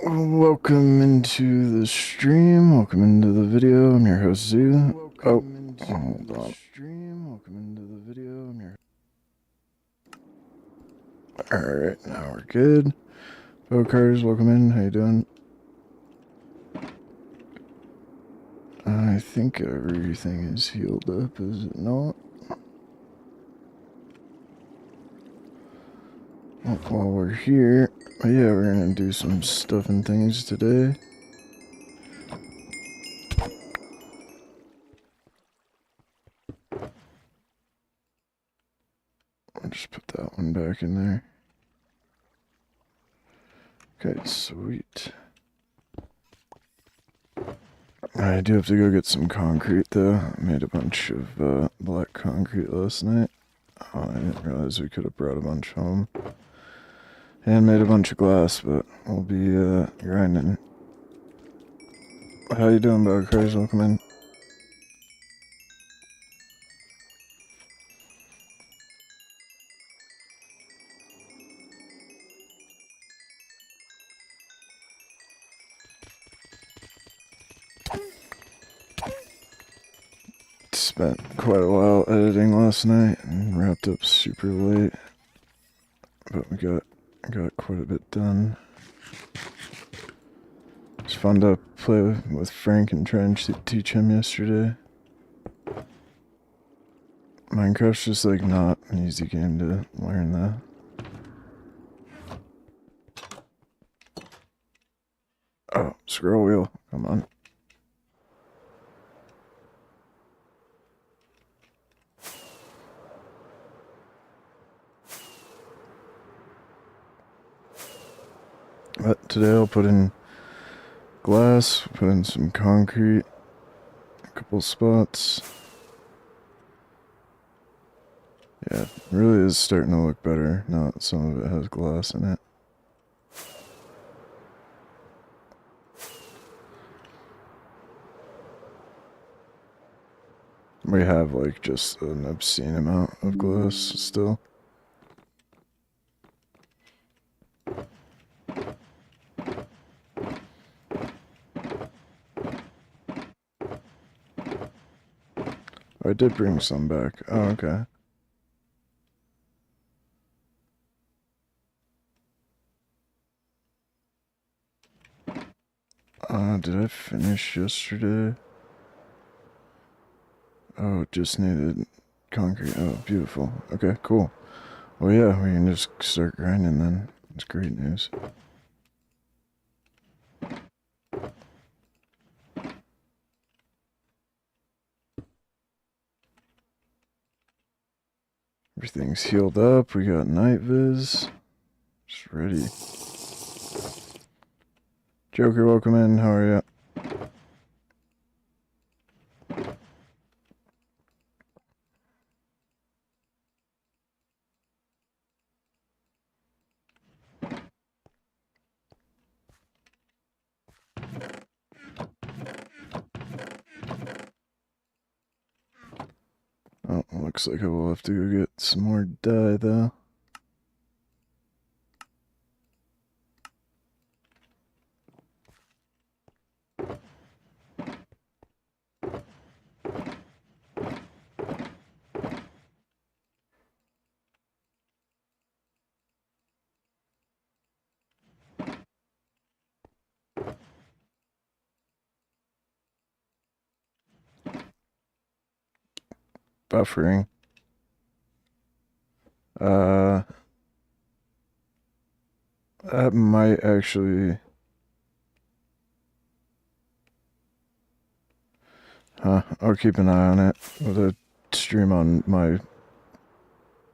Welcome into the stream. Welcome into the video. I'm your host Zoo. Hold on. Welcome into the video. I'm your. All right, now we're good. Cars, welcome in. How you doing? I think everything is healed up, is it not? Well, while we're here, yeah, we're gonna do some stuff and things today. I'll just put that one back in there. Okay, sweet. I do have to go get some concrete though. I made a bunch of black concrete last night. Oh, I didn't realize we could have brought a bunch home. And made a bunch of glass, but we'll be grinding. How you doing, Bugcars? Welcome in. Spent quite a while editing last night and wrapped up super late. But we got quite a bit done. It's fun to play with Frank and try and teach him yesterday. Minecraft's just like not an easy game to learn though. Oh, scroll wheel, come on. But today I'll put in glass, put in some concrete, a couple spots. Yeah, it really is starting to look better now that some of it has glass in it. We have like just an obscene amount of glass still. I did bring some back. Oh, okay. Did I finish yesterday? Oh, just needed concrete. Oh, beautiful. Okay, cool. Well, yeah, we can just start grinding then. It's great news. Everything's healed up. We got night viz. Just ready. Joker, welcome in. How are ya? Oh, looks like I will have to go get some more dye though. buffering. That might actually... I'll keep an eye on it. The stream on my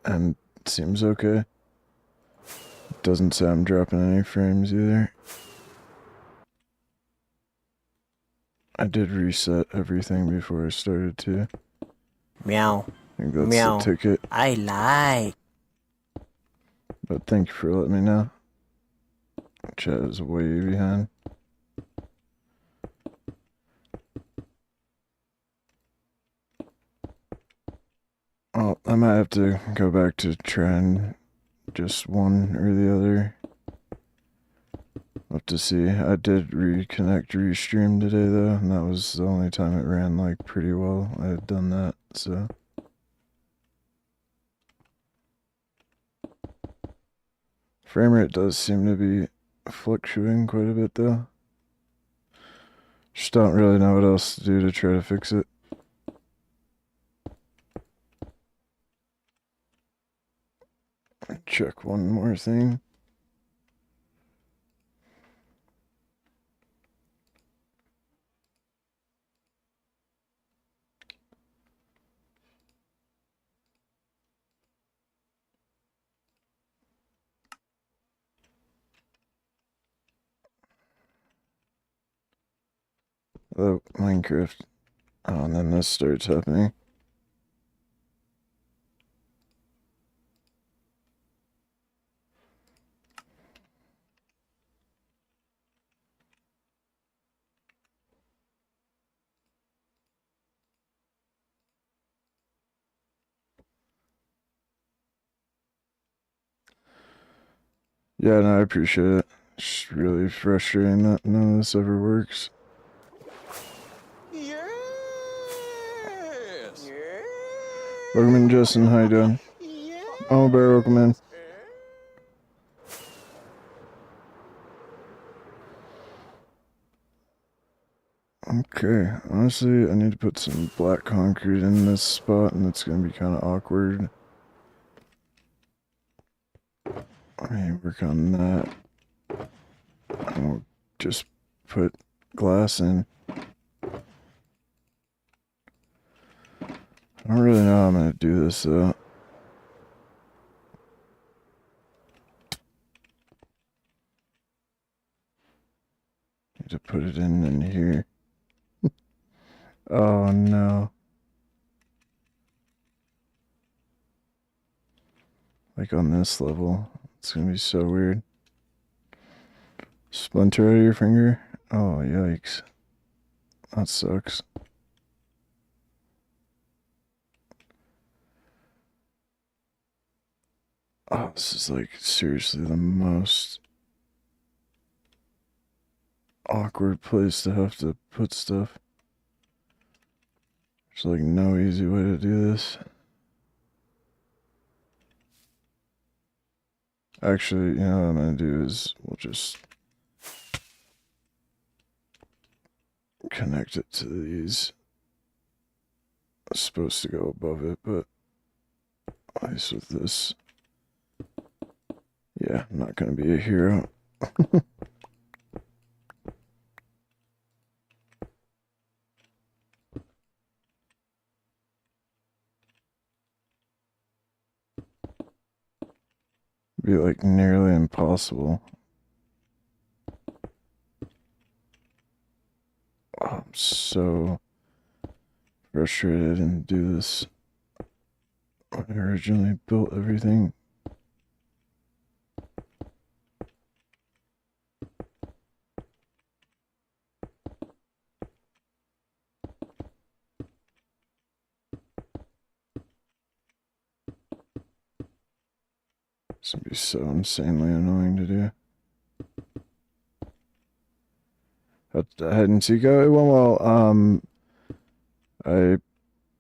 end seems okay. Doesn't say I'm dropping any frames either. I did reset everything before I started too. Meow. I think that's Meow. the ticket. I like. But thank you for letting me know. Chat is way behind. Oh, I might have to go back to trying just one or the other. I'll have to see. I did reconnect restream today though, and that was the only time it ran like pretty well. I had done that, so. Frame rate does seem to be fluctuating quite a bit though. Just don't really know what else to do to try to fix it. Check one more thing. Oh, Minecraft. Oh, and then this starts happening. Yeah, no, I appreciate it. It's really frustrating that none of this ever works. Yes. Welcome in, Justin. How you doing? Yes. Oh, Bear, welcome in. Okay, honestly, I need to put some black concrete in this spot, and it's gonna be kind of awkward. I mean, work on that. And we'll just put glass in. I don't really know how I'm gonna do this though. Need to put it in here. Oh no. Like on this level. It's gonna be so weird. Splinter out of your finger? Oh, yikes. That sucks. Oh, this is like seriously the most awkward place to have to put stuff. There's like no easy way to do this. Actually, you know what I'm gonna do is we'll just connect it to these. It's supposed to go above it, but at least with this. Yeah, I'm not gonna be a hero. Be like nearly impossible. Oh, I'm so frustrated and do this when I originally built everything. This would be so insanely annoying to do. Hide and seek. Oh, it went well. I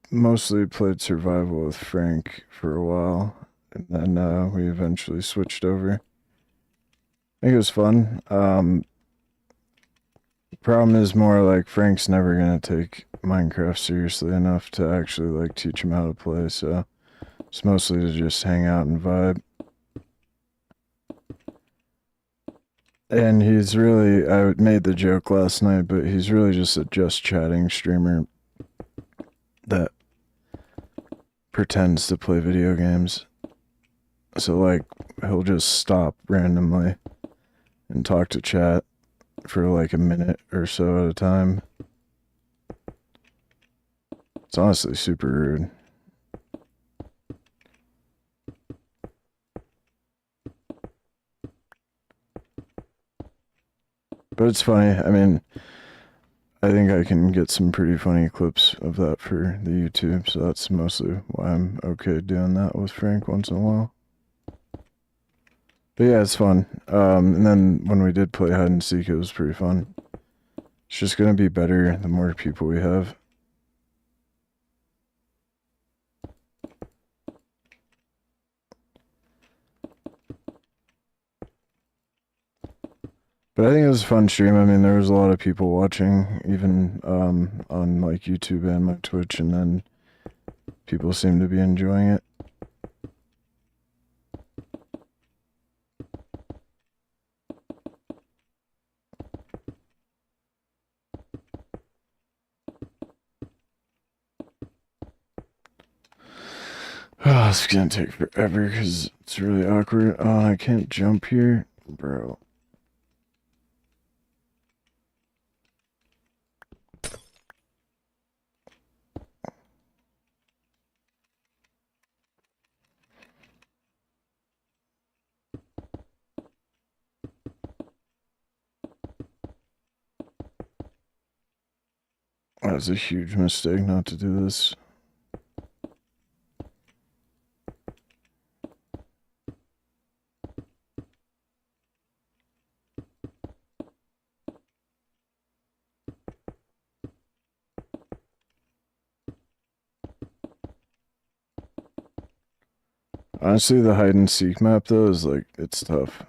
mostly played survival with Frank for a while, and then we eventually switched over. I think it was fun. Problem is more like Frank's never gonna take Minecraft seriously enough to actually like teach him how to play, so it's mostly to just hang out and vibe. And he's really, I made the joke last night, but he's really just a just chatting streamer that pretends to play video games. So like he'll just stop randomly and talk to chat for like a minute or so at a time. It's honestly super rude. But it's funny. I mean, I think I can get some pretty funny clips of that for the YouTube, so that's mostly why I'm okay doing that with Frank once in a while. But yeah, it's fun. And then when we did play hide and seek, it was pretty fun. It's just gonna be better the more people we have. But I think it was a fun stream. I mean, there was a lot of people watching, even on like YouTube and my Twitch, and then people seem to be enjoying it. Oh, it's gonna take forever because it's really awkward. Oh, I can't jump here, bro. That was a huge mistake not to do this. Honestly, the hide and seek map though is like, it's tough.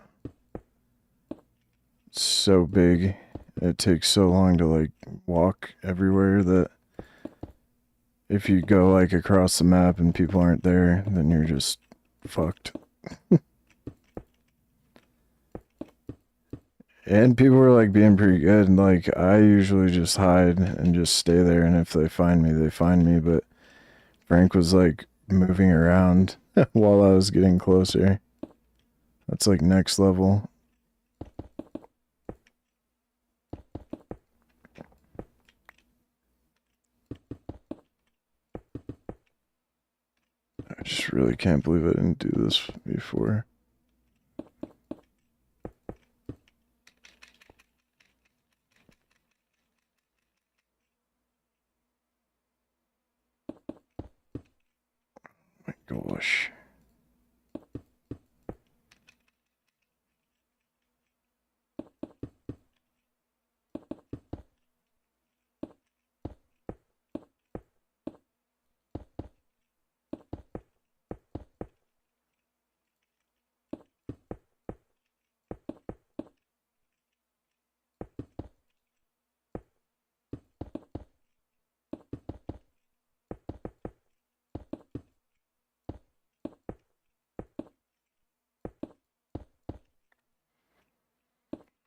It's so big. It takes so long to like walk everywhere that if you go like across the map and people aren't there, then you're just fucked. And people were like being pretty good. And like I usually just hide and just stay there, and if they find me, they find me. But Frank was like moving around while I was getting closer. That's like next level. I just really can't believe I didn't do this before. My gosh.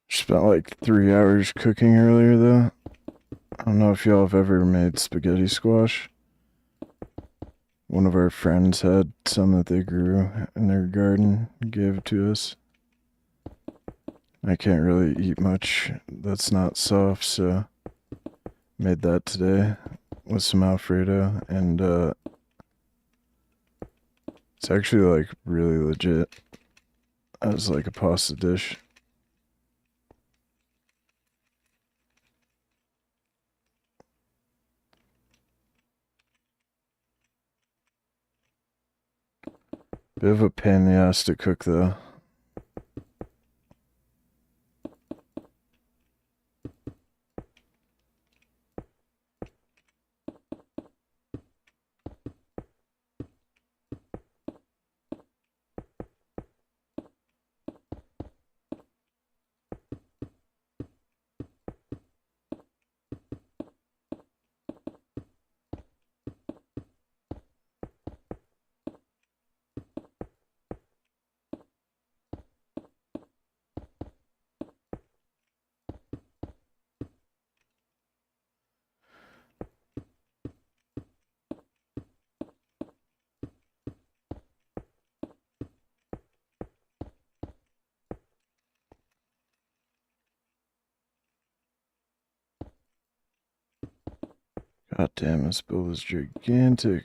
Spent like 3 hours cooking earlier though. I don't know if y'all have ever made spaghetti squash. One of our friends had some that they grew in their garden, gave it to us. I can't really eat much that's not soft, so made that today with some Alfredo, and it's actually like really legit as like a pasta dish. Bit of a pain in the ass to cook though. God damn, this build is gigantic.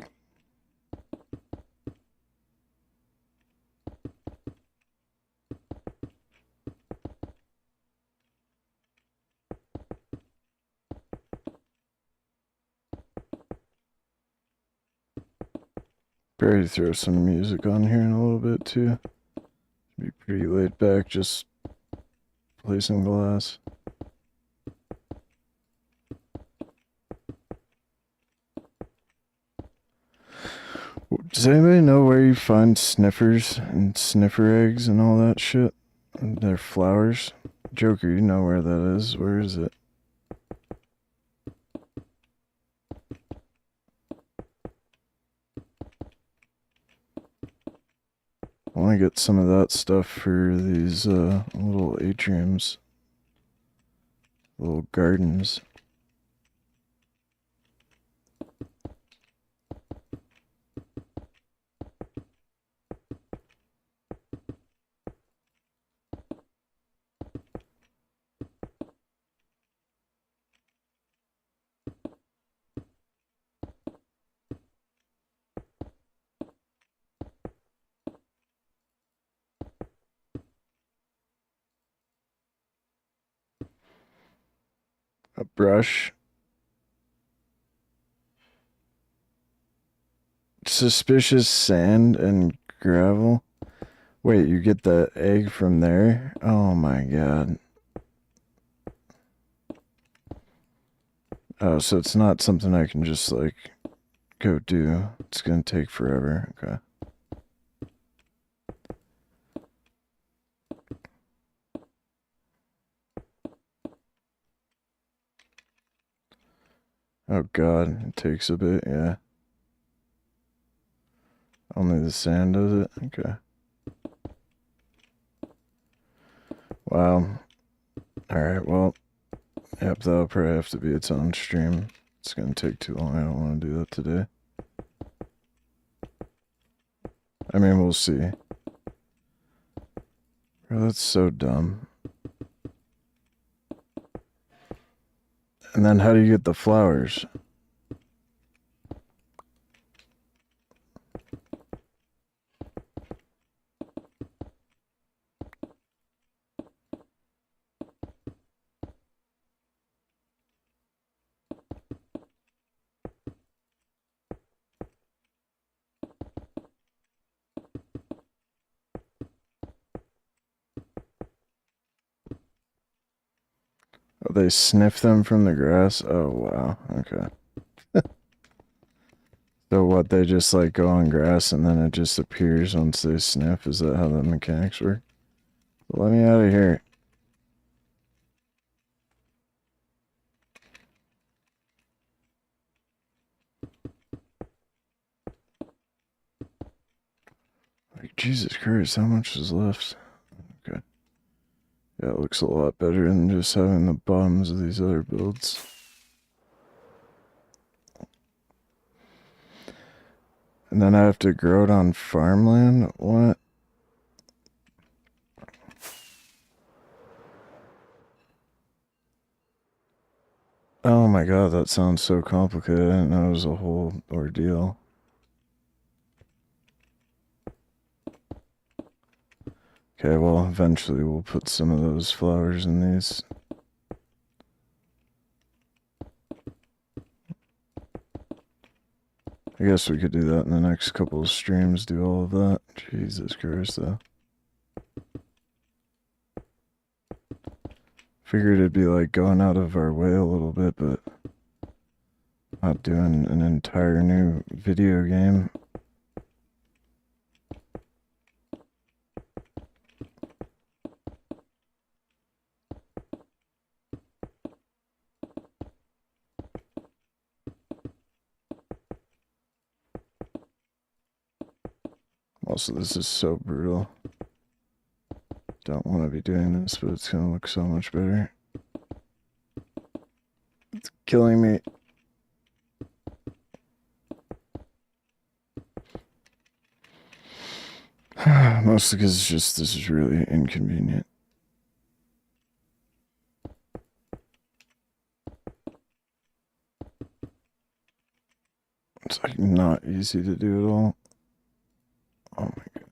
Probably throw some music on here in a little bit too. Be pretty laid back, just placing glass. Does anybody know where you find sniffers and sniffer eggs and all that shit? And their flowers? Joker, you know where that is. Where is it? I want to get some of that stuff for these little atriums. Little gardens. A brush. Suspicious sand and gravel. Wait, you get the egg from there? Oh my god. Oh, so it's not something I can just like go do. It's gonna take forever. Okay. Oh god, it takes a bit, yeah. Only the sand does it? Okay. Wow. Alright, well, yep, that'll probably have to be its own stream. It's gonna take too long. I don't want to do that today. I mean, we'll see. Bro, that's so dumb. And then how do you get the flowers? Oh, they sniff them from the grass? Oh, wow. Okay. So what, they just like go on grass and then it just appears once they sniff? Is that how the mechanics work? Let me out of here. Like, Jesus Christ, how much is left? Okay. Yeah, it looks a lot better than just having the bottoms of these other builds. And then I have to grow it on farmland? What? Oh my god, that sounds so complicated. I didn't know it was a whole ordeal. Okay, well, eventually we'll put some of those flowers in these. I guess we could do that in the next couple of streams, do all of that. Jesus Christ, though. Figured it'd be like going out of our way a little bit, but not doing an entire new video game. Also, this is so brutal. Don't want to be doing this, but it's gonna look so much better. It's killing me. Mostly because it's just, this is really inconvenient. It's like not easy to do at all. Oh my god.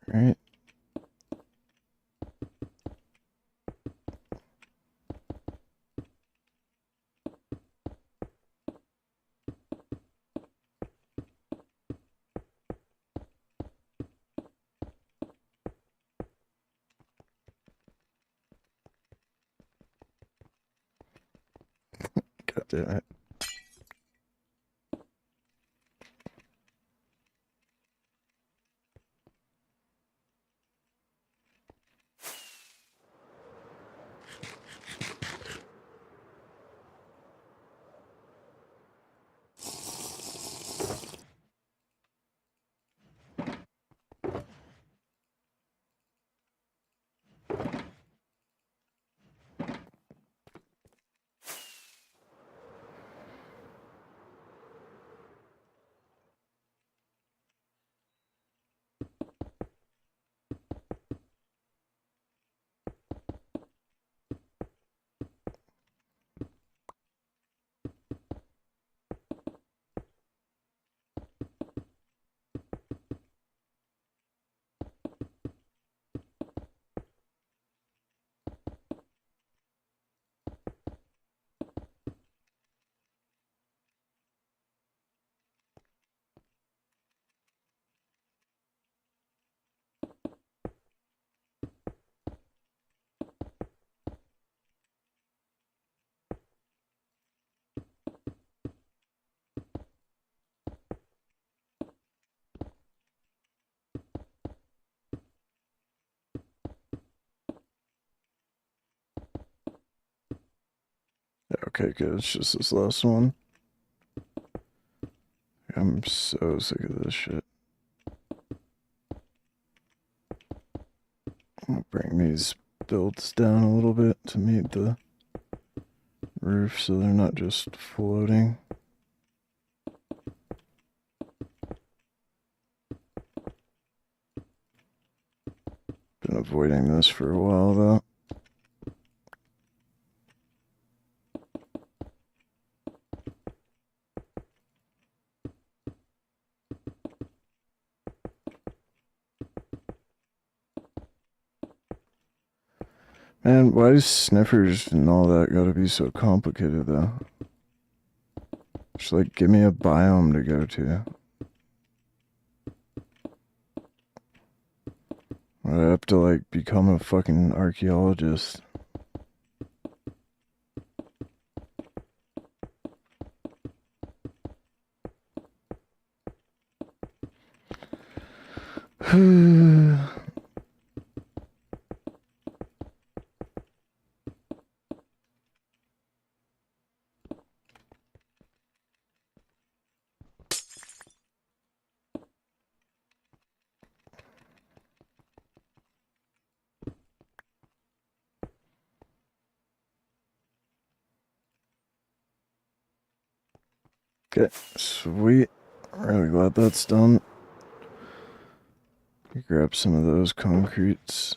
Right. God damn it. Okay, good. It's just this last one. I'm so sick of this shit. I'll bring these builds down a little bit to meet the roof so they're not just floating. Been avoiding this for a while though. Man, why do sniffers and all that gotta be so complicated though? Just like give me a biome to go to. I have to like become a fucking archaeologist. Okay, sweet. Really glad that's done. Grab some of those concretes.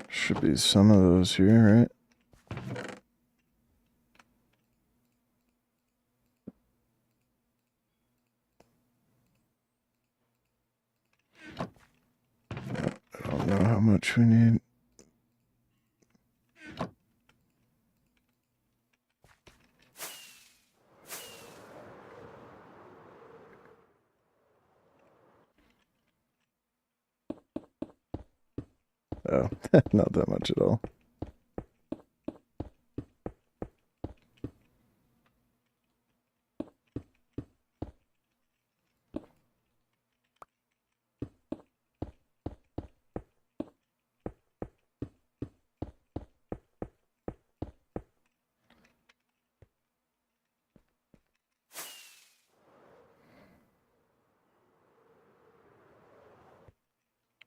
Should be some of those here, right? how much we need. Oh, not that much at all.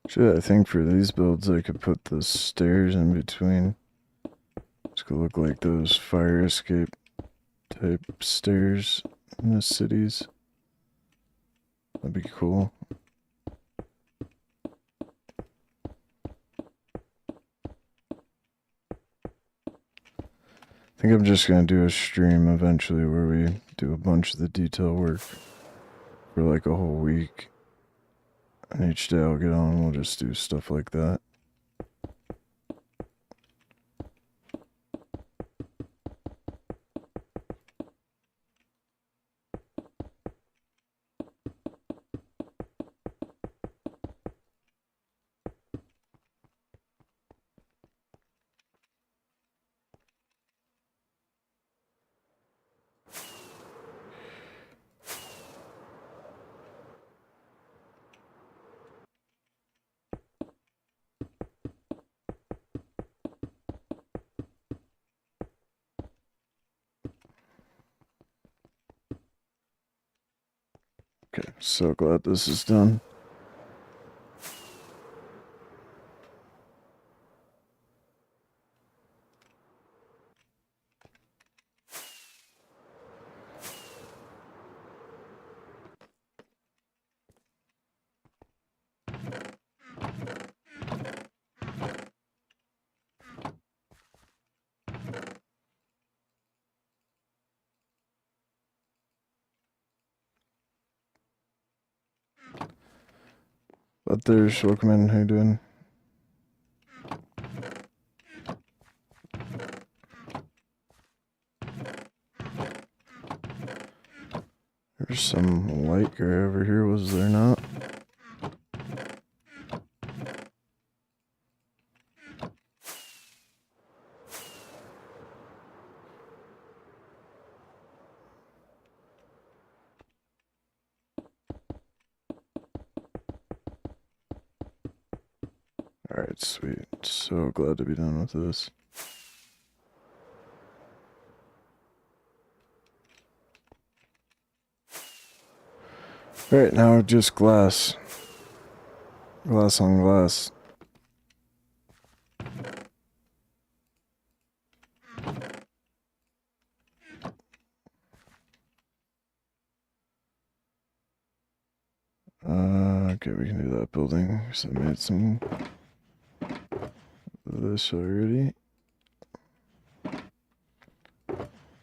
Shit, I think for these builds I could put the stairs in between. It's gonna look like those fire escape type stairs in the cities. That'd be cool. I think I'm just gonna do a stream eventually where we do a bunch of the detail work for like a whole week. And each day I'll get on, we'll just do stuff like that. Okay, so glad this is done. But there's welcome in, how you doing? There's some light guy over here, was there not? Alright, sweet. So glad to be done with this. Alright, now just glass. Glass on glass. Okay, we can do that building. So I made some of this already.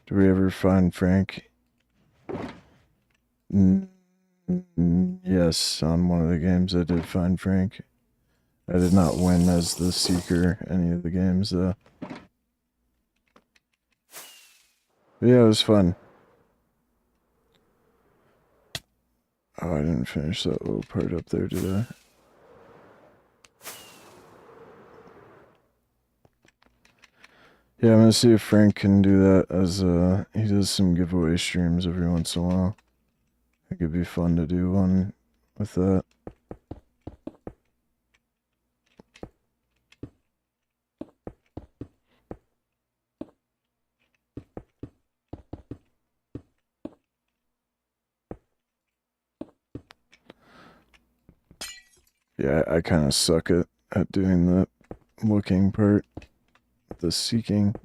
Do we ever find Frank? Yes, on one of the games I did find Frank. I did not win as the Seeker any of the games though. But yeah, it was fun. Oh, I didn't finish that little part up there, did I? Yeah, I'm gonna see if Frank can do that as he does some giveaway streams every once in a while. I think it'd be fun to do one with that. Yeah, I kind of suck at doing the looking part, the seeking.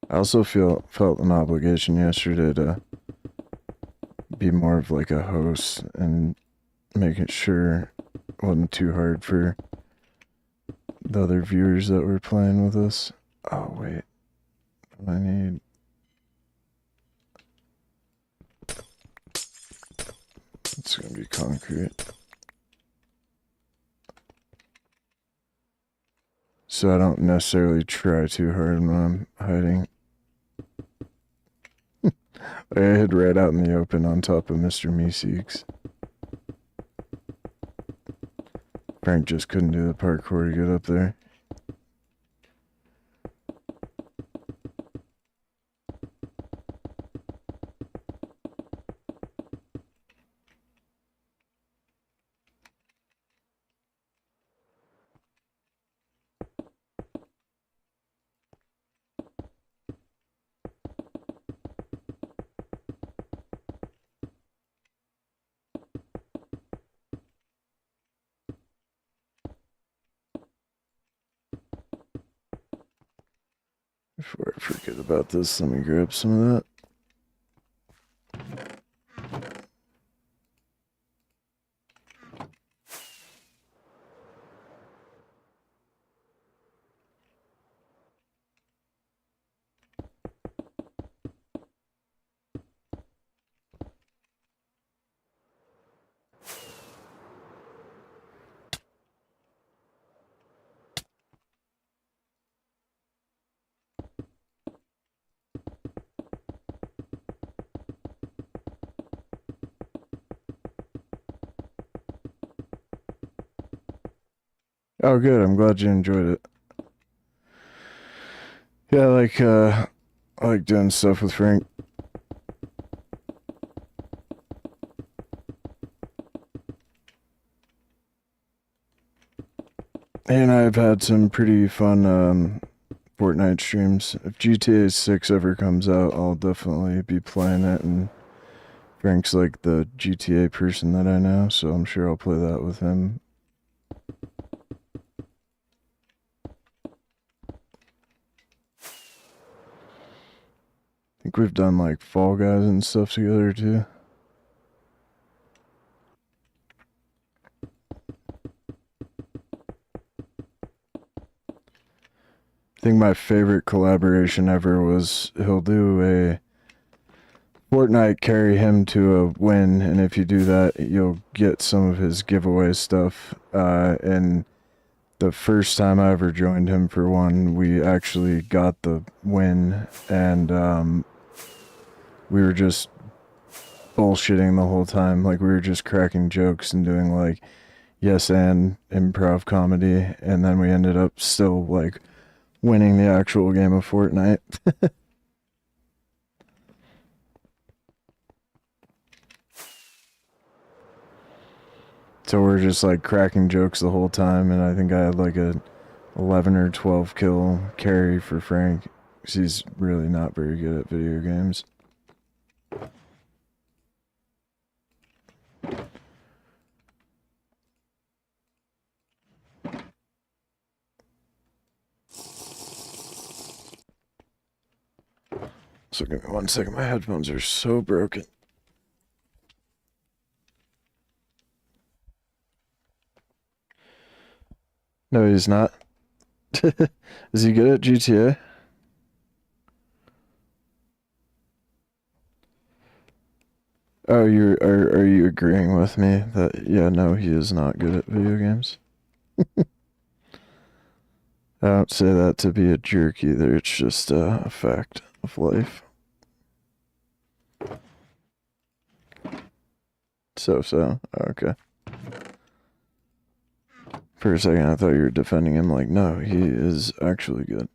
I also felt an obligation yesterday to be more of like a host and making sure wasn't too hard for the other viewers that were playing with us. Oh, wait. I need... It's gonna be concrete. So I don't necessarily try too hard when I'm hiding. I hid right out in the open on top of Mr. Meeseeks. Frank just couldn't do the parkour to get up there. Before I forget about this, let me grab some of that. Oh, good. I'm glad you enjoyed it. Yeah, I like doing stuff with Frank. He and I have had some pretty fun Fortnite streams. If GTA 6 ever comes out, I'll definitely be playing it, and Frank's like the GTA person that I know, so I'm sure I'll play that with him. I think we've done like Fall Guys and stuff together too. I think my favorite collaboration ever was he'll do a Fortnite carry him to a win, and if you do that, you'll get some of his giveaway stuff. And the first time I ever joined him for one, we actually got the win, and we were just bullshitting the whole time. Like, we were just cracking jokes and doing like yes and improv comedy, and then we ended up still like winning the actual game of Fortnite. So we're just like cracking jokes the whole time, and I think I had like a 11 or 12 kill carry for Frank, because he's really not very good at video games. So give me 1 second, my headphones are so broken. No, he's not. Is he good at GTA? Oh, are you agreeing with me that yeah, no, he is not good at video games? I don't say that to be a jerk either. It's just a fact of life. So. Okay. For a second, I thought you were defending him. Like, no, he is actually good.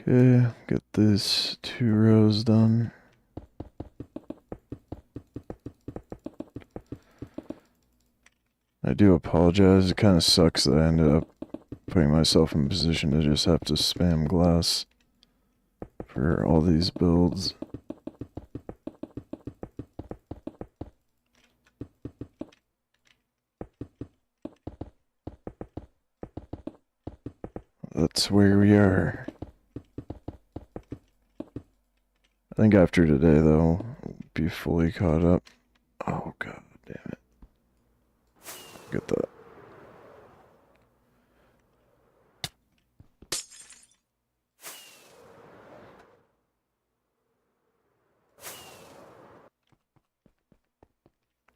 Okay, get these 2 rows done. I do apologize. It kind of sucks that I ended up putting myself in a position to just have to spam glass for all these builds. that's where we are. I think after today, though, we'll be fully caught up. Oh, god damn it. Get that.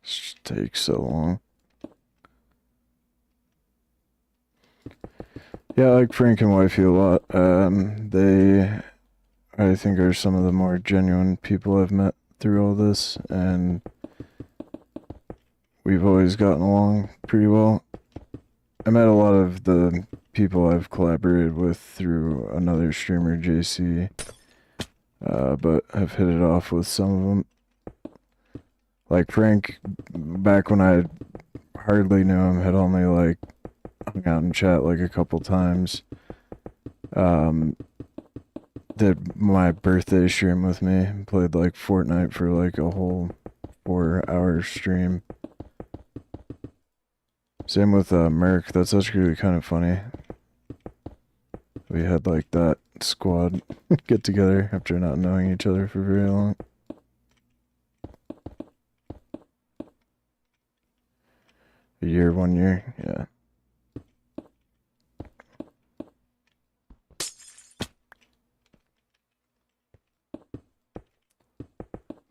This takes so long. Yeah, I like Frank and Wifey a lot. They, I think, are some of the more genuine people I've met through all this, and we've always gotten along pretty well. I met a lot of the people I've collaborated with through another streamer, JC, but I've hit it off with some of them. Like Frank, back when I hardly knew him, had only like hung out and chat like a couple times. Did my birthday stream with me, played like Fortnite for like a whole 4-hour stream. Same with Merc, that's actually kind of funny. We had like that squad get together after not knowing each other for very long. A year, 1 year, yeah.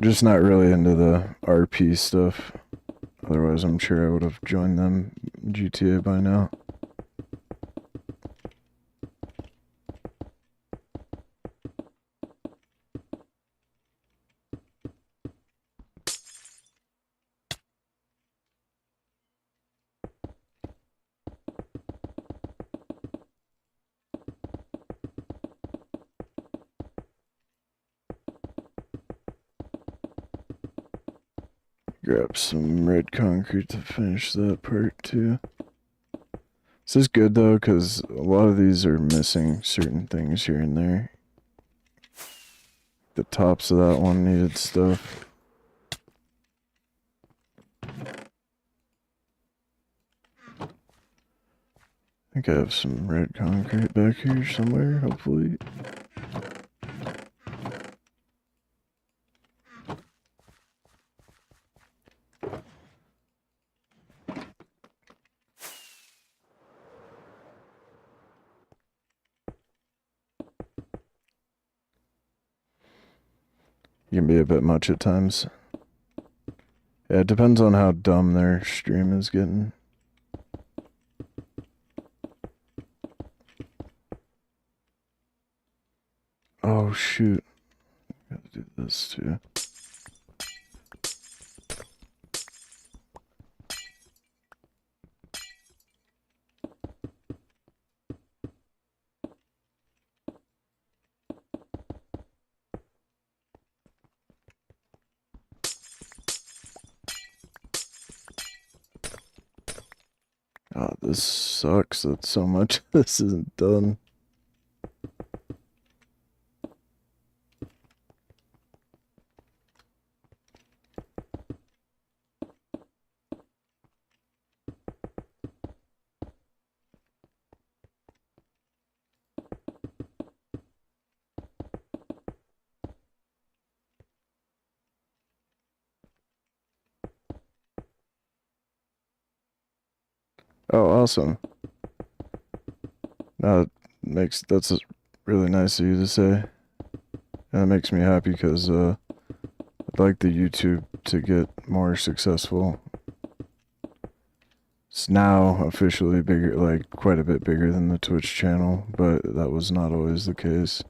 Just not really into the RP stuff. Otherwise, I'm sure I would have joined them GTA by now. Grab some red concrete to finish that part too. This is good though, because a lot of these are missing certain things here and there. The tops of that one needed stuff. I think I have some red concrete back here somewhere, hopefully. You can be a bit much at times. Yeah, it depends on how dumb their stream is getting. Oh shoot. Gotta do this too. Oh, this sucks that so much of this isn't done. Oh, awesome. That's really nice of you to say. And it makes me happy because I'd like the YouTube to get more successful. It's now officially bigger, like quite a bit bigger than the Twitch channel, but that was not always the case.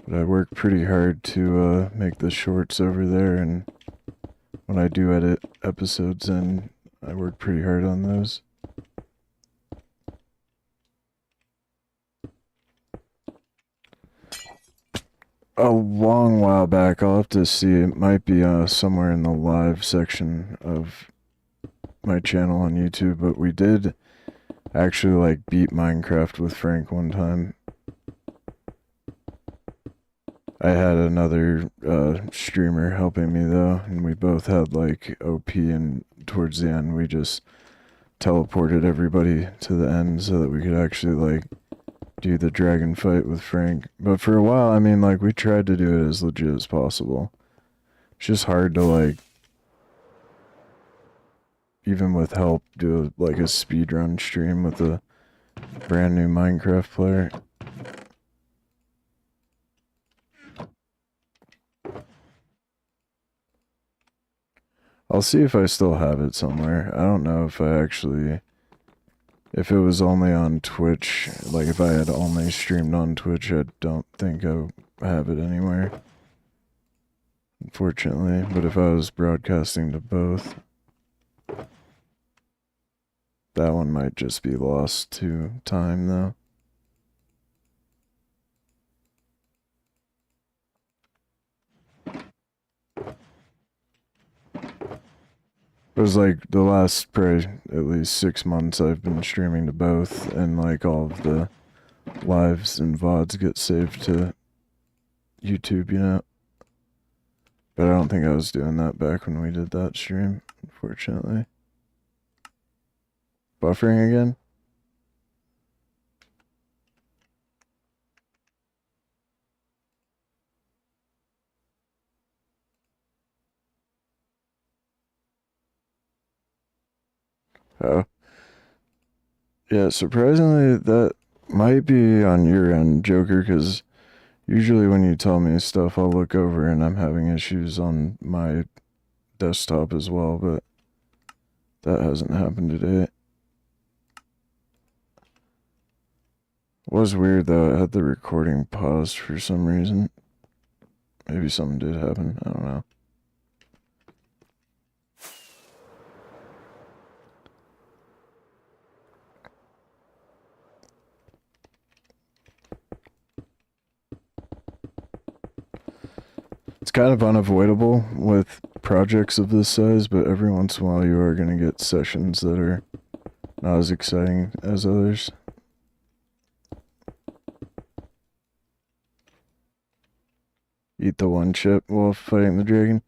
But I work pretty hard to make the shorts over there, and when I do edit episodes in, I work pretty hard on those. A long while back, I'll have to see, it might be somewhere in the live section of my channel on YouTube, but we did actually like beat Minecraft with Frank one time. I had another streamer helping me though, and we both had like OP, and towards the end we just teleported everybody to the end so that we could actually, like, do the dragon fight with Frank. But for a while, I mean, like, we tried to do it as legit as possible. It's just hard to, like, even with help, do, like, a speedrun stream with a brand new Minecraft player. I'll see if I still have it somewhere. I don't know if I actually... If it was only on Twitch, like if I had only streamed on Twitch, I don't think I have it anywhere. Unfortunately, but if I was broadcasting to both, that one might just be lost to time though. It was like the last probably at least 6 months I've been streaming to both, and like all of the lives and VODs get saved to YouTube, you know. But I don't think I was doing that back when we did that stream, unfortunately. Buffering again? Oh. Yeah, surprisingly, that might be on your end, Joker, because usually when you tell me stuff, I'll look over and I'm having issues on my desktop as well, but that hasn't happened today. It was weird though, I had the recording paused for some reason. Maybe something did happen, I don't know. It's kind of unavoidable with projects of this size, but every once in a while you are going to get sessions that are not as exciting as others. Eat the one chip while fighting the dragon.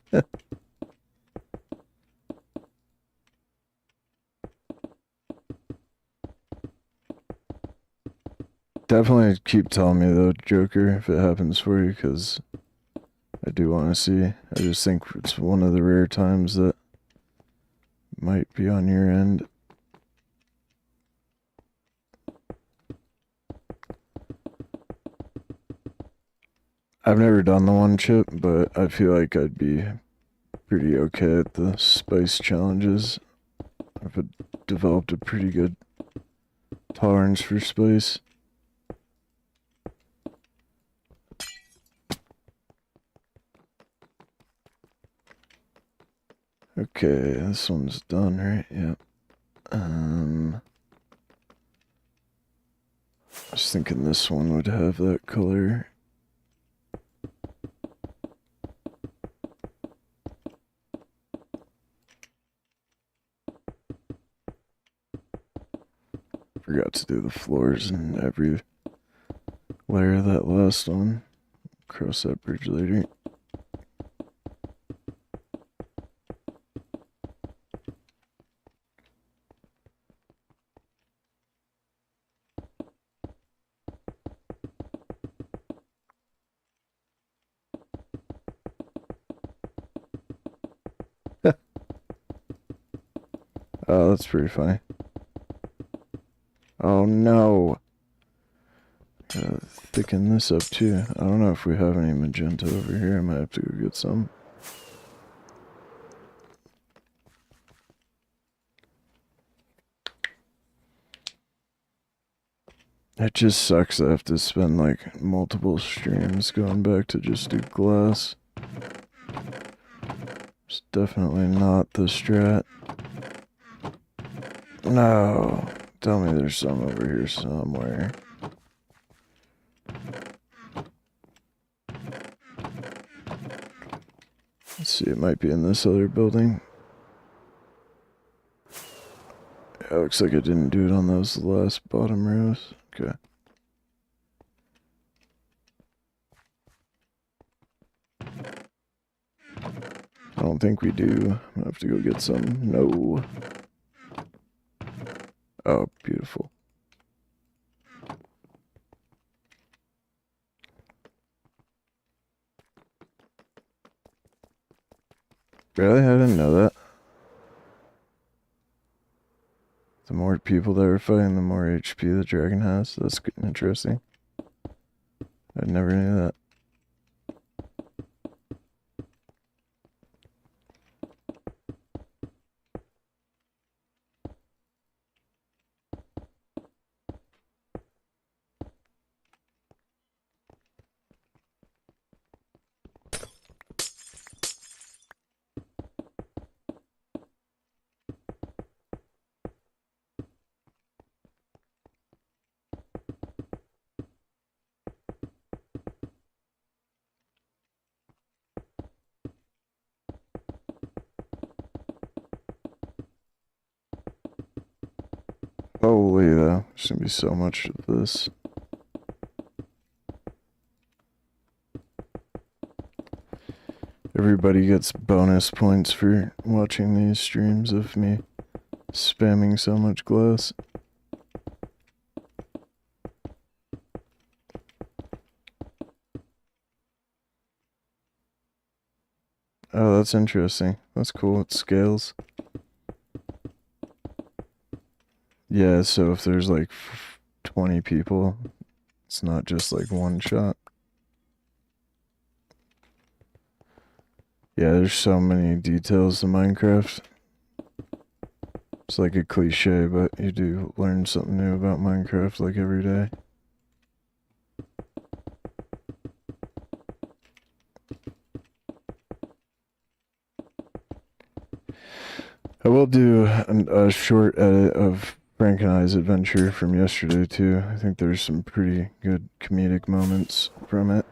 Definitely keep telling me though, Joker, if it happens for you, because I do want to see. I just think it's one of the rare times that might be on your end. I've never done the one chip, but I feel like I'd be pretty okay at the spice challenges. I've developed a pretty good tolerance for spice. Okay, this one's done, right? Yep. I was thinking this one would have that color. Forgot to do the floors in every layer of that last one. Cross that bridge later. Oh, that's pretty funny. Oh no. Gotta thicken this up too. I don't know if we have any magenta over here. I might have to go get some. It just sucks I have to spend like multiple streams going back to just do glass. It's definitely not the strat. No. Tell me there's some over here somewhere. Let's see, it might be in this other building. Yeah, looks like I didn't do it on those last bottom rows. Okay. I don't think we do. I'm gonna have to go get some. No. Oh, beautiful. Really? I didn't know that. The more people that are fighting, the more HP the dragon has. That's interesting. I never knew that. Holy, though. There's gonna be so much of this. Everybody gets bonus points for watching these streams of me spamming so much glass. Oh, that's interesting. That's cool. It scales. Yeah, so if there's like 20 people, it's not just like one shot. Yeah, there's so many details to Minecraft. It's like a cliche, but you do learn something new about Minecraft like every day. I will do a short edit of Frank and I's adventure from yesterday too. I think there's some pretty good comedic moments from it.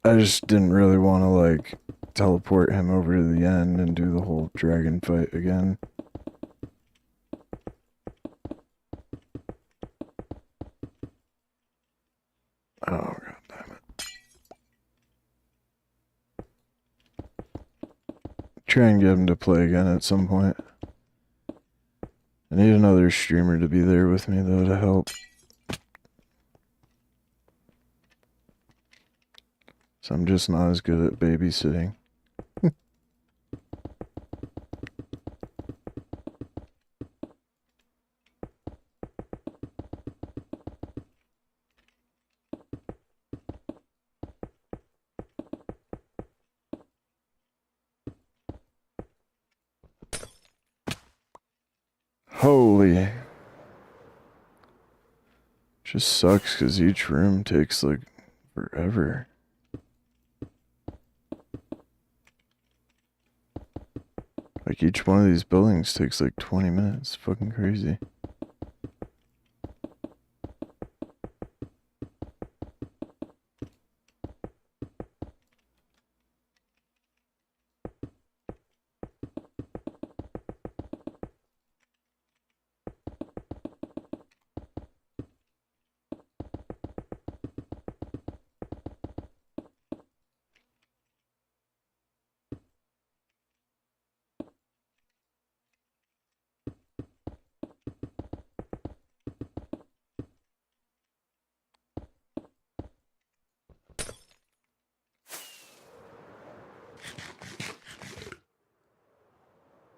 I just didn't really want to like teleport him over to the end and do the whole dragon fight again. Oh, god damn it. Try and get him to play again at some point. I need another streamer to be there with me though to help. So I'm just not as good at babysitting. Holy. Just sucks because each room takes like forever. Like each one of these buildings takes like 20 minutes. Fucking crazy.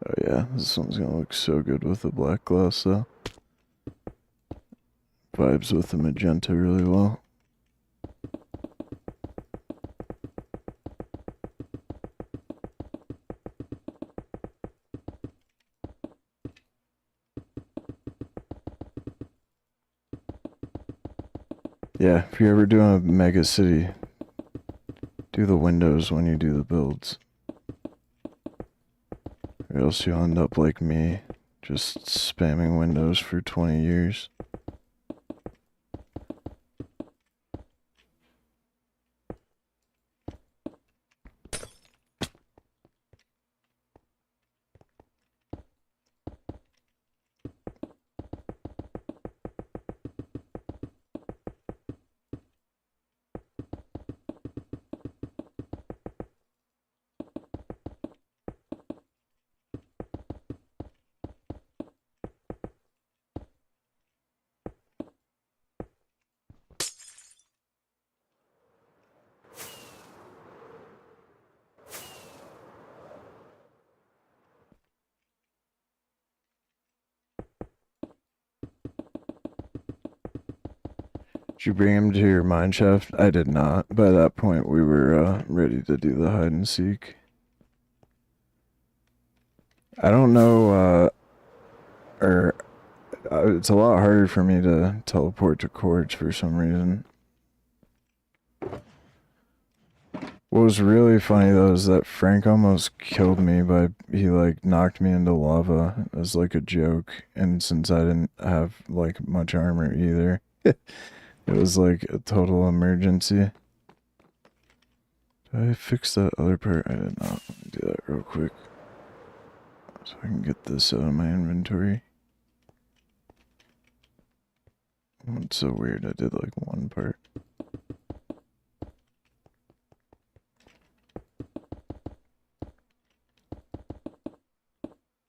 Oh yeah, this one's gonna look so good with the black gloss though. Vibes with the magenta really well. Yeah, if you're ever doing a mega city, do the windows when you do the builds. Or else you'll end up like me, just spamming windows for 20 years. Did you bring him to your mine shaft? I did not. By that point, we were ready to do the hide and seek. I don't know, it's a lot harder for me to teleport to quartz for some reason. What was really funny though is that Frank almost killed me he like knocked me into lava as like a joke, and since I didn't have like much armor either, it was like a total emergency. Did I fix that other part? I did not. Let me do that real quick so I can get this out of my inventory. It's so weird, I did like one part.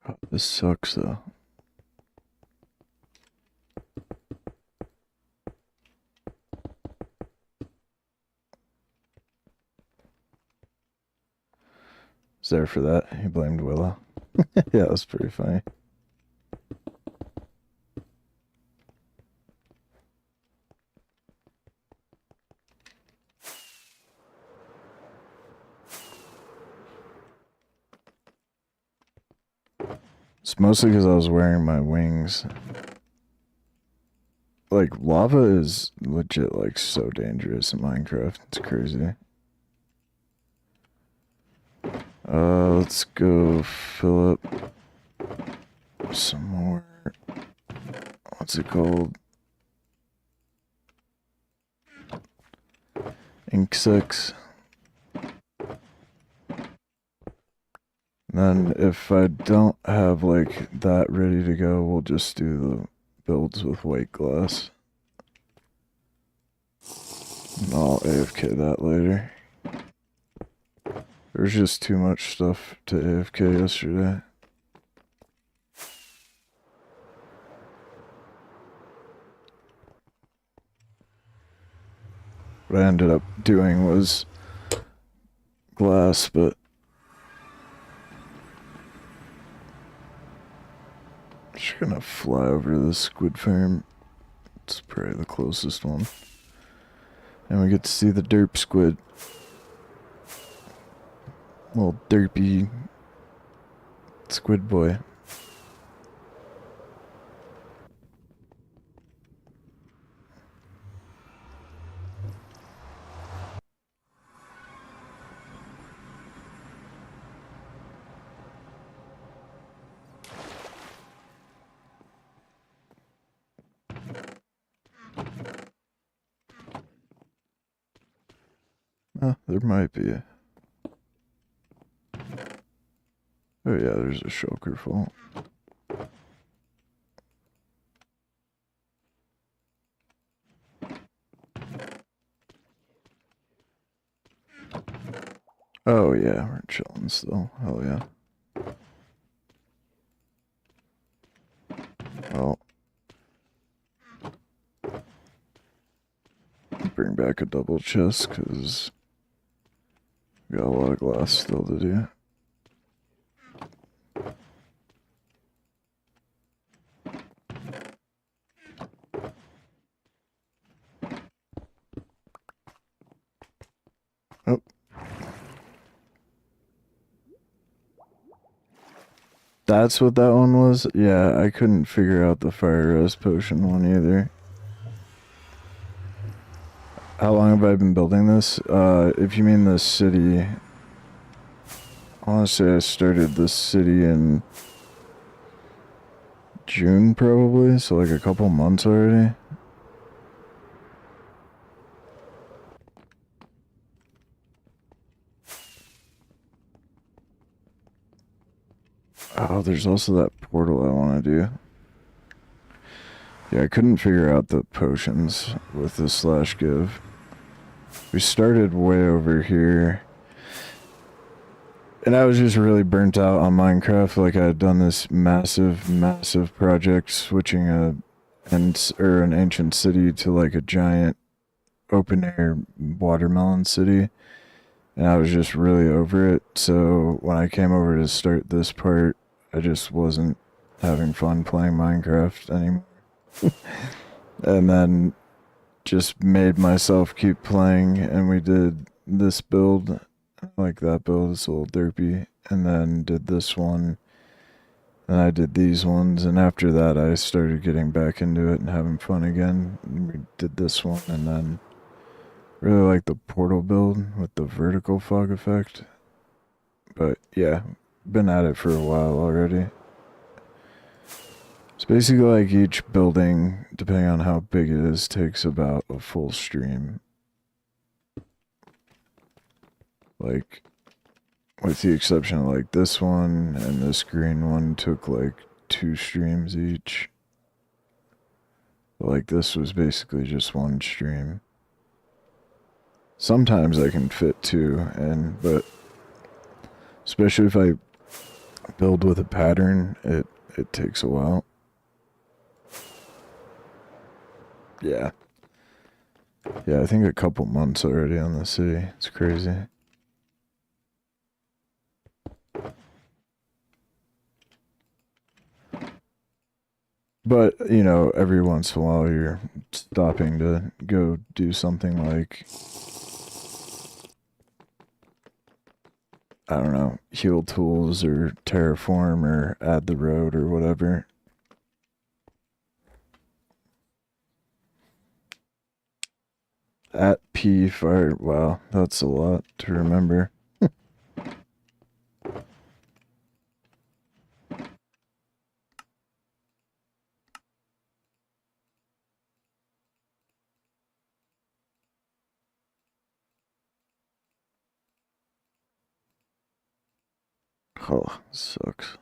Oh, this sucks though. Was there for that? He blamed Willow. Yeah, that was pretty funny. It's mostly because I was wearing my wings. Like, lava is legit, like, so dangerous in Minecraft. It's crazy. Let's go fill up some more. What's it called? Ink six. Then if I don't have like that ready to go, we'll just do the builds with white glass. And I'll AFK that later. There's just too much stuff to AFK yesterday. What I ended up doing was glass, but I'm just gonna fly over to the squid farm. It's probably the closest one. And we get to see the derp squid. Little derpy squid boy. There might be. Oh yeah, there's a shulker fault. Oh yeah, we're chilling still. Hell yeah. Well, bring back a double chest because we got a lot of glass still to do. Oh. That's what that one was? Yeah, I couldn't figure out the fire rest potion one either. How long have I been building this? If you mean the city, honestly, I started this city in June probably, so like a couple months already. Oh, there's also that portal I want to do. Yeah, I couldn't figure out the potions with the slash give. We started way over here. And I was just really burnt out on Minecraft. Like I had done this massive project switching an ancient city to like a giant open air watermelon city. And I was just really over it. So when I came over to start this part, I just wasn't having fun playing Minecraft anymore. And then just made myself keep playing, and we did this build, like that build, it's a little derpy, and then did this one, and I did these ones, and after that I started getting back into it and having fun again, and we did this one, and then really like the portal build with the vertical fog effect. But yeah, been at it for a while already. It's basically like each building, depending on how big it is, takes about a full stream. Like, with the exception of like this one and this green one took like 2 streams each. But like this was basically just 1 stream. Sometimes I can fit 2, but especially if I build with a pattern, it takes a while. Yeah. Yeah, I think a couple months already on the city. It's crazy. But, you know, every once in a while you're stopping to go do something like, I don't know, heal tools or terraform or add the road or whatever. At P fire, wow, that's a lot to remember. Oh, sucks.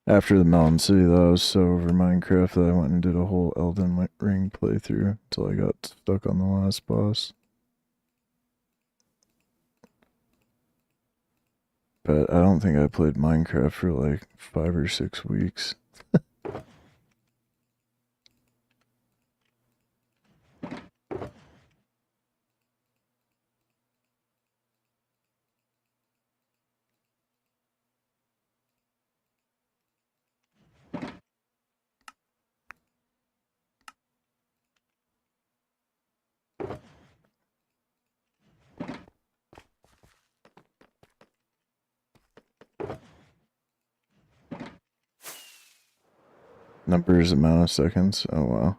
After the Mountain City, though, I was so over Minecraft that I went and did a whole Elden Ring playthrough until I got stuck on the last boss. But I don't think I played Minecraft for like 5 or 6 weeks. Numbers, amount of seconds. Oh wow,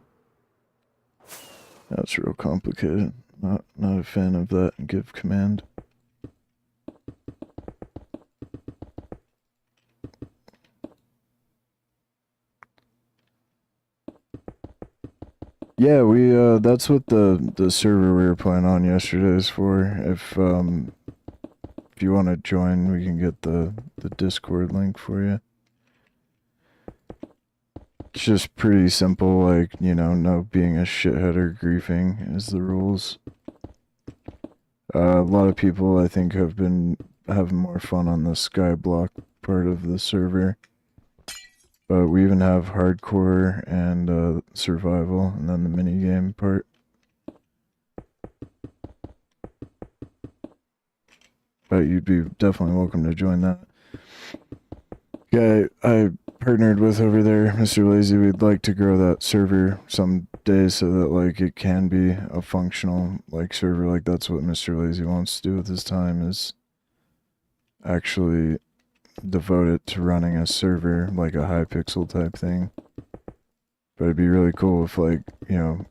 that's real complicated. Not a fan of that give command. Yeah, we that's what the server we were playing on yesterday is for. If you want to join, we can get the Discord link for you. It's just pretty simple, like, you know, no being a shithead or griefing is the rules. A lot of people, I think, have been having more fun on the Skyblock part of the server. But we even have hardcore and survival, and then the minigame part. But you'd be definitely welcome to join that. Guy I partnered with over there, Mr. Lazy, we'd like to grow that server someday so that like it can be a functional like server. Like that's what Mr. Lazy wants to do with his time, is actually devote it to running a server, like a Hypixel type thing. But it'd be really cool if, like, you know,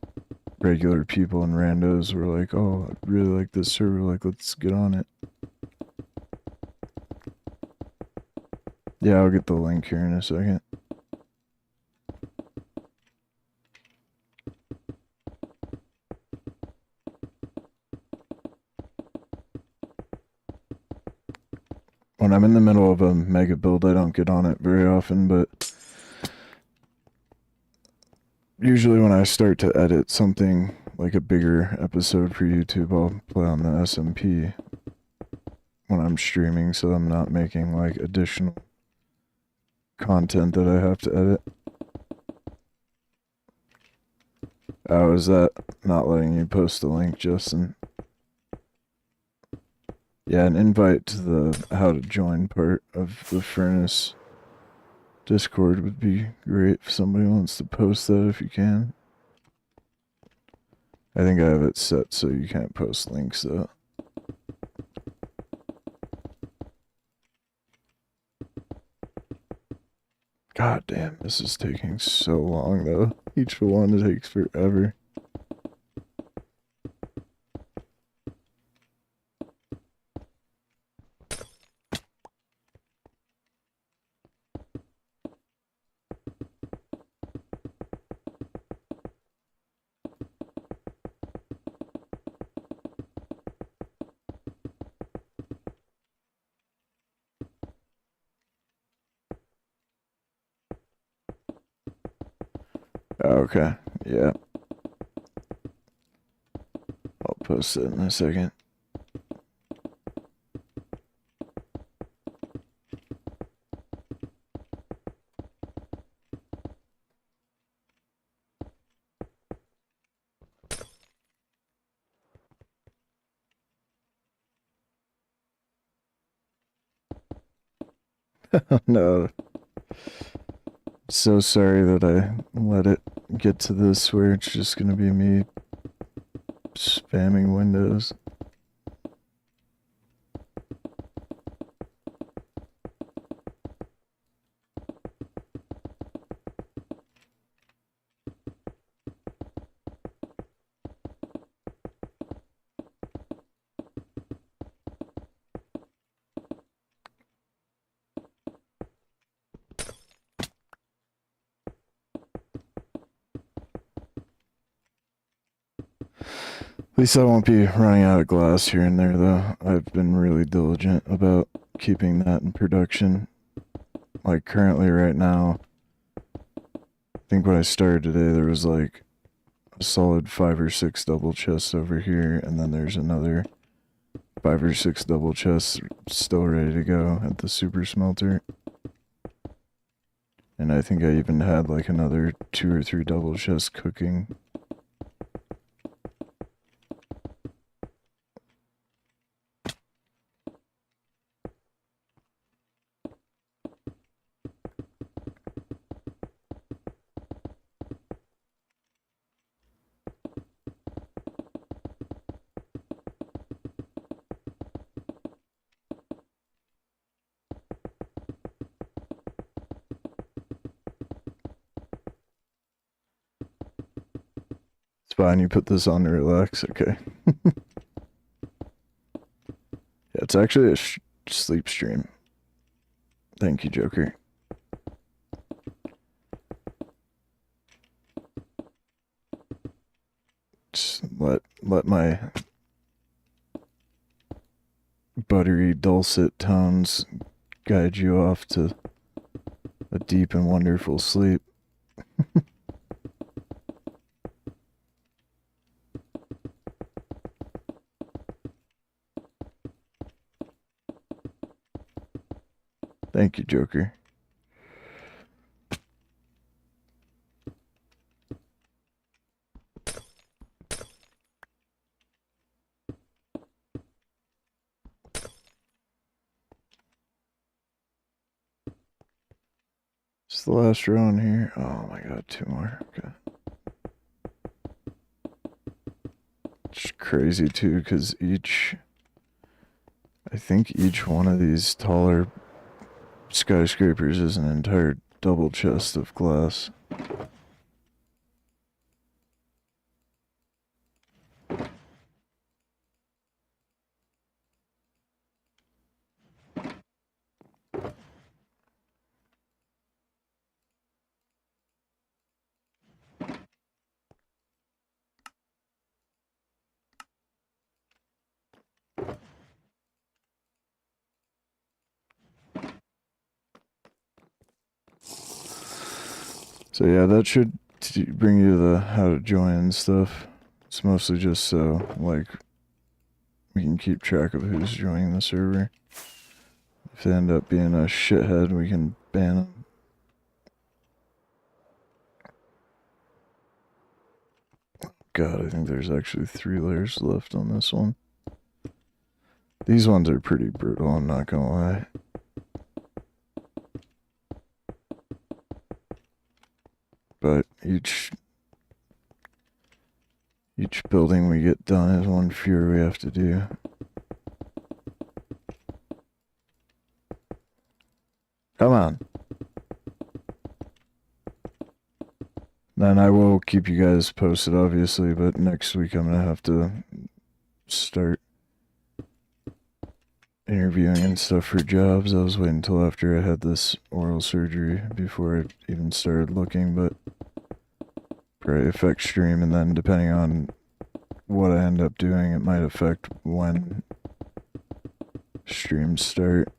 regular people and randos were like, oh, I really like this server, like, let's get on it. Yeah, I'll get the link here in a second. When I'm in the middle of a mega build, I don't get on it very often, but usually when I start to edit something like a bigger episode for YouTube, I'll play on the SMP when I'm streaming, so I'm not making like additional content that I have to edit. Oh, is that not letting you post the link, Justin? Yeah, an invite to the how to join part of the Furnace Discord would be great if somebody wants to post that if you can. I think I have it set so you can't post links though. God damn, this is taking so long though. Each one takes forever. Okay, yeah. I'll post it in a second. No. So sorry that I let it get to this where it's just gonna be me spamming Windows. At least I won't be running out of glass here and there, though. I've been really diligent about keeping that in production. Like, currently, right now, I think when I started today, there was like a solid 5 or 6 double chests over here, and then there's another 5 or 6 double chests still ready to go at the super smelter. And I think I even had like another 2 or 3 double chests cooking. It's fine, you put this on to relax, okay. Yeah, it's actually a sleep stream. Thank you, Joker. Just let my buttery, dulcet tones guide you off to a deep and wonderful sleep. Thank you, Joker. It's the last row in here. Oh my god, 2 more. Okay. It's crazy too, because I think each one of these taller skyscrapers is an entire double chest of glass. So yeah, that should bring you to the how to join and stuff. It's mostly just so, like, we can keep track of who's joining the server. If they end up being a shithead, we can ban them. God, I think there's actually 3 layers left on this one. These ones are pretty brutal, I'm not gonna lie. But each building we get done is one fewer we have to do. Come on. Then I will keep you guys posted, obviously, but next week I'm gonna have to start interviewing and stuff for jobs. I was waiting until after I had this oral surgery before I even started looking, but probably affect stream, and then depending on what I end up doing, it might affect when streams start.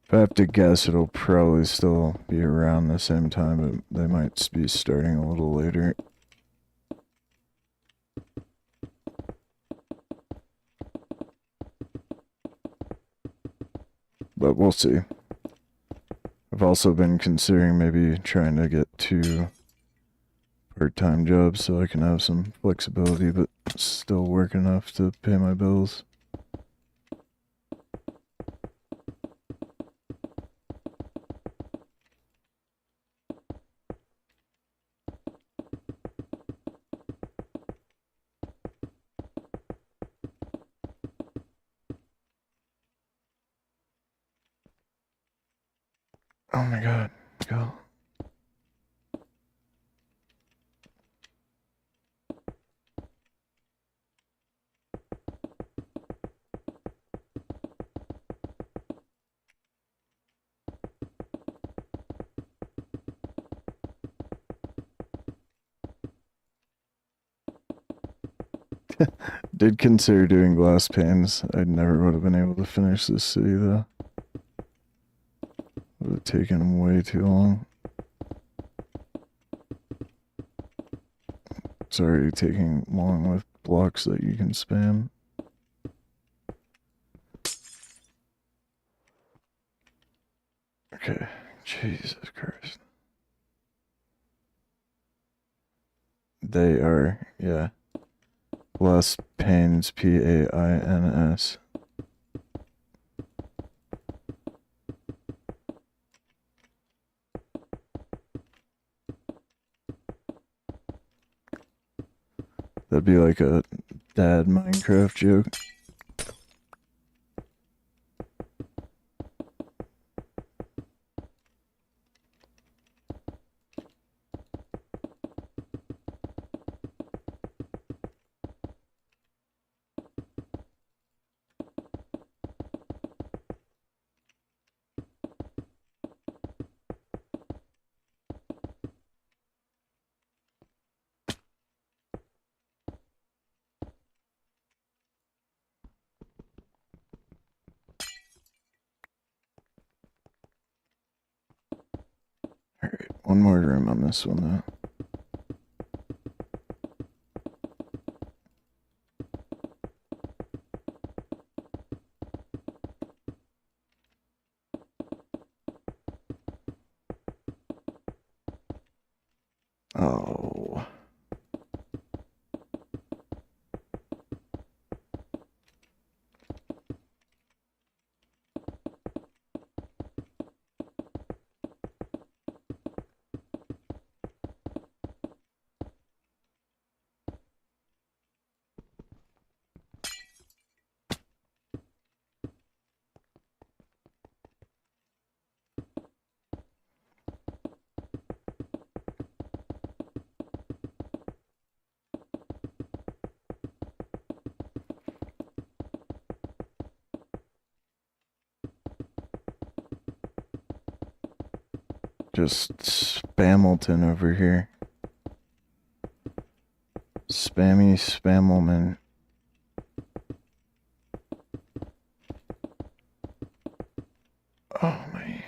If I have to guess, it'll probably still be around the same time, but they might be starting a little later. But we'll see. I've also been considering maybe trying to get 2 part-time jobs so I can have some flexibility but still work enough to pay my bills. Oh my god, go. Did consider doing glass panes. I never would have been able to finish this city though. Would have taken them way too long. It's already taking long with blocks that you can spam. Okay, Jesus Christ. They are, yeah. Glass panes, P-A-I-N-S. That'd be like a dad Minecraft joke. Alright, one more room on this one though. Oh. Just Spamilton over here. Spammy Spamelman. Oh my.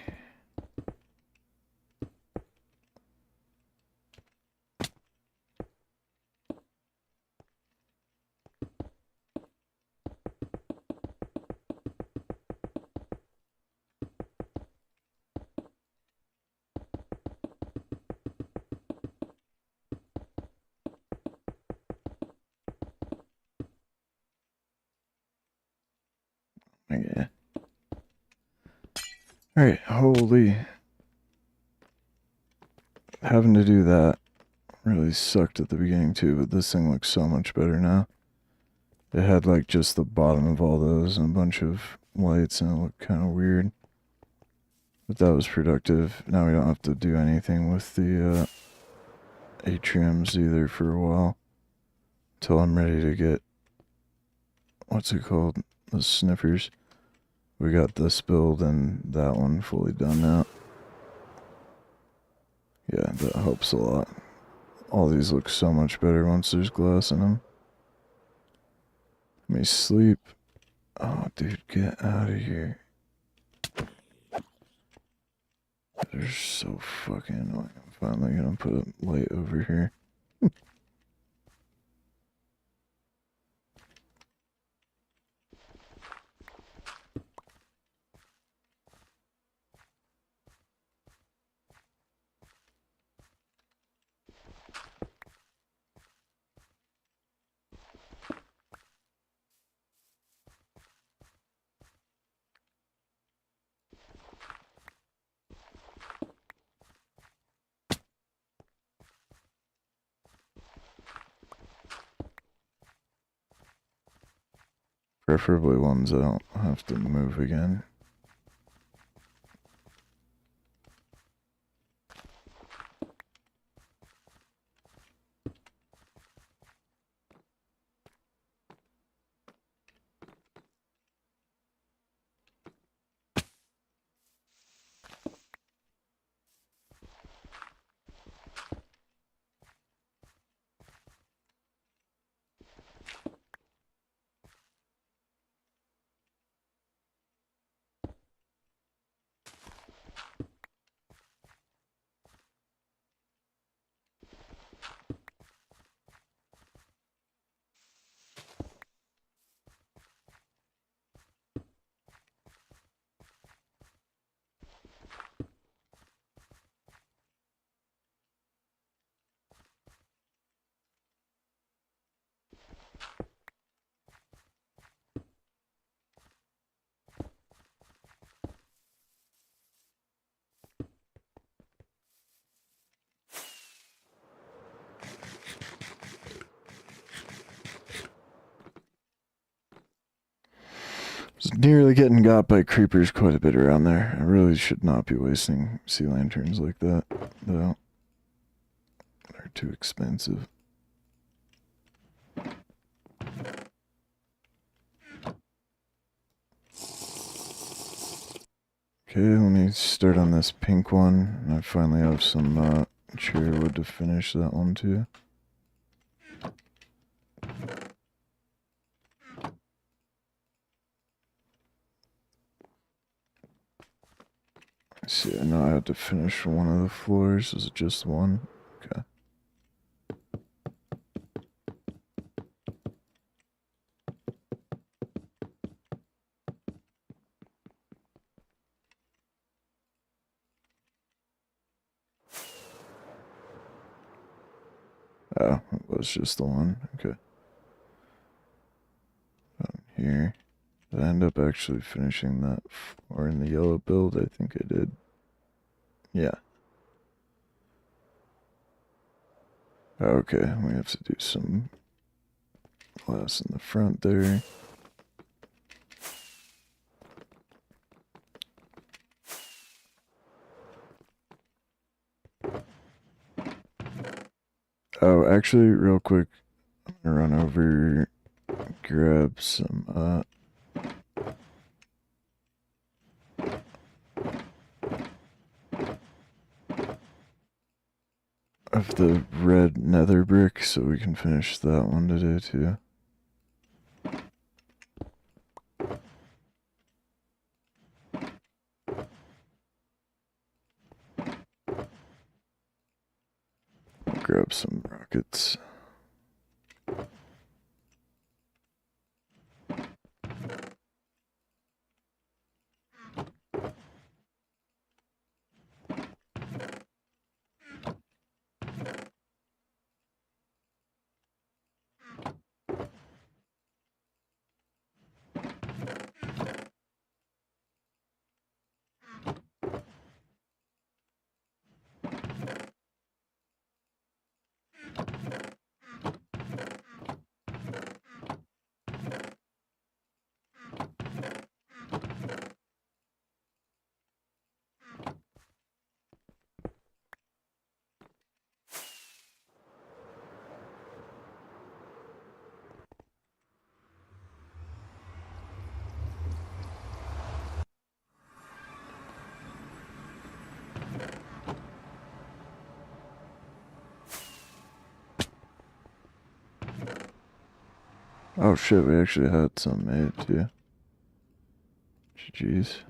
Okay. Alright, holy. Having to do that really sucked at the beginning too, but this thing looks so much better now. It had like just the bottom of all those and a bunch of lights and it looked kind of weird. But that was productive. Now we don't have to do anything with the atriums either for a while. Till I'm ready to get, what's it called? The sniffers. We got this build and that one fully done now. Yeah, that helps a lot. All these look so much better once there's glass in them. Let me sleep. Oh, dude, get out of here. They're so fucking annoying. I'm finally gonna put a light over here. Preferably ones I don't have to move again. Just nearly getting got by creepers quite a bit around there. I really should not be wasting sea lanterns like that, though. They're too expensive. Okay, let me start on this pink one. I finally have some cherry wood to finish that one too. See, I know I had to finish one of the floors. Is it just one? Okay. Oh, it was just the one. Okay. Down here. Did I end up actually finishing that floor in the yellow build? I think I did. Yeah. Okay, we have to do some glass in the front there. Oh, actually, real quick, I'm gonna run over, grab some, of the red nether brick so we can finish that one today too. Grab some rockets. Oh shit, we actually had some made too. GG's.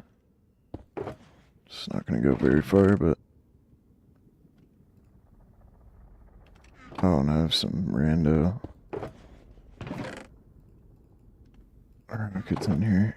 It's not gonna go very far, but... Oh, and I have some rando rockets in here.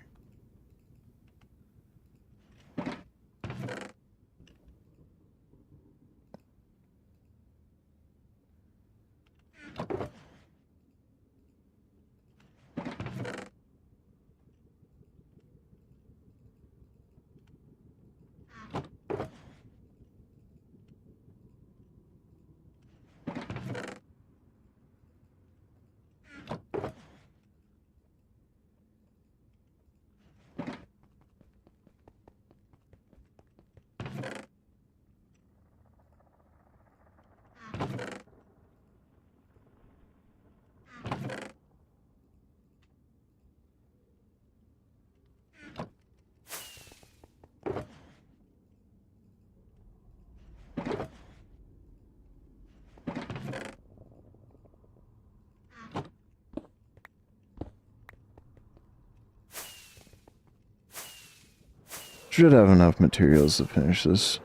Should have enough materials to finish this.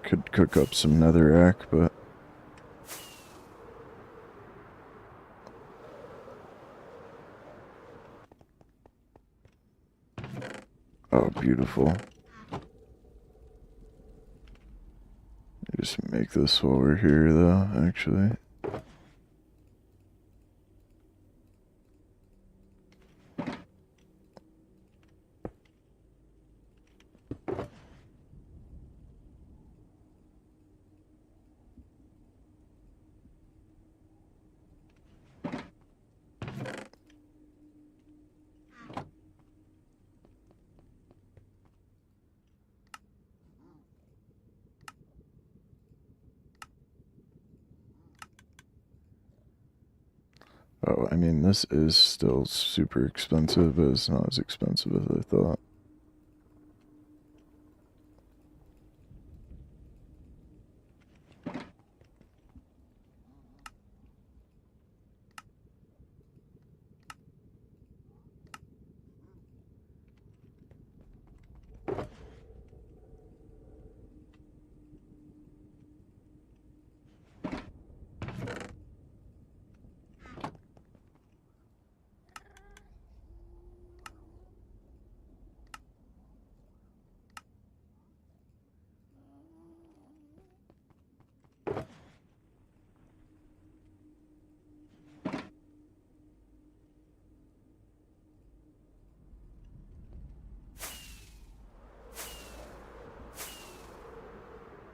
Could cook up some netherrack, but... Oh, beautiful. Just make this while we're here, though, actually. Oh, I mean, this is still super expensive, but it's not as expensive as I thought.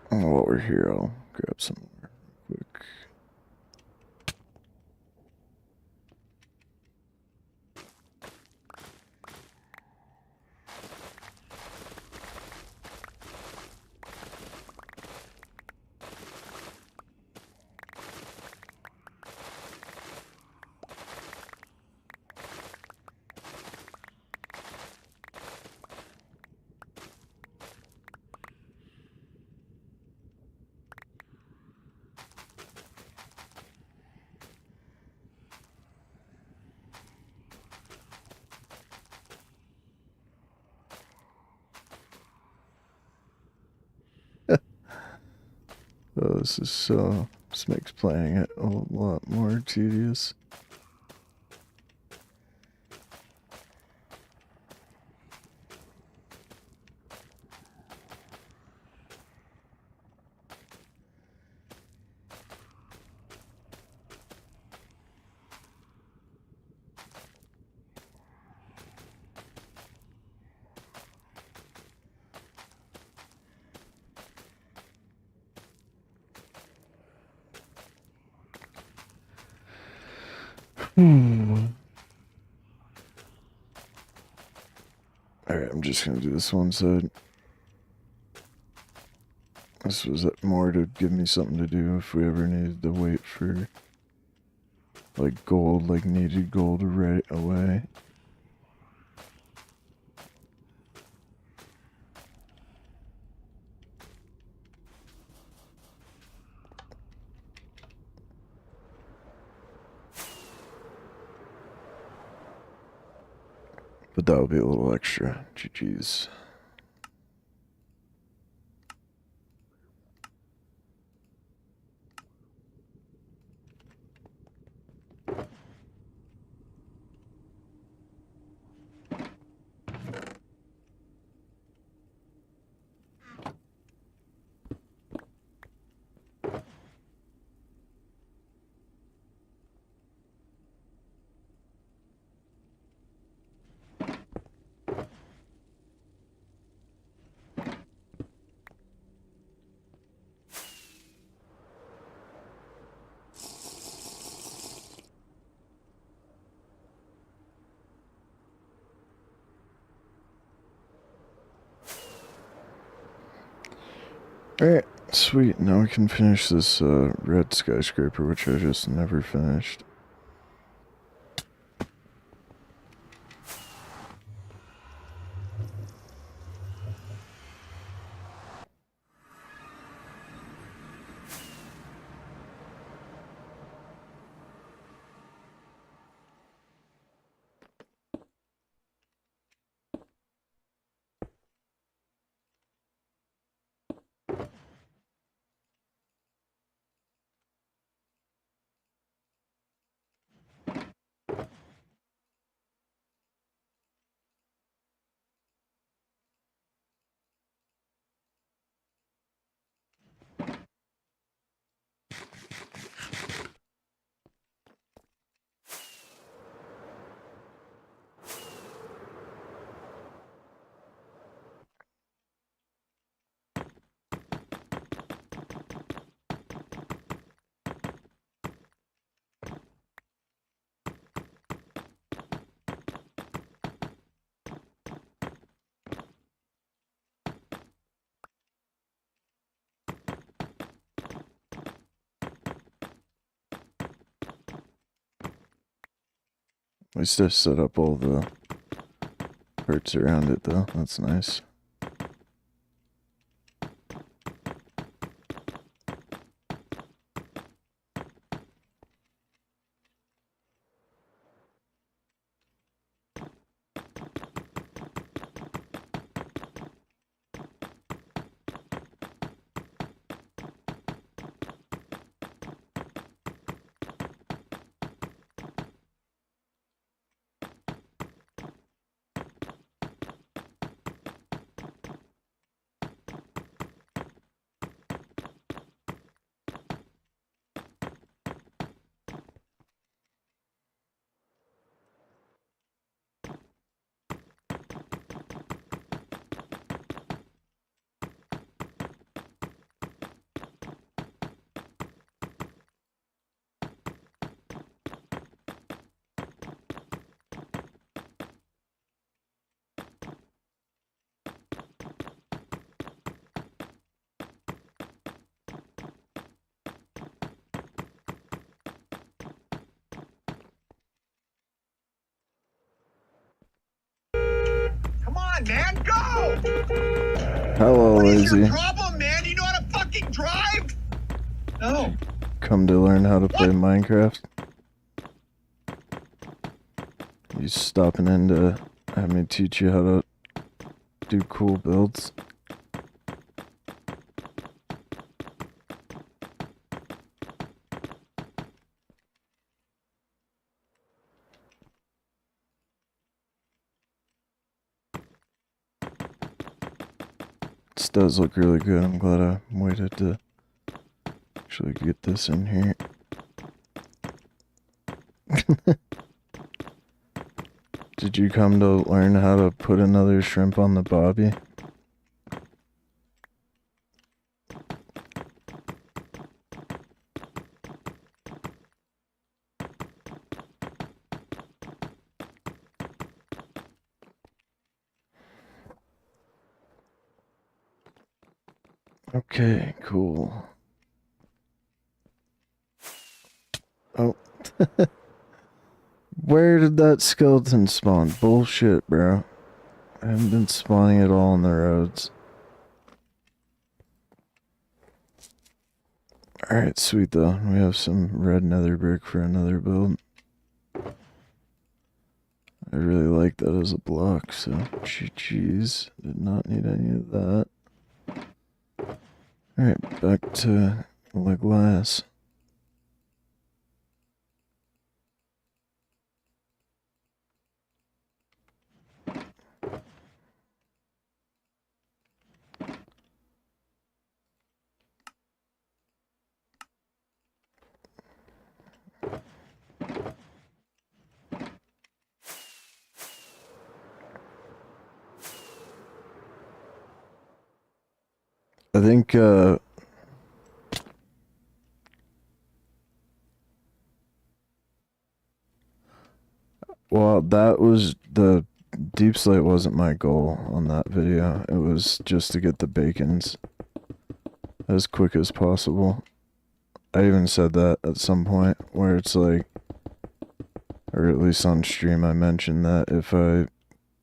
While we're here, I'll grab some more quick. Oh, this makes playing it a lot more tedious. Alright, I'm just gonna do this one side. This was more to give me something to do if we ever needed to wait for, like, gold, like, needed gold right away. But that'll be a little extra. GG's. Alright, sweet. Now we can finish this red skyscraper, which I just never finished. At least I set up all the parts around it, though. That's nice. Come on, man, go! Hello, What is lazy. your problem, man? Do you know how to fucking drive? No. Come to learn how to play Minecraft? You stopping in to have me teach you how to do cool builds? This does look really good. I'm glad I waited to actually get this in here. Did you come to learn how to put another shrimp on the bobby? Okay, cool. Oh. Where did that skeleton spawn? Bullshit, bro. I haven't been spawning it all on the roads. Alright, sweet though. We have some red nether brick for another build. I I really like that as a block, so GG's. Did not need any of that. Alright, back to the glass. I think, well, that was the deep slate wasn't my goal on that video. It was just to get the bacons as quick as possible. I even said that at some point where it's like, or at least on stream, I mentioned that if I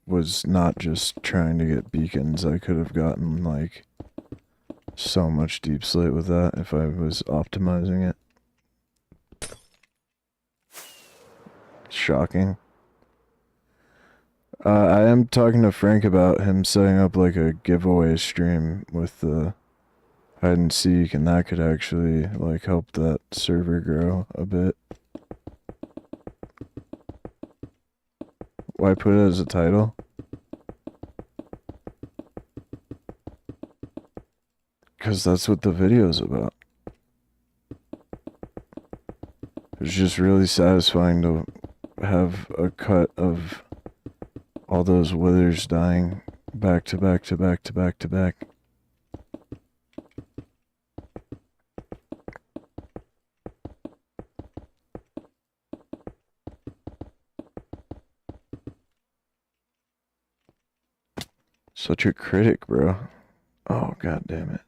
was not just trying to get beacons, I could have gotten like so much deep slate with that if I was optimizing it. Shocking. I am talking to Frank about him setting up like a giveaway stream with the hide and seek, and that could actually like help that server grow a bit. Why put it as a title? Because that's what the video's about. It's just really satisfying to have a cut of all those withers dying back to back to back to back to back. Such a critic, bro. Oh, god damn it.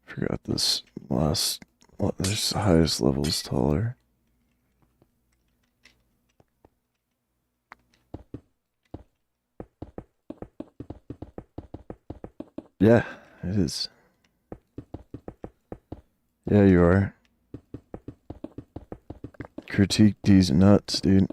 Forgot this last... Well, this highest level is taller. Yeah, it is. Yeah, you are. Critique these nuts, dude.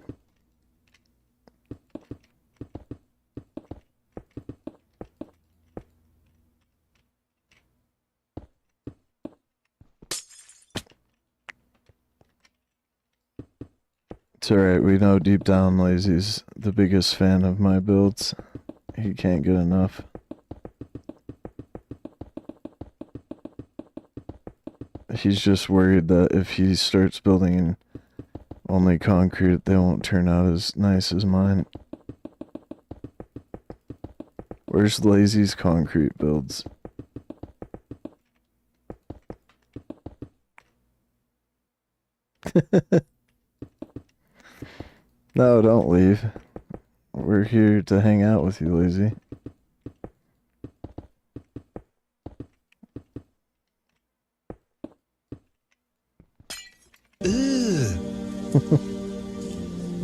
It's alright, we know deep down Lazy's the biggest fan of my builds. He can't get enough. He's just worried that if he starts building only concrete, they won't turn out as nice as mine. Where's Lazy's concrete builds? No, don't leave. We're here to hang out with you, Lazy.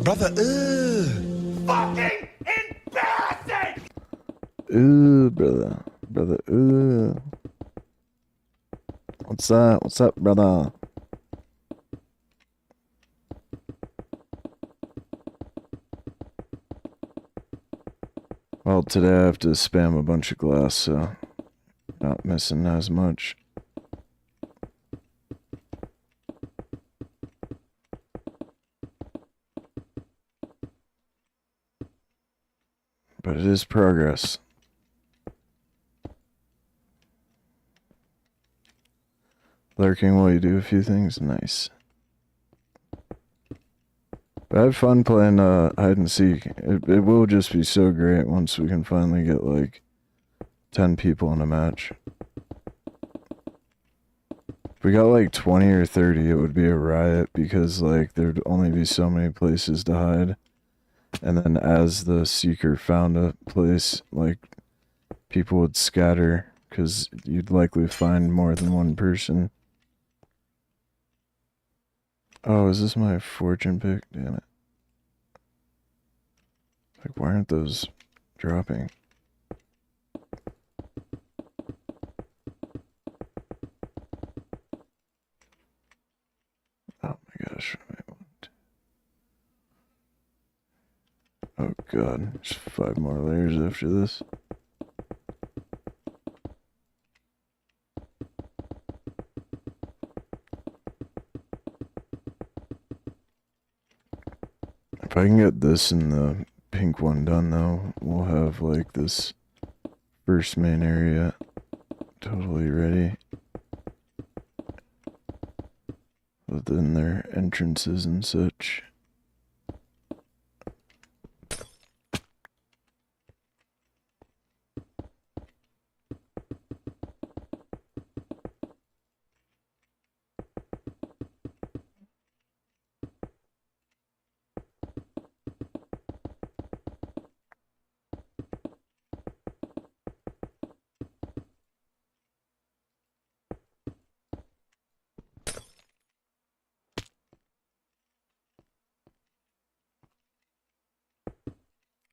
Brother, Fucking embarrassing! Ooh, brother. Brother, ooh. What's that? What's up, brother? Well, today I have to spam a bunch of glass, so not missing as much. But it is progress. Lurking while you do a few things, nice. But I have fun playing hide and seek. It will just be so great once we can finally get like 10 people in a match. If we got like 20 or 30, it would be a riot because like there'd only be so many places to hide. And then as the seeker found a place, like people would scatter because you'd likely find more than one person. Oh, is this my fortune pick? Damn it. Like, why aren't those dropping? Oh my gosh. Wait, what? God, there's 5 more layers after this. If I can get this and the pink one done though, we'll have like this first main area totally ready. Within their entrances and such.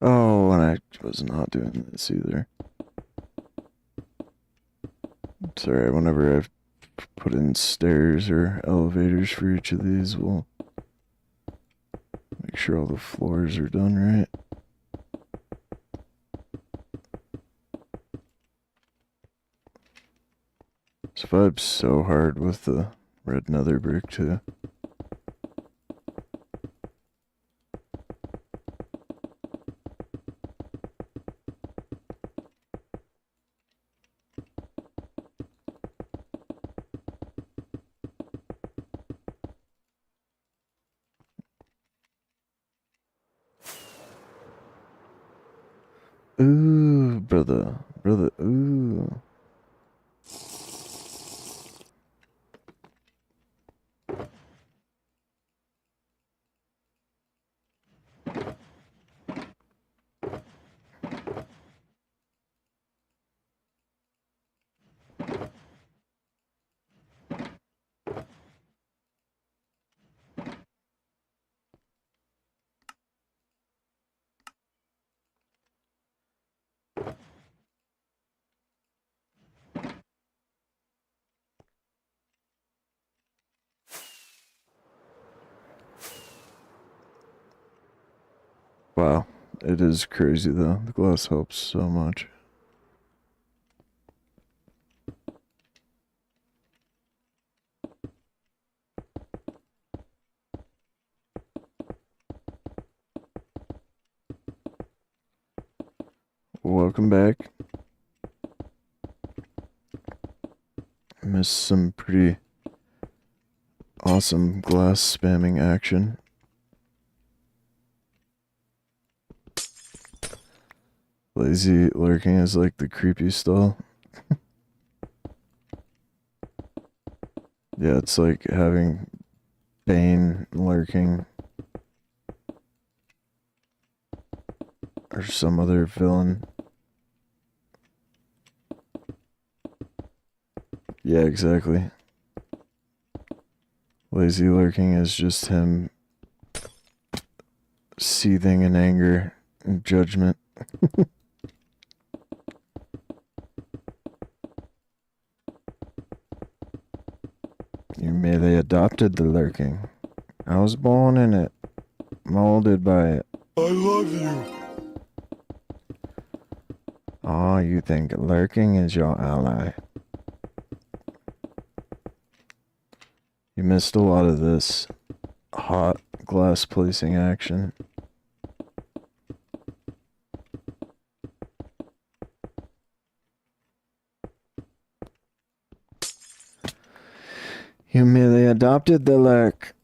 Oh, and I was not doing this either. It's alright, whenever I've put in stairs or elevators for each of these, we'll make sure all the floors are done right. This vibe's so hard with the red nether brick too. Ooh, brother, ooh. Wow, it is crazy though. The glass helps so much. Welcome back. Missed some pretty awesome glass spamming action. Lazy lurking is like the creepy style. Yeah, it's like having Bane lurking. Or some other villain. Yeah, exactly. Lazy lurking is just him seething in anger and judgment. You merely adopted the lurking. I was born in it, molded by it. I love you. Oh, you think lurking is your ally. You missed a lot of this hot glass placing action. You merely adopted the lurk.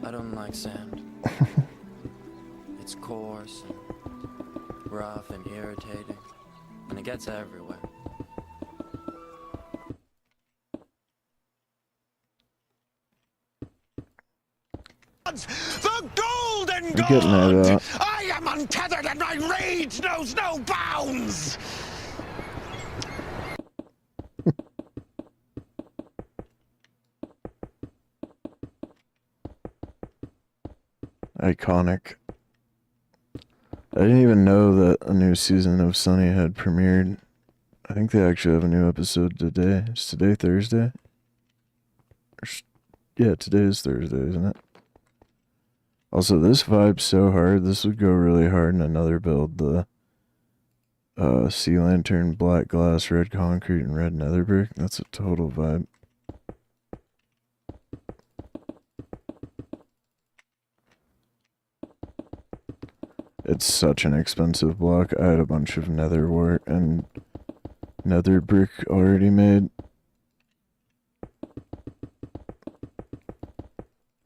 I don't like sand. It's coarse and rough and irritating, and it gets everywhere. The golden You're getting at god! that. I am untethered and my rage knows no bounds! Iconic. I didn't even know that a new season of Sunny had premiered. I think they actually have a new episode today. Is today Thursday? Yeah, today is Thursday, isn't it? Also, this vibe's so hard. This would go really hard in another build. The sea lantern, black glass, red concrete, and red nether brick. That's a total vibe. It's such an expensive block. I had a bunch of nether wart and nether brick already made.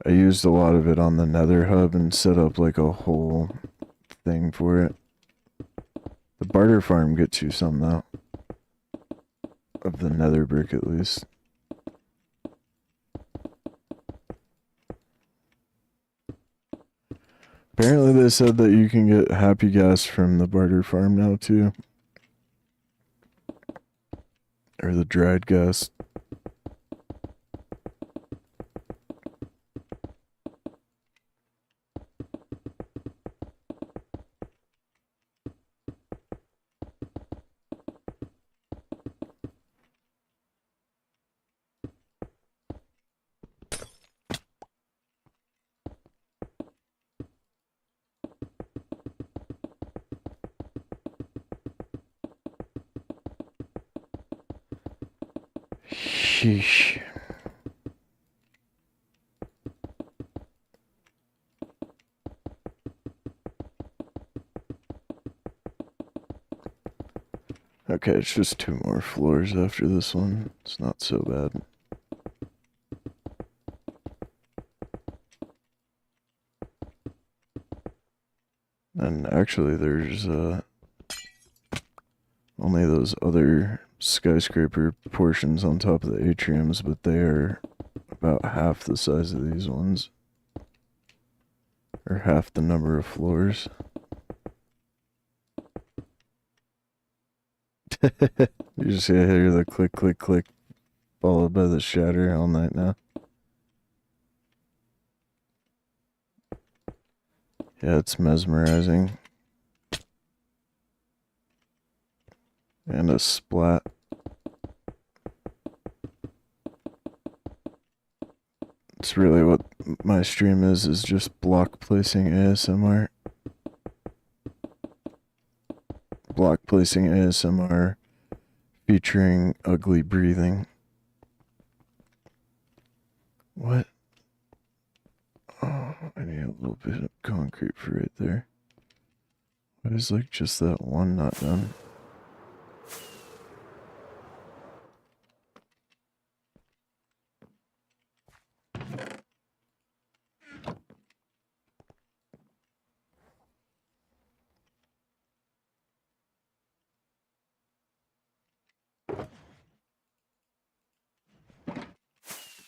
I used a lot of it on the nether hub and set up like a whole thing for it. The barter farm gets you some though. Of the nether brick at least. Apparently they said that you can get happy gas from the barter farm now too. Or the dried gas. Sheesh. Okay, it's just 2 more floors after this one. It's not so bad. And actually there's only those other skyscraper portions on top of the atriums, but they are about half the size of these ones. Or half the number of floors. You just hear the click, click, click, followed by the shatter all night now. Yeah, it's mesmerizing. And a splat. It's really what my stream is just block placing ASMR. Block placing ASMR featuring ugly breathing. What? Oh, I need a little bit of concrete for right there. Why is like just that one not done?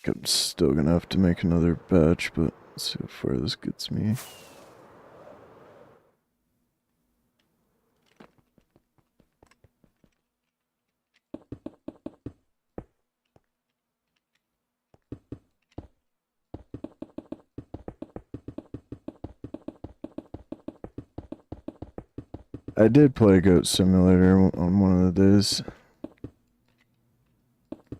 I'm still gonna have to make another batch, but let's see how far this gets me. I did play Goat Simulator on one of the days.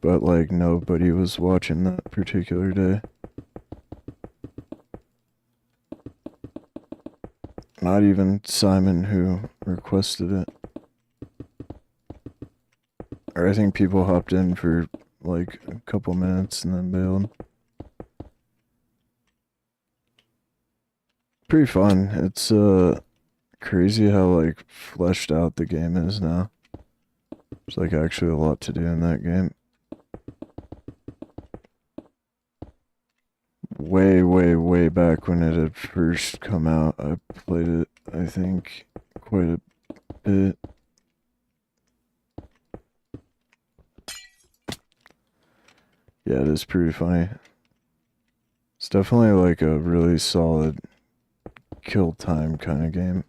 But like nobody was watching that particular day. Not even Simon who requested it. Or I think people hopped in for like a couple minutes and then bailed. Pretty fun. It's crazy how like fleshed out the game is now. There's like actually a lot to do in that game. Way back when it had first come out, I played it, I think, quite a bit. Yeah, it is pretty funny. It's definitely like a really solid kill time kind of game.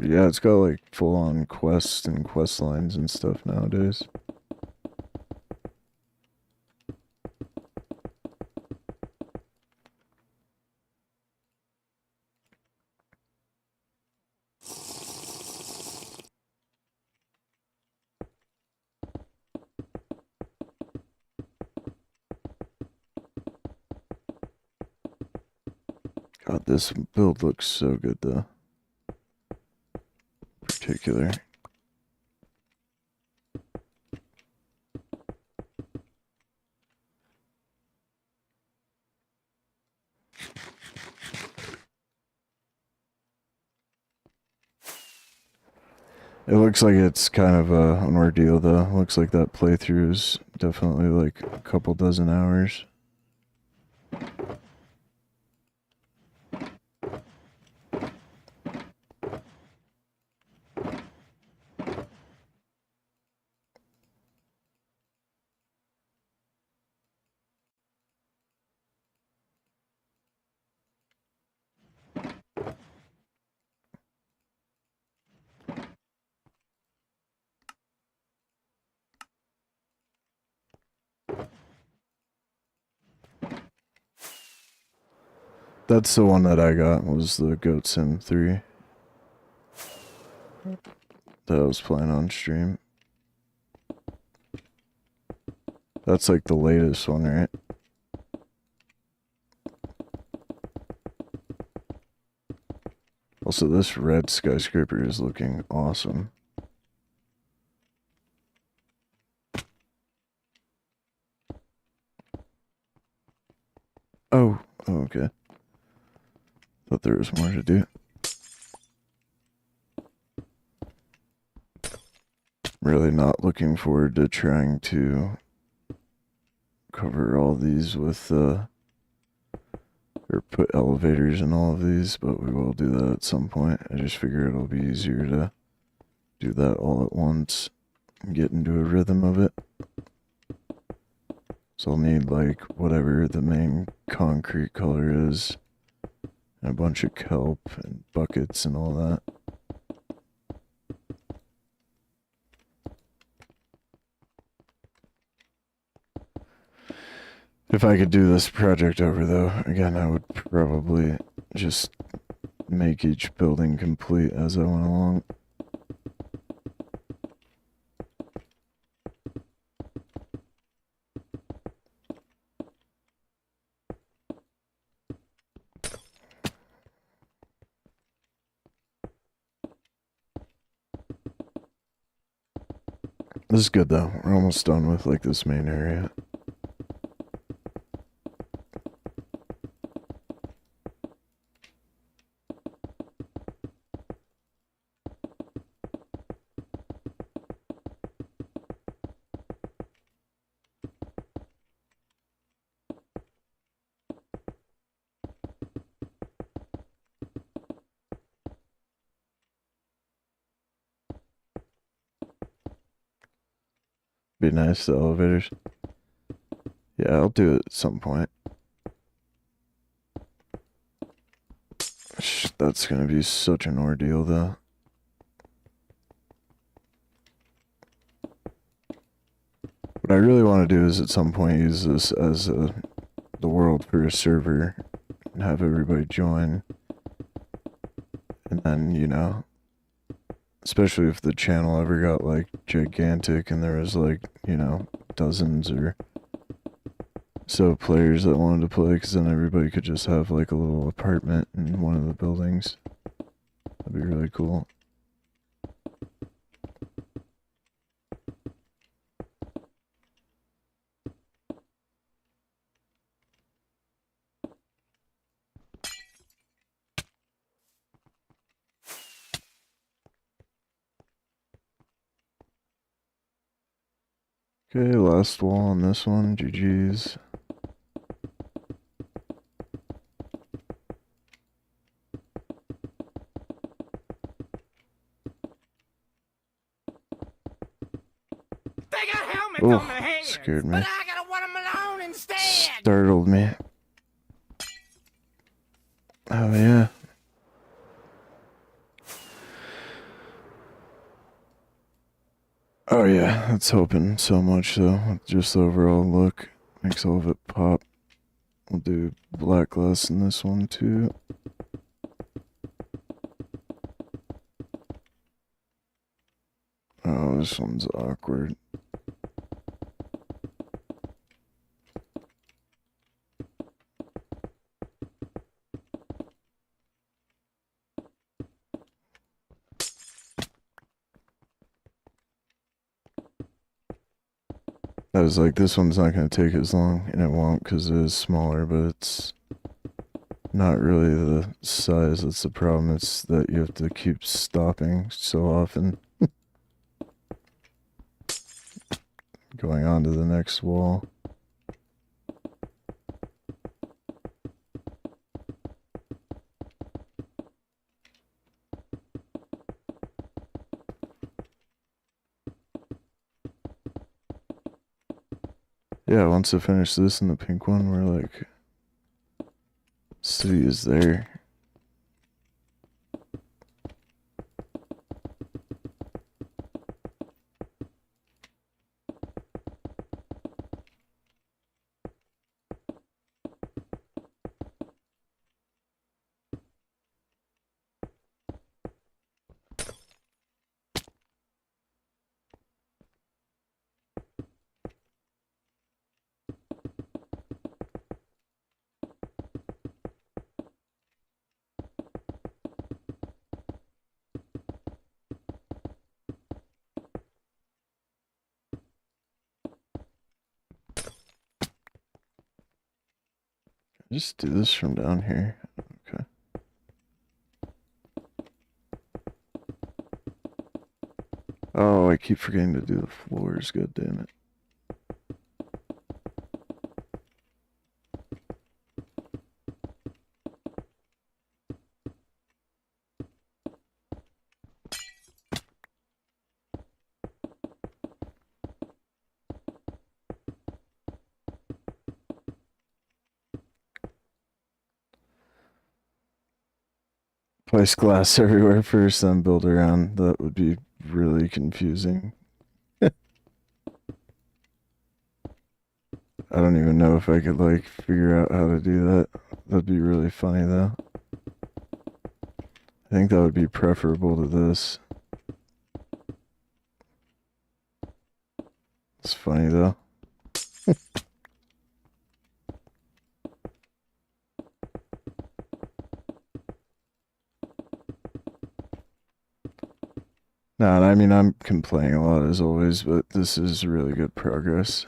Yeah, it's got like full-on quests and quest lines and stuff nowadays. God, this build looks so good though. Particular. It looks like it's kind of an ordeal though. Looks like that playthrough is definitely like a couple dozen hours. That's the one that I got, was the Goat Sim 3 that I was playing on stream. That's like the latest one, right? Also, this red skyscraper is looking awesome. Oh, okay. Thought there was more to do. Really not looking forward to trying to cover all these with, or put elevators in all of these, but we will do that at some point. I just figure it'll be easier to do that all at once and get into a rhythm of it. So I'll need like whatever the main concrete color is, and a bunch of kelp and buckets and all that. If I could do this project over though, again, I would probably just make each building complete as I went along. This is good though. We're almost done with like this main area. Be nice, the elevators. Yeah, I'll do it at some point. That's gonna be such an ordeal though. What I really want to do is at some point use this as the world for a server and have everybody join. And then, you know, especially if the channel ever got like gigantic and there was like, you know, dozens or so players that wanted to play, because then everybody could just have like a little apartment in one of the buildings. That'd be really cool. Okay, last wall on this one. GG's. They got helmets Oh, on their heads, scared me. but I gotta want them alone instead. Startled me. Oh yeah. Oh yeah, that's hoping so much though. With just the overall look makes all of it pop. We'll do black glass in this one too. Oh, this one's awkward. I was like, this one's not going to take as long, and it won't because it is smaller, but it's not really the size that's the problem. It's that you have to keep stopping so often. Going on to the next wall. Yeah, once I finish this and the pink one, we're like, city is there. Just do this from down here. Okay. Oh, I keep forgetting to do the floors. God damn it. Place glass everywhere first, then build around. That would be really confusing. I don't even know if I could, like, figure out how to do that. That'd be really funny, though. I think that would be preferable to this. It's funny, though. No, I mean, I'm complaining a lot as always, but this is really good progress.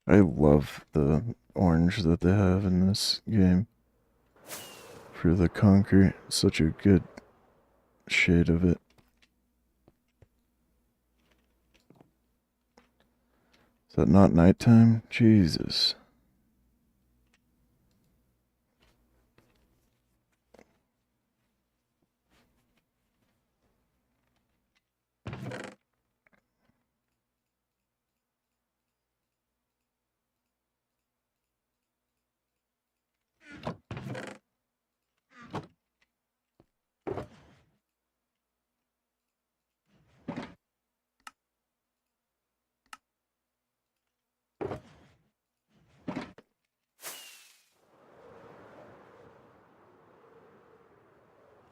I love the orange that they have in this game for the concrete. It's such a good shade of it. Is that not nighttime? Jesus.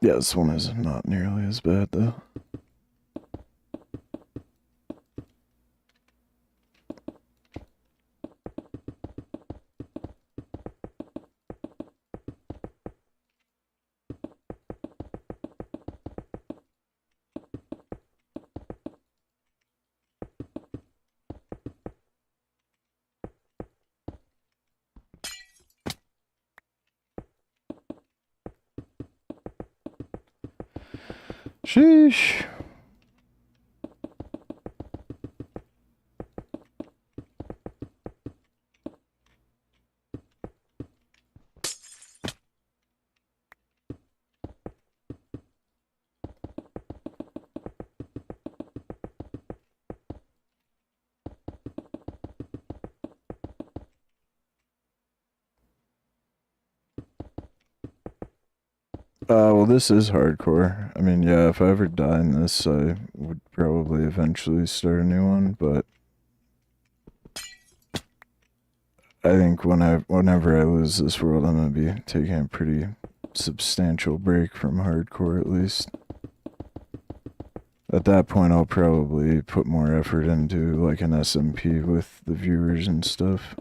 Yeah, this one is not nearly as bad, though. Sheesh. Well, this is hardcore. I mean, yeah, if I ever die in this, I would probably eventually start a new one, but I think whenever I lose this world, I'm gonna be taking a pretty substantial break from hardcore, at least. At that point, I'll probably put more effort into like an SMP with the viewers and stuff.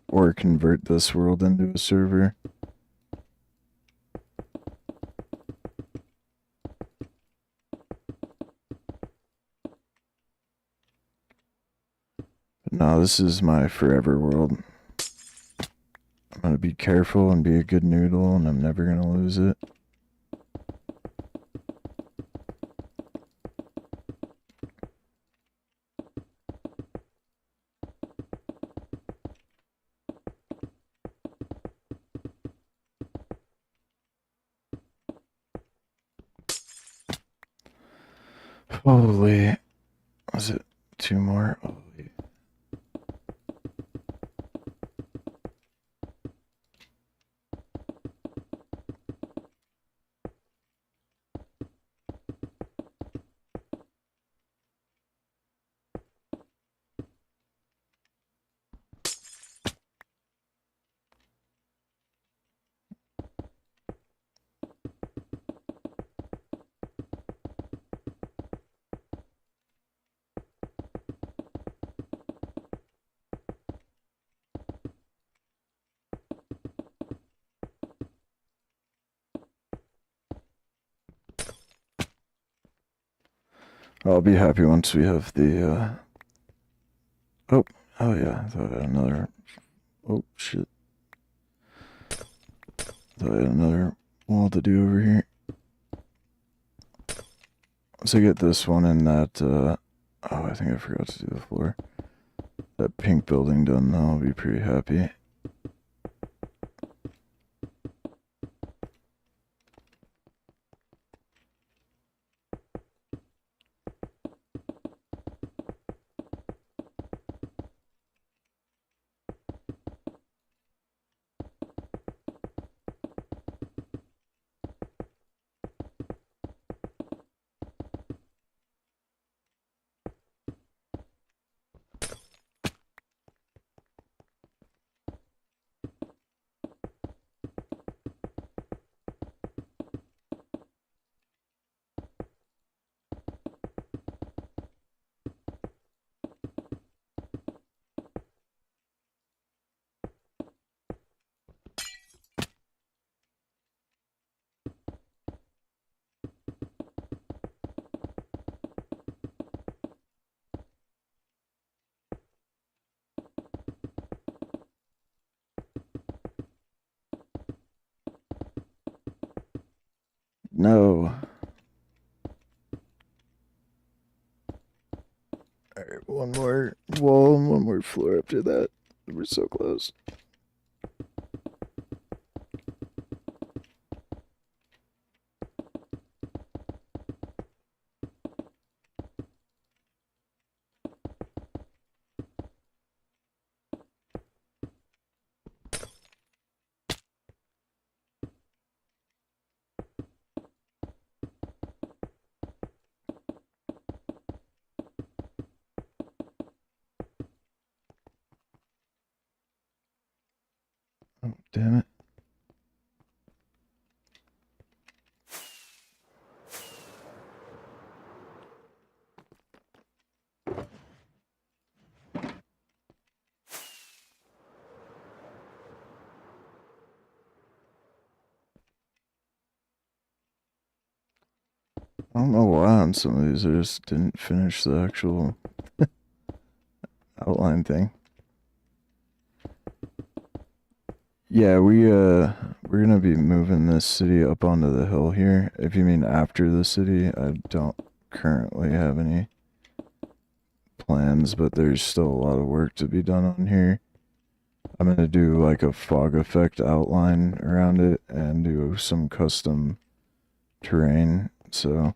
Or convert this world into a server. No, this is my forever world. I'm gonna be careful and be a good noodle, and I'm never gonna lose it. Holy, was it 2 more? Holy. I'll be happy once we have the, oh yeah, I thought I had another, oh shit. Thought I had another wall to do over here. Once I get this one and that, oh, I think I forgot to do the floor. That pink building done, though, I'll be pretty happy. No. Alright, one more wall and one more floor after that. We're so close. Oh, damn it. I don't know why on some of these I just didn't finish the actual outline thing. Yeah, we're gonna be moving this city up onto the hill here. If you mean after the city, I don't currently have any plans, but there's still a lot of work to be done on here. I'm gonna do like a fog effect outline around it and do some custom terrain. So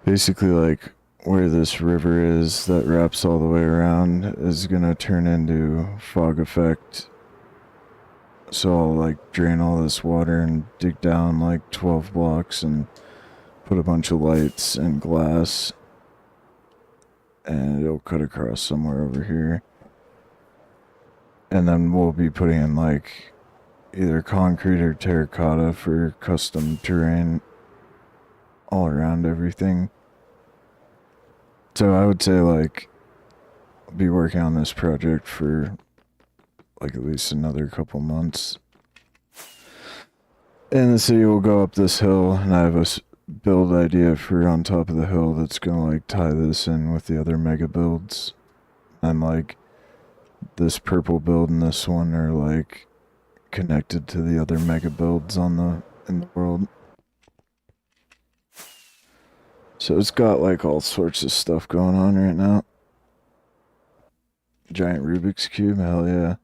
basically, like where this river is that wraps all the way around is gonna turn into fog effect So I'll like drain all this water and dig down like 12 blocks and put a bunch of lights and glass, and it'll cut across somewhere over here. And then we'll be putting in like either concrete or terracotta for custom terrain all around everything. So I would say like I'll be working on this project for like at least another couple months. And the city will go up this hill, and I have a build idea for on top of the hill that's gonna like tie this in with the other mega builds. And like this purple build and this one are like connected to the other mega builds in the world. So it's got like all sorts of stuff going on right now. Giant Rubik's Cube, hell yeah.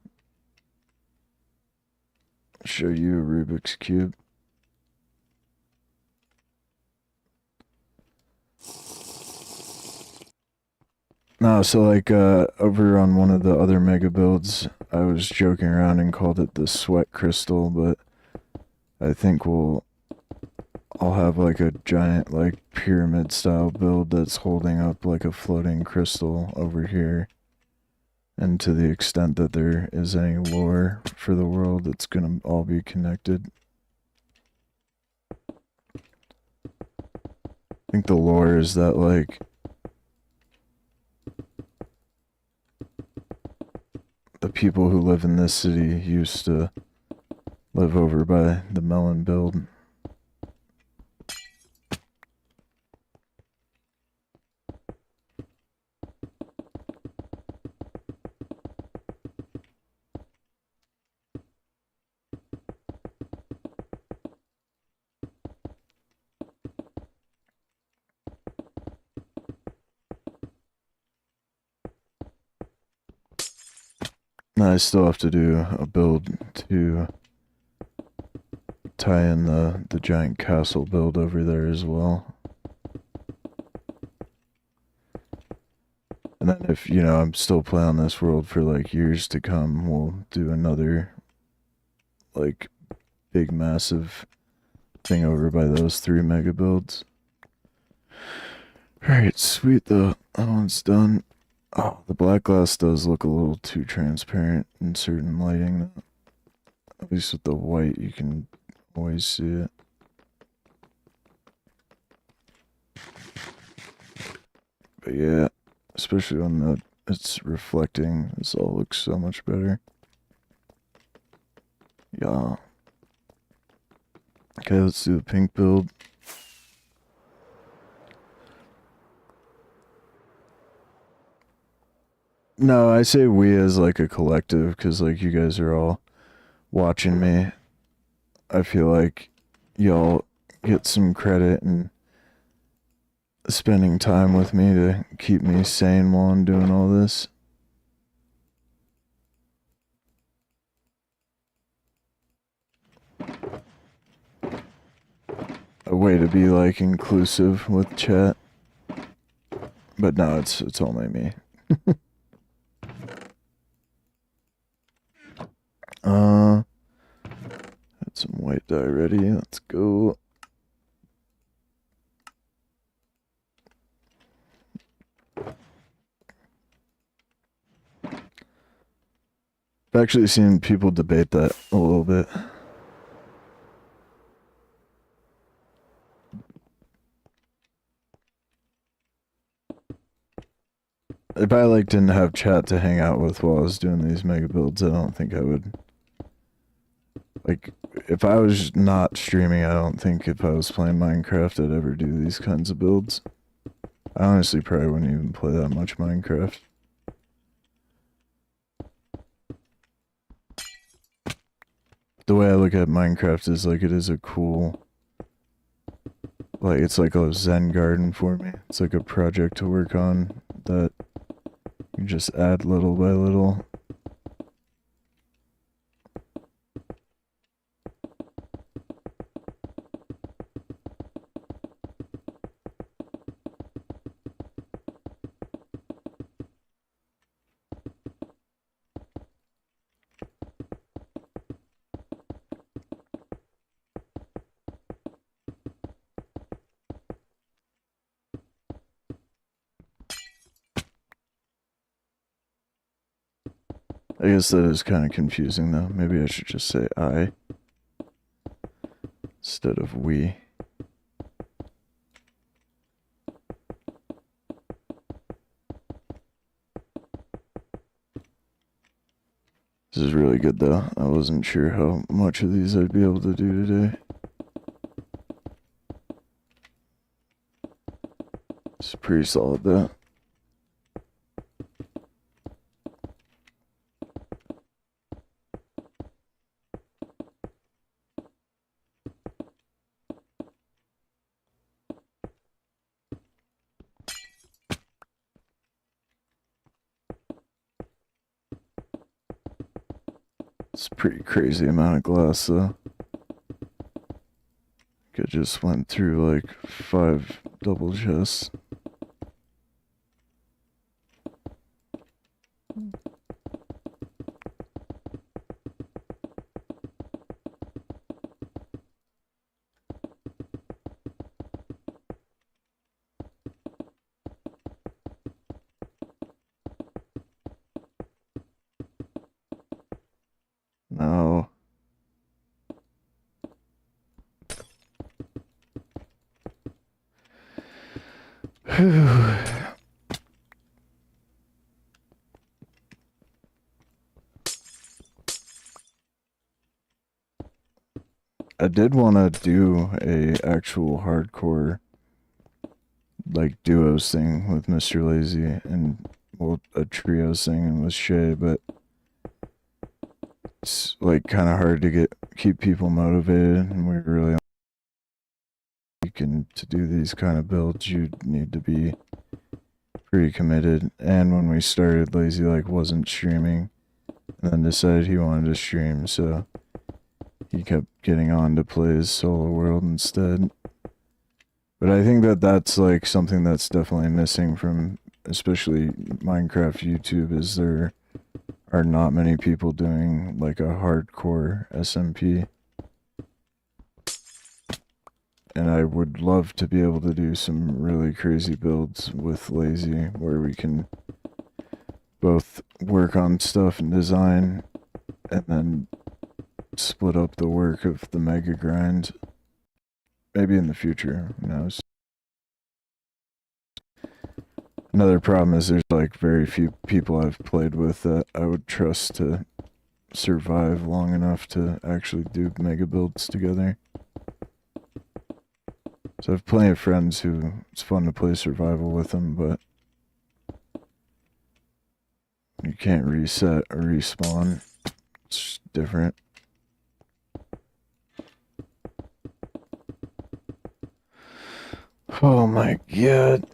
I'll show you a Rubik's Cube. No, so like over on one of the other mega builds, I was joking around and called it the sweat crystal, but I think I'll have like a giant like pyramid style build that's holding up like a floating crystal over here. And to the extent that there is any lore for the world, it's gonna all be connected. I think the lore is that like the people who live in this city used to live over by the melon build. I still have to do a build to tie in the giant castle build over there as well. And then if, you know, I'm still playing on this world for like years to come, we'll do another like big massive thing over by those 3 mega builds. Alright, sweet, that one's done. Oh, the black glass does look a little too transparent in certain lighting. At least with the white, you can always see it. But yeah, especially when it's reflecting, this all looks so much better. Yeah. Okay, let's do the pink build. No, I say we as like a collective, because like you guys are all watching me. I feel like y'all get some credit and spending time with me to keep me sane while I'm doing all this. A way to be like inclusive with chat. But no, it's only me. Got some white dye ready. Let's go. I've actually seen people debate that a little bit. If I like didn't have chat to hang out with while I was doing these mega builds, I don't think I would. Like, if I was not streaming, I don't think if I was playing Minecraft I'd ever do these kinds of builds. I honestly probably wouldn't even play that much Minecraft. The way I look at Minecraft is like it is a cool, like it's like a Zen garden for me. It's like a project to work on that you just add little by little. I guess that is kind of confusing though. Maybe I should just say I instead of we. This is really good though. I wasn't sure how much of these I'd be able to do today. It's pretty solid though. It's a pretty crazy amount of glass though. I just went through like 5 double chests. No. I did want to do a actual hardcore like duos thing with Mr. Lazy and well a trios thing with Shay, but it's like kind of hard to keep people motivated, and we really to do these kind of builds you need to be pretty committed. And when we started, Lazy like wasn't streaming and then decided he wanted to stream, so he kept getting on to play his solo world instead. But I think that that's like something that's definitely missing from especially Minecraft YouTube, is there are not many people doing like a hardcore SMP. And I would love to be able to do some really crazy builds with Lazy where we can both work on stuff and design and then split up the work of the mega grind. Maybe in the future, who knows. Another problem is there's like very few people I've played with that I would trust to survive long enough to actually do mega builds together. So I have plenty of friends who it's fun to play survival with them, but you can't reset or respawn. It's just different. Oh my god.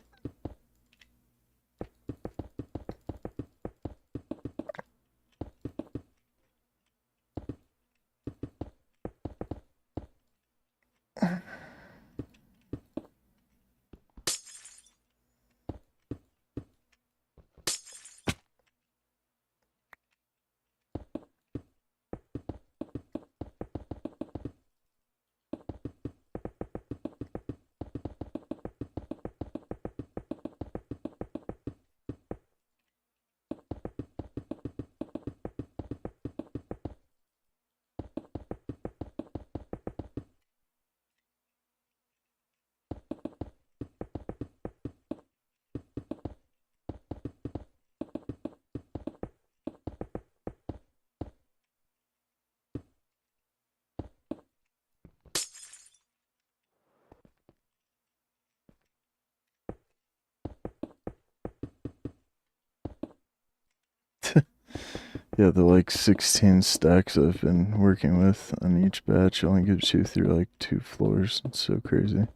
Yeah, the like 16 stacks I've been working with on each batch only gives you through like 2 floors. It's so crazy.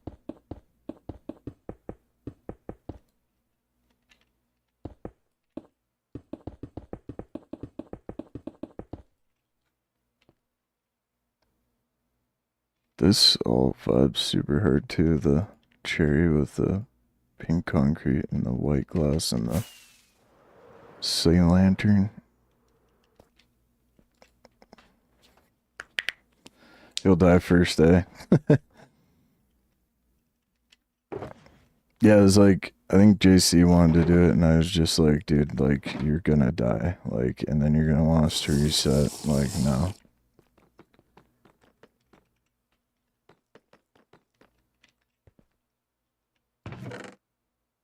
This all vibes super hard too. The cherry with the pink concrete and the white glass and the sea lantern. You'll die first, eh? Yeah, it was like I think JC wanted to do it, and I was just like, dude, like, you're gonna die. Like, and then you're gonna want us to reset. Like, no.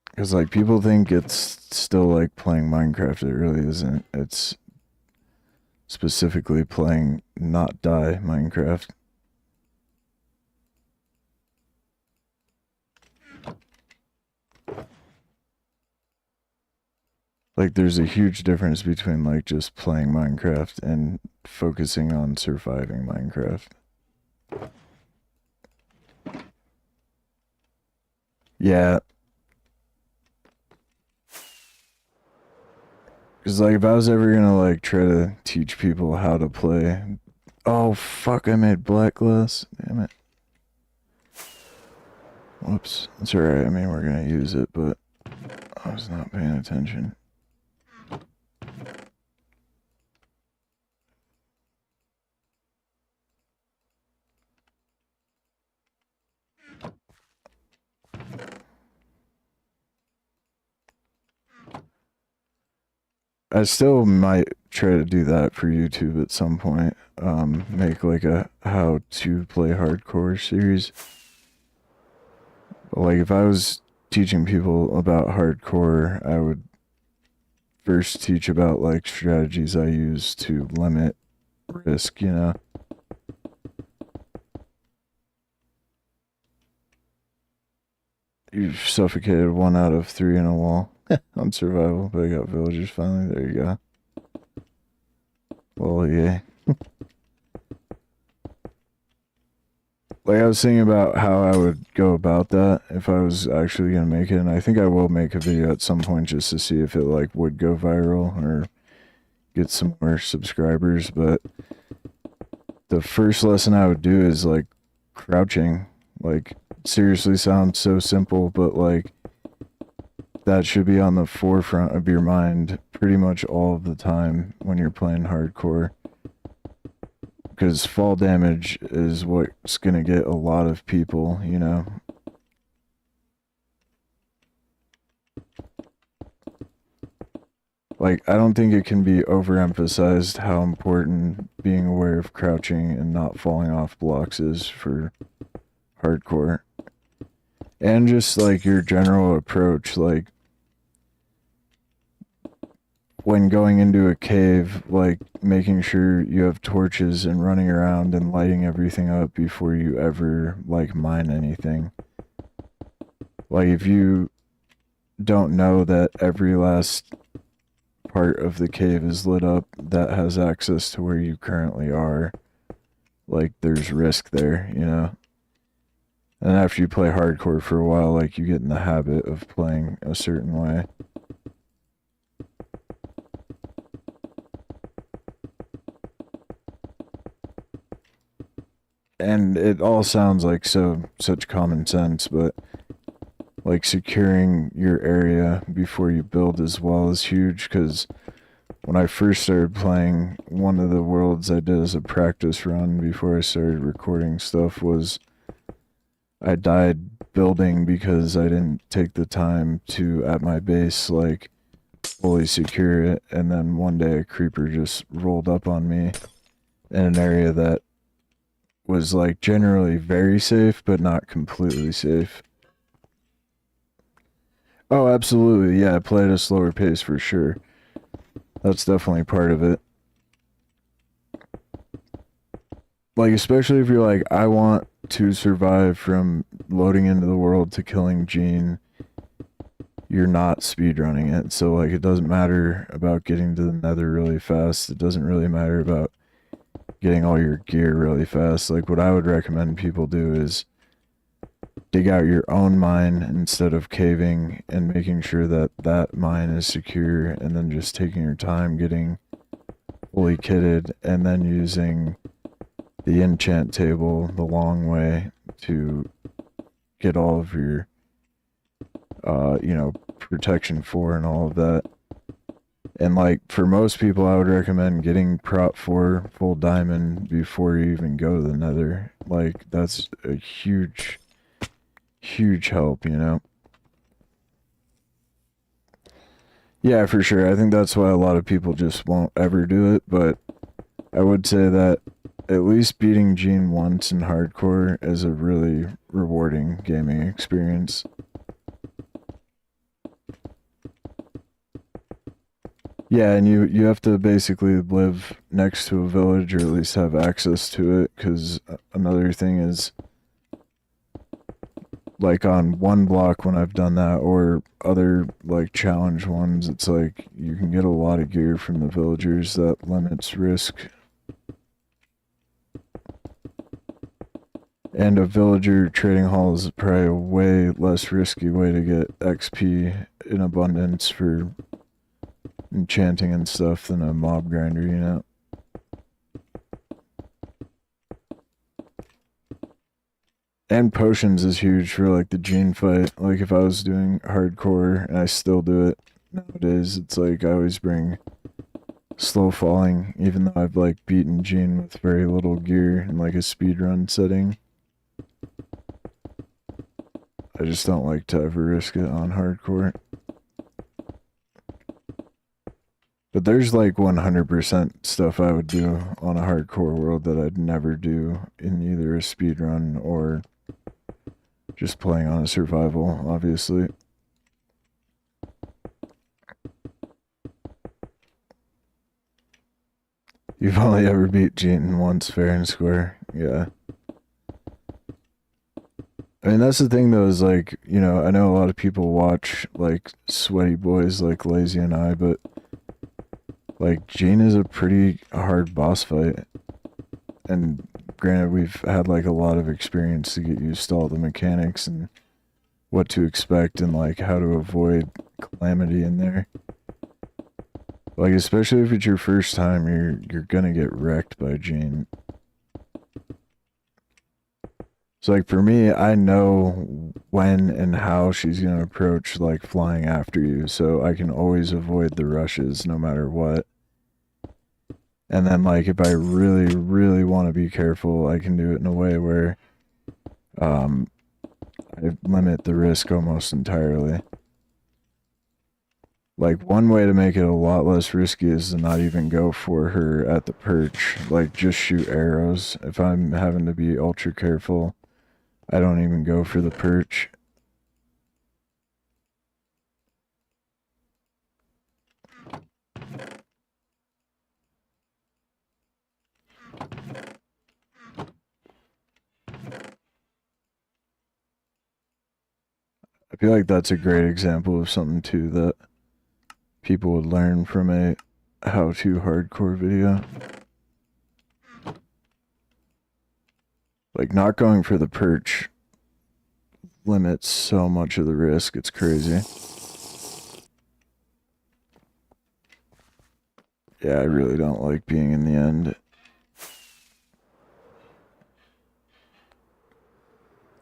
Because, like, people think it's still like playing Minecraft. It really isn't. It's specifically playing not die Minecraft. Like, there's a huge difference between, like, just playing Minecraft and focusing on surviving Minecraft. Yeah. Because, like, if I was ever gonna, like, try to teach people how to play... Oh, fuck, I made black glass. Damn it. Whoops. It's alright, I mean, we're gonna use it, but I was not paying attention. I still might try to do that for YouTube at some point. Make like a how to play hardcore series. But like if I was teaching people about hardcore, I would first teach about like strategies I use to limit risk, you know? You've suffocated 1 out of 3 in a wall on survival, but I got villagers finally. There you go. Well, yeah. Like, I was thinking about how I would go about that if I was actually gonna make it, and I think I will make a video at some point just to see if it, like, would go viral or get some more subscribers, but the first lesson I would do is, like, crouching. Like, seriously sounds so simple, but, like, that should be on the forefront of your mind pretty much all of the time when you're playing hardcore. Because fall damage is what's gonna get a lot of people, you know? Like, I don't think it can be overemphasized how important being aware of crouching and not falling off blocks is for hardcore. And just, like, your general approach, like, when going into a cave, like, making sure you have torches and running around and lighting everything up before you ever, like, mine anything. Like, if you don't know that every last part of the cave is lit up that has access to where you currently are, like, there's risk there, you know? And after you play hardcore for a while, like, you get in the habit of playing a certain way. And it all sounds like such common sense, but like securing your area before you build as well is huge, because when I first started playing, one of the worlds I did as a practice run before I started recording stuff was I died building because I didn't take the time to, at my base, like, fully secure it, and then one day a creeper just rolled up on me in an area that was, like, generally very safe, but not completely safe. Oh, absolutely, yeah, play at a slower pace for sure. That's definitely part of it. Like, especially if you're like, I want to survive from loading into the world to killing Gene, you're not speedrunning it. So, like, it doesn't matter about getting to the nether really fast. It doesn't really matter about getting all your gear really fast. Like, what I would recommend people do is dig out your own mine instead of caving and making sure that that mine is secure, and then just taking your time getting fully kitted and then using the enchant table the long way to get all of your you know, protection 4 and all of that. And, like, for most people, I would recommend getting prot 4 full diamond before you even go to the nether. Like, that's a huge help, you know? Yeah, for sure. I think that's why a lot of people just won't ever do it, but I would say that at least beating Gene once in hardcore is a really rewarding gaming experience. Yeah, and you have to basically live next to a village or at least have access to it, because another thing is, like on one block when I've done that or other like challenge ones, it's like you can get a lot of gear from the villagers that limits risk. And a villager trading hall is probably a way less risky way to get XP in abundance for enchanting and stuff than a mob grinder, you know? And potions is huge for like the Gene fight. Like if I was doing hardcore, and I still do it nowadays, it's like I always bring slow falling, even though I've like beaten Gene with very little gear in like a speedrun setting. I just don't like to ever risk it on hardcore. But there's like 100% stuff I would do on a hardcore world that I'd never do in either a speedrun or just playing on a survival, obviously. You've only ever beat Gene once, fair and square. Yeah. I mean, that's the thing though, is like, you know, I know a lot of people watch like sweaty boys like Lazy and I, but like Gene is a pretty hard boss fight. And granted, we've had like a lot of experience to get used to all the mechanics and what to expect and like how to avoid calamity in there. Like, especially if it's your first time, you're gonna get wrecked by Gene. So like for me, I know when and how she's gonna approach like flying after you, so I can always avoid the rushes no matter what. And then like if I really, really want to be careful, I can do it in a way where I limit the risk almost entirely. Like one way to make it a lot less risky is to not even go for her at the perch. Like just shoot arrows. If I'm having to be ultra careful, I don't even go for the perch. I feel like that's a great example of something too that people would learn from a how-to hardcore video. Like not going for the perch limits so much of the risk, it's crazy. Yeah, I really don't like being in the end.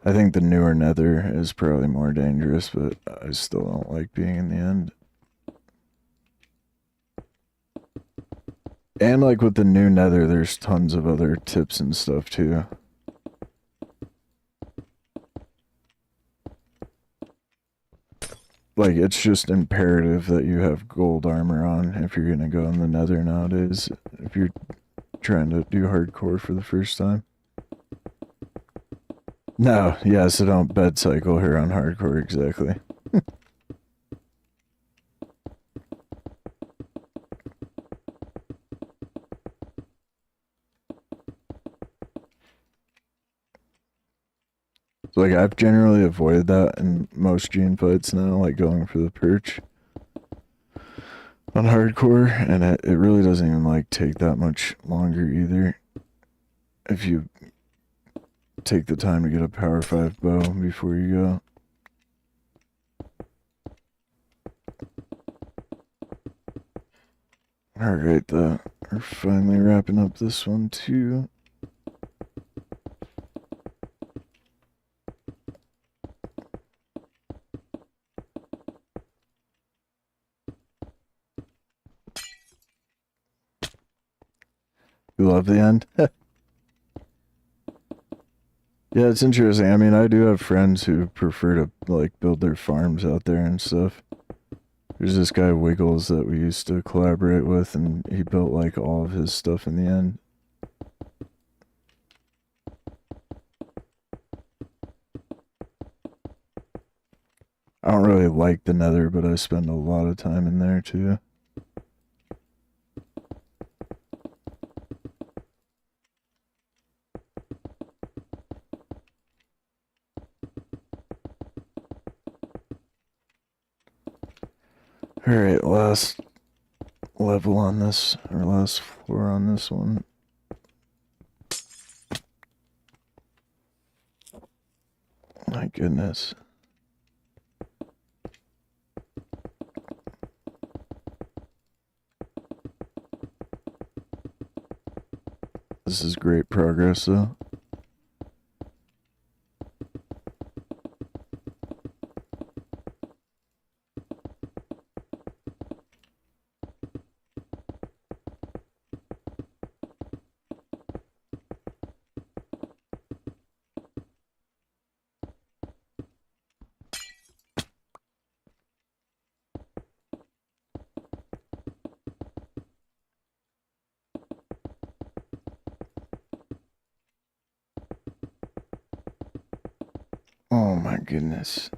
I think the newer Nether is probably more dangerous, but I still don't like being in the end. And like with the new Nether, there's tons of other tips and stuff too. Like it's just imperative that you have gold armor on if you're gonna go in the Nether nowadays, if you're trying to do hardcore for the first time. No, yeah, so don't bed cycle her on hardcore, exactly. So, like, I've generally avoided that in most Gene fights now, like going for the perch on hardcore, and it really doesn't even, like, take that much longer either. If you take the time to get a power 5 bow before you go. Alright, we're finally wrapping up this one too. You love the end? Yeah, it's interesting. I mean, I do have friends who prefer to, like, build their farms out there and stuff. There's this guy Wiggles that we used to collaborate with, and he built like all of his stuff in the end. I don't really like the Nether, but I spend a lot of time in there too. Alright, last level on this, or last floor on this one. My goodness. This is great progress though. Oh my goodness.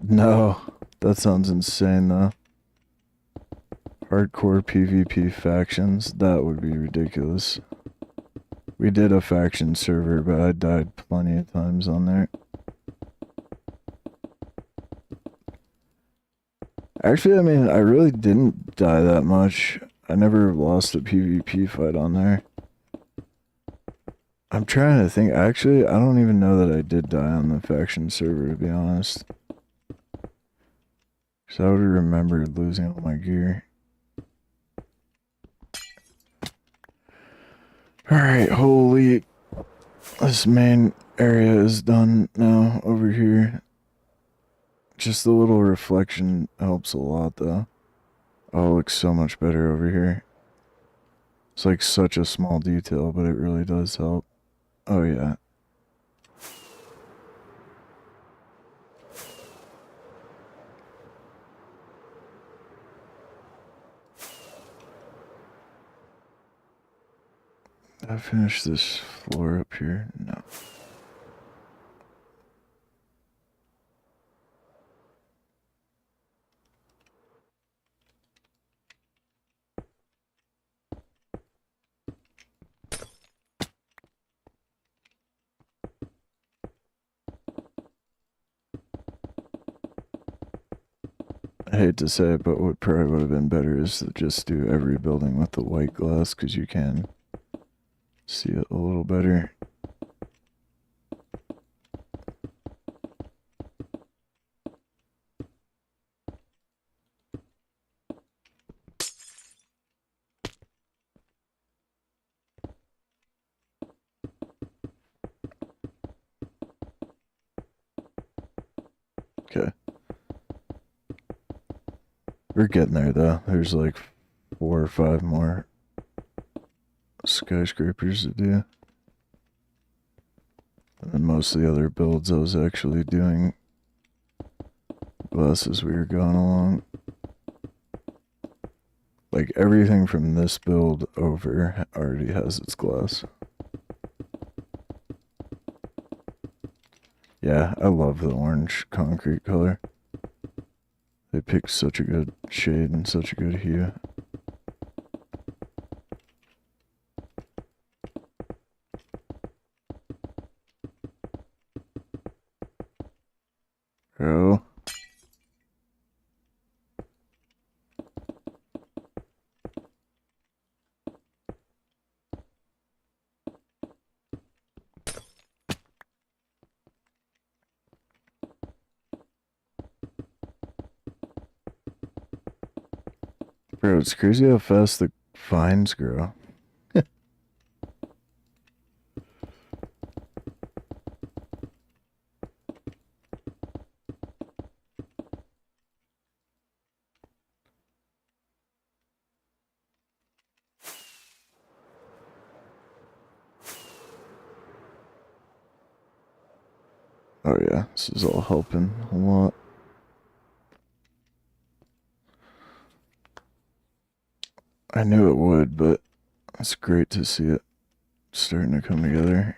No, that sounds insane though. Hardcore PvP factions, that would be ridiculous. We did a faction server, but I died plenty of times on there. Actually, I mean, I really didn't die that much. I never lost a PvP fight on there. I'm trying to think. Actually, I don't even know that I did die on the faction server, to be honest. Because I would have remembered losing all my gear. Alright, holy. This main area is done now over here. Just the little reflection helps a lot though. Oh, it looks so much better over here. It's like such a small detail, but it really does help. Oh yeah. Did I finish this floor up here? No. I hate to say it, but what probably would have been better is to just do every building with the white glass, because you can see it a little better. Okay. We're getting there though. There's like 4 or 5 more skyscrapers to do. And then most of the other builds I was actually doing glass as we were going along. Like everything from this build over already has its glass. Yeah, I love the orange concrete color. They picked such a good shade and such a good hue. Oh. Bro, it's crazy how fast the vines grow. Oh yeah, this is all helping a lot. I knew it would, but it's great to see it starting to come together.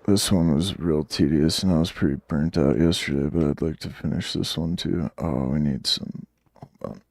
This one was real tedious and I was pretty burnt out yesterday, but I'd like to finish this one too. Oh, we need some... Hold on.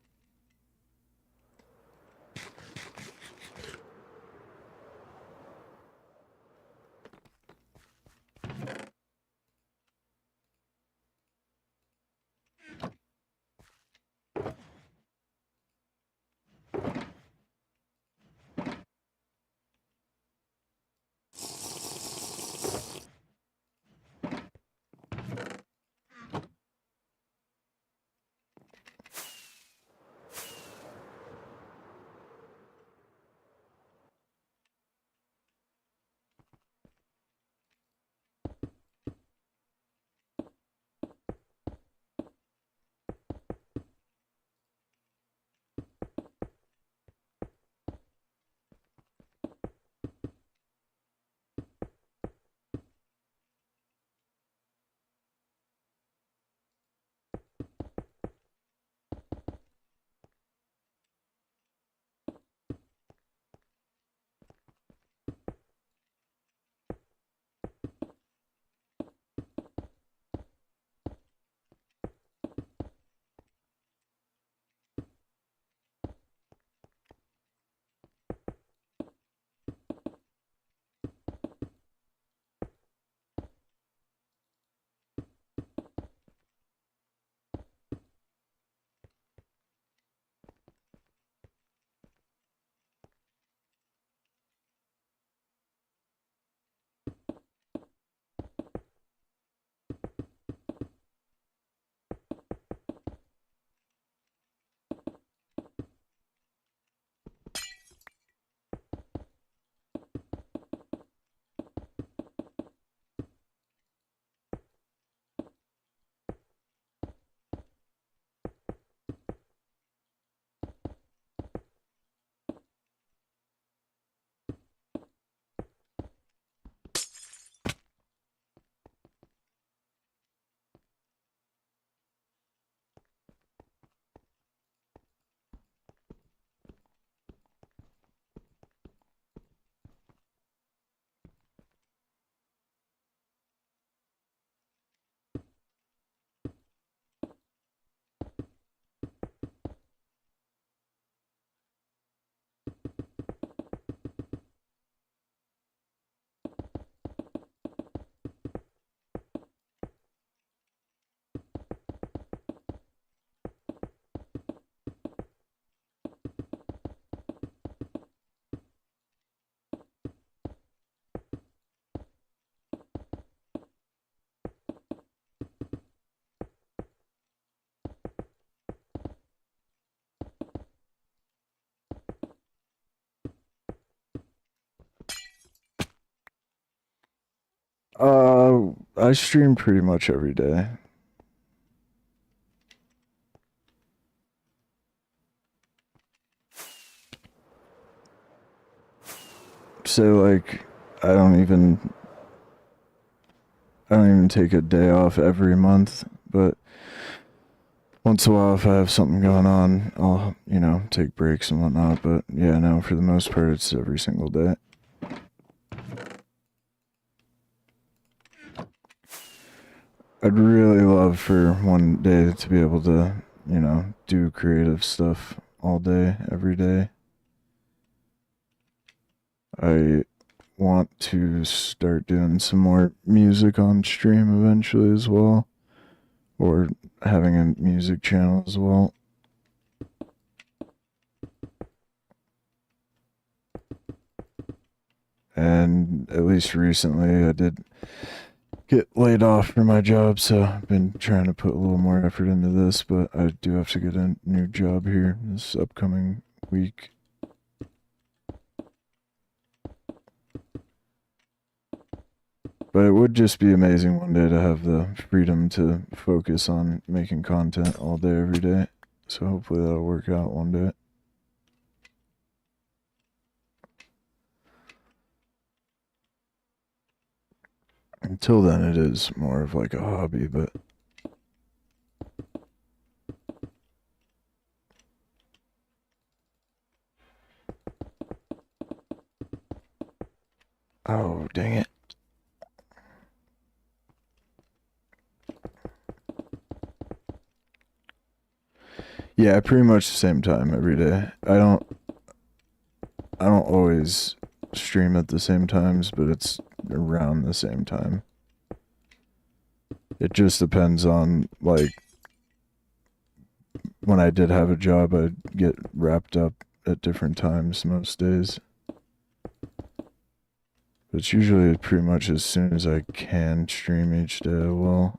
I stream pretty much every day. So like, I don't even take a day off every month, but once in a while if I have something going on, I'll, take breaks and whatnot, but yeah, no, for the most part it's every single day. I'd really love for one day to be able to, do creative stuff all day, every day. I want to start doing some more music on stream eventually as well, or having a music channel as well. And at least recently I did get laid off from my job, so I've been trying to put a little more effort into this, but I do have to get a new job here this upcoming week. But it would just be amazing one day to have the freedom to focus on making content all day, every day. So hopefully that'll work out one day. until then it is more of like a hobby, but oh, dang it. Yeah, pretty much the same time every day. I don't always stream at the same times, but it's around the same time. It just depends on, like, when I did have a job, I'd get wrapped up at different times most days. It's usually pretty much as soon as I can stream each day. Well,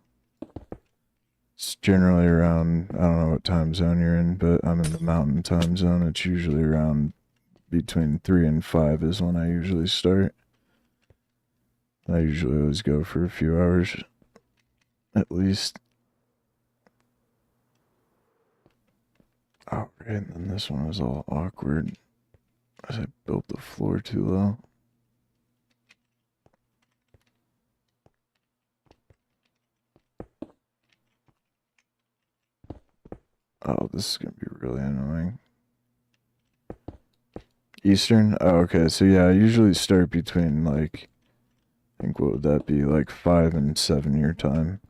it's generally around, I don't know what time zone you're in, but I'm in the mountain time zone. It's usually around between 3 and 5 is when I usually start. I usually always go for a few hours, at least. Oh, right, and then this one was all awkward as I built the floor too low. Oh, this is gonna be really annoying. Eastern? Oh, okay, so yeah, I usually start between, like, I think what would that be, like 5 and 7 your time.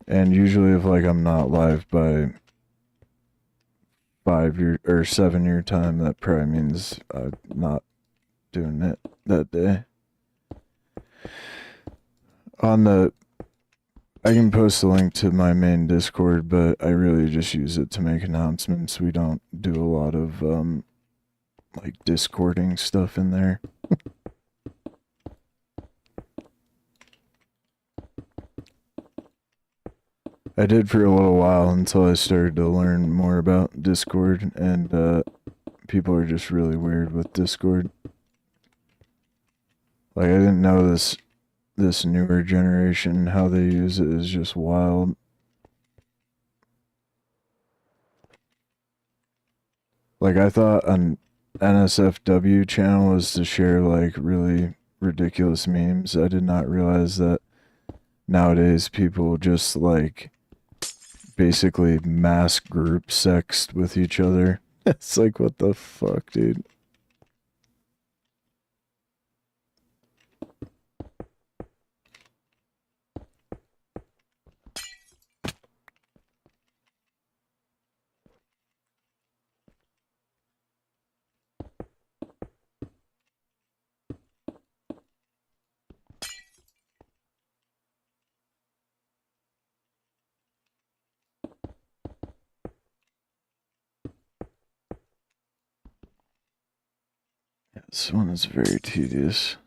And usually if, like, I'm not live by 5 year or 7 year time, that probably means I'm not doing it that day. On the, I can post a link to my main Discord, but I really just use it to make announcements. We don't do a lot of, like, Discording stuff in there. I did for a little while until I started to learn more about Discord, and people are just really weird with Discord. Like, I didn't know this newer generation, how they use it is just wild. Like, I thought an NSFW channel was to share, like, really ridiculous memes. I did not realize that nowadays people just, like, basically mass group sext with each other. It's like, what the fuck, dude? Yeah, this one is very tedious.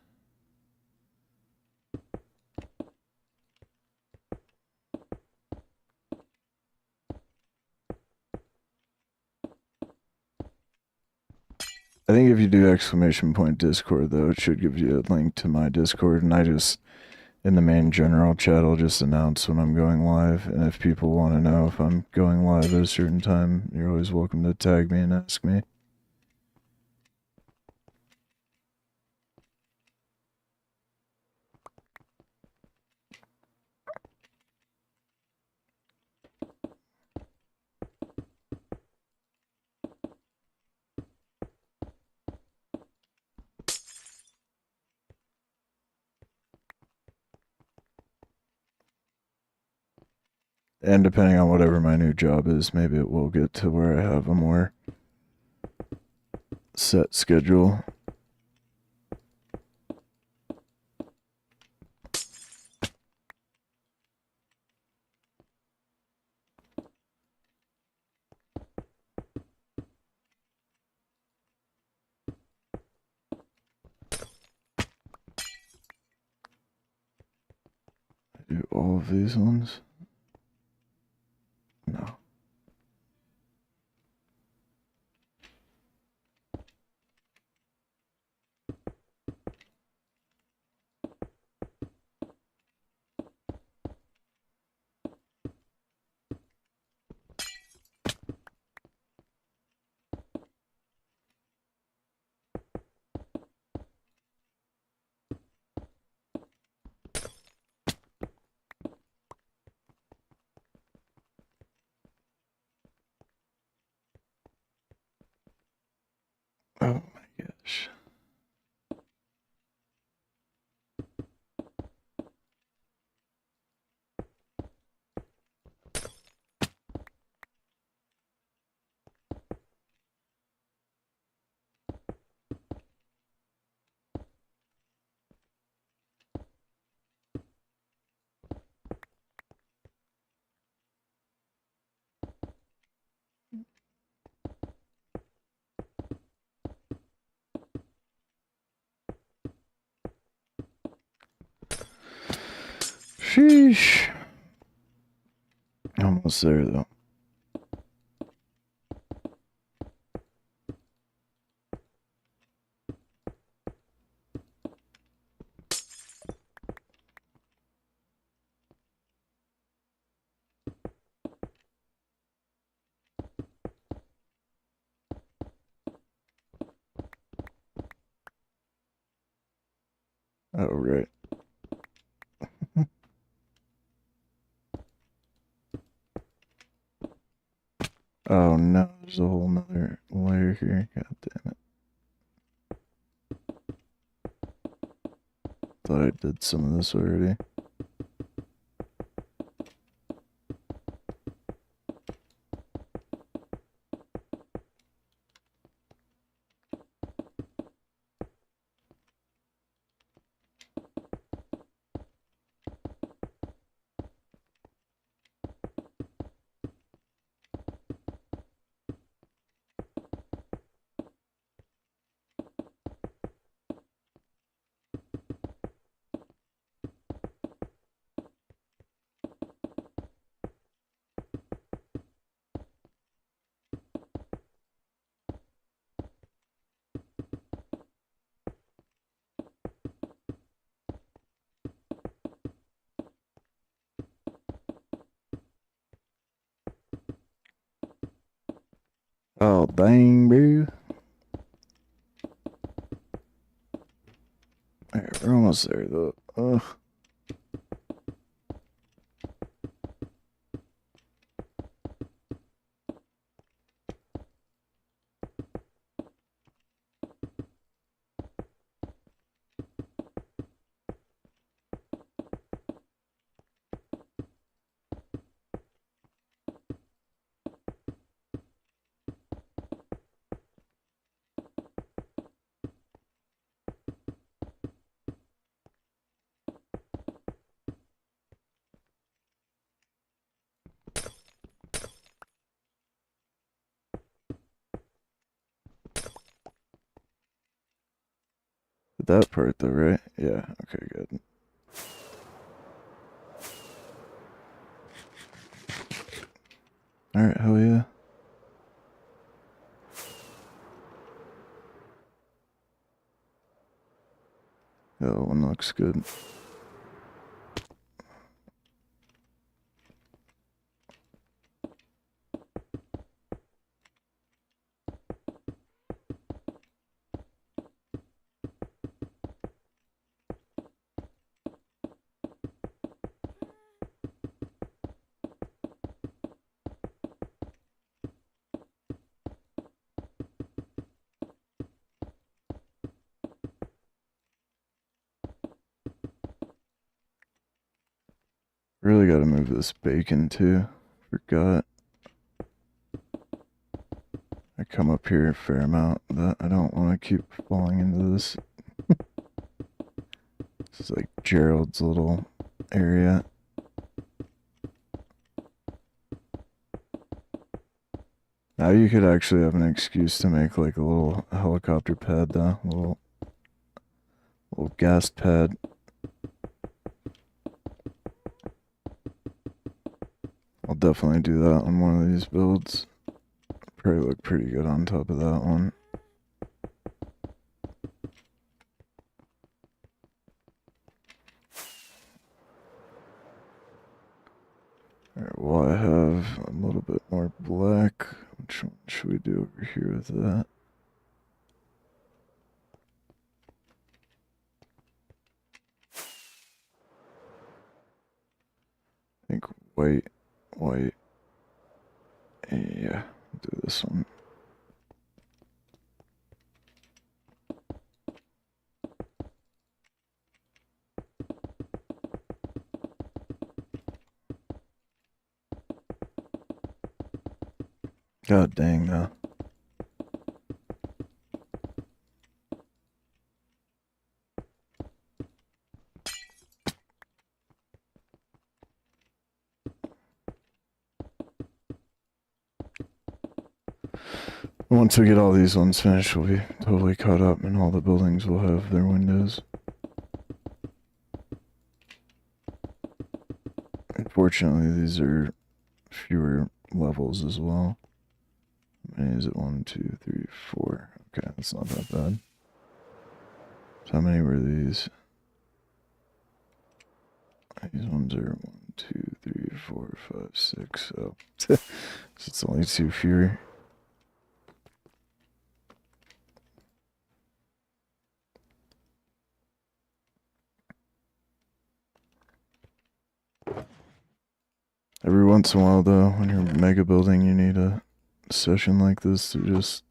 I think if you do exclamation point Discord, though, it should give you a link to my Discord, and I just, in the main general chat, I'll just announce when I'm going live, and if people want to know if I'm going live at a certain time, you're always welcome to tag me and ask me. And depending on whatever my new job is, maybe it will get to where I have a more set schedule. I do all of these ones? No. Sheesh. Almost there though. Oh, right. Oh no, there's a whole nother layer here. God damn it. Thought I did some of this already. Oh, dang, bro. Alright, we're almost there, though. Ugh. That part, though, right? Yeah, okay, good. Alright, hell yeah. Yeah, that one looks good. Really gotta move this bacon, too. Forgot. I come up here a fair amount, but I don't want to keep falling into this. This is like Gerald's little area. Now you could actually have an excuse to make like a little helicopter pad, though. Little gas pad. I'll definitely do that on one of these builds. Probably look pretty good on top of that one. Alright, well, I have a little bit more black. Which one should we do over here with that? I think white. Yeah, do this one. God dang, though. Once we get all these ones finished, we'll be totally caught up, and all the buildings will have their windows. Unfortunately, these are fewer levels as well. How many is it? 1, 2, 3, 4. Okay, that's not that bad. So how many were these? These ones are 1, 2, 3, 4, 5, 6. Oh, so it's only 2 fewer. Every once in a while, though, when you're mega building, you need a session like this to just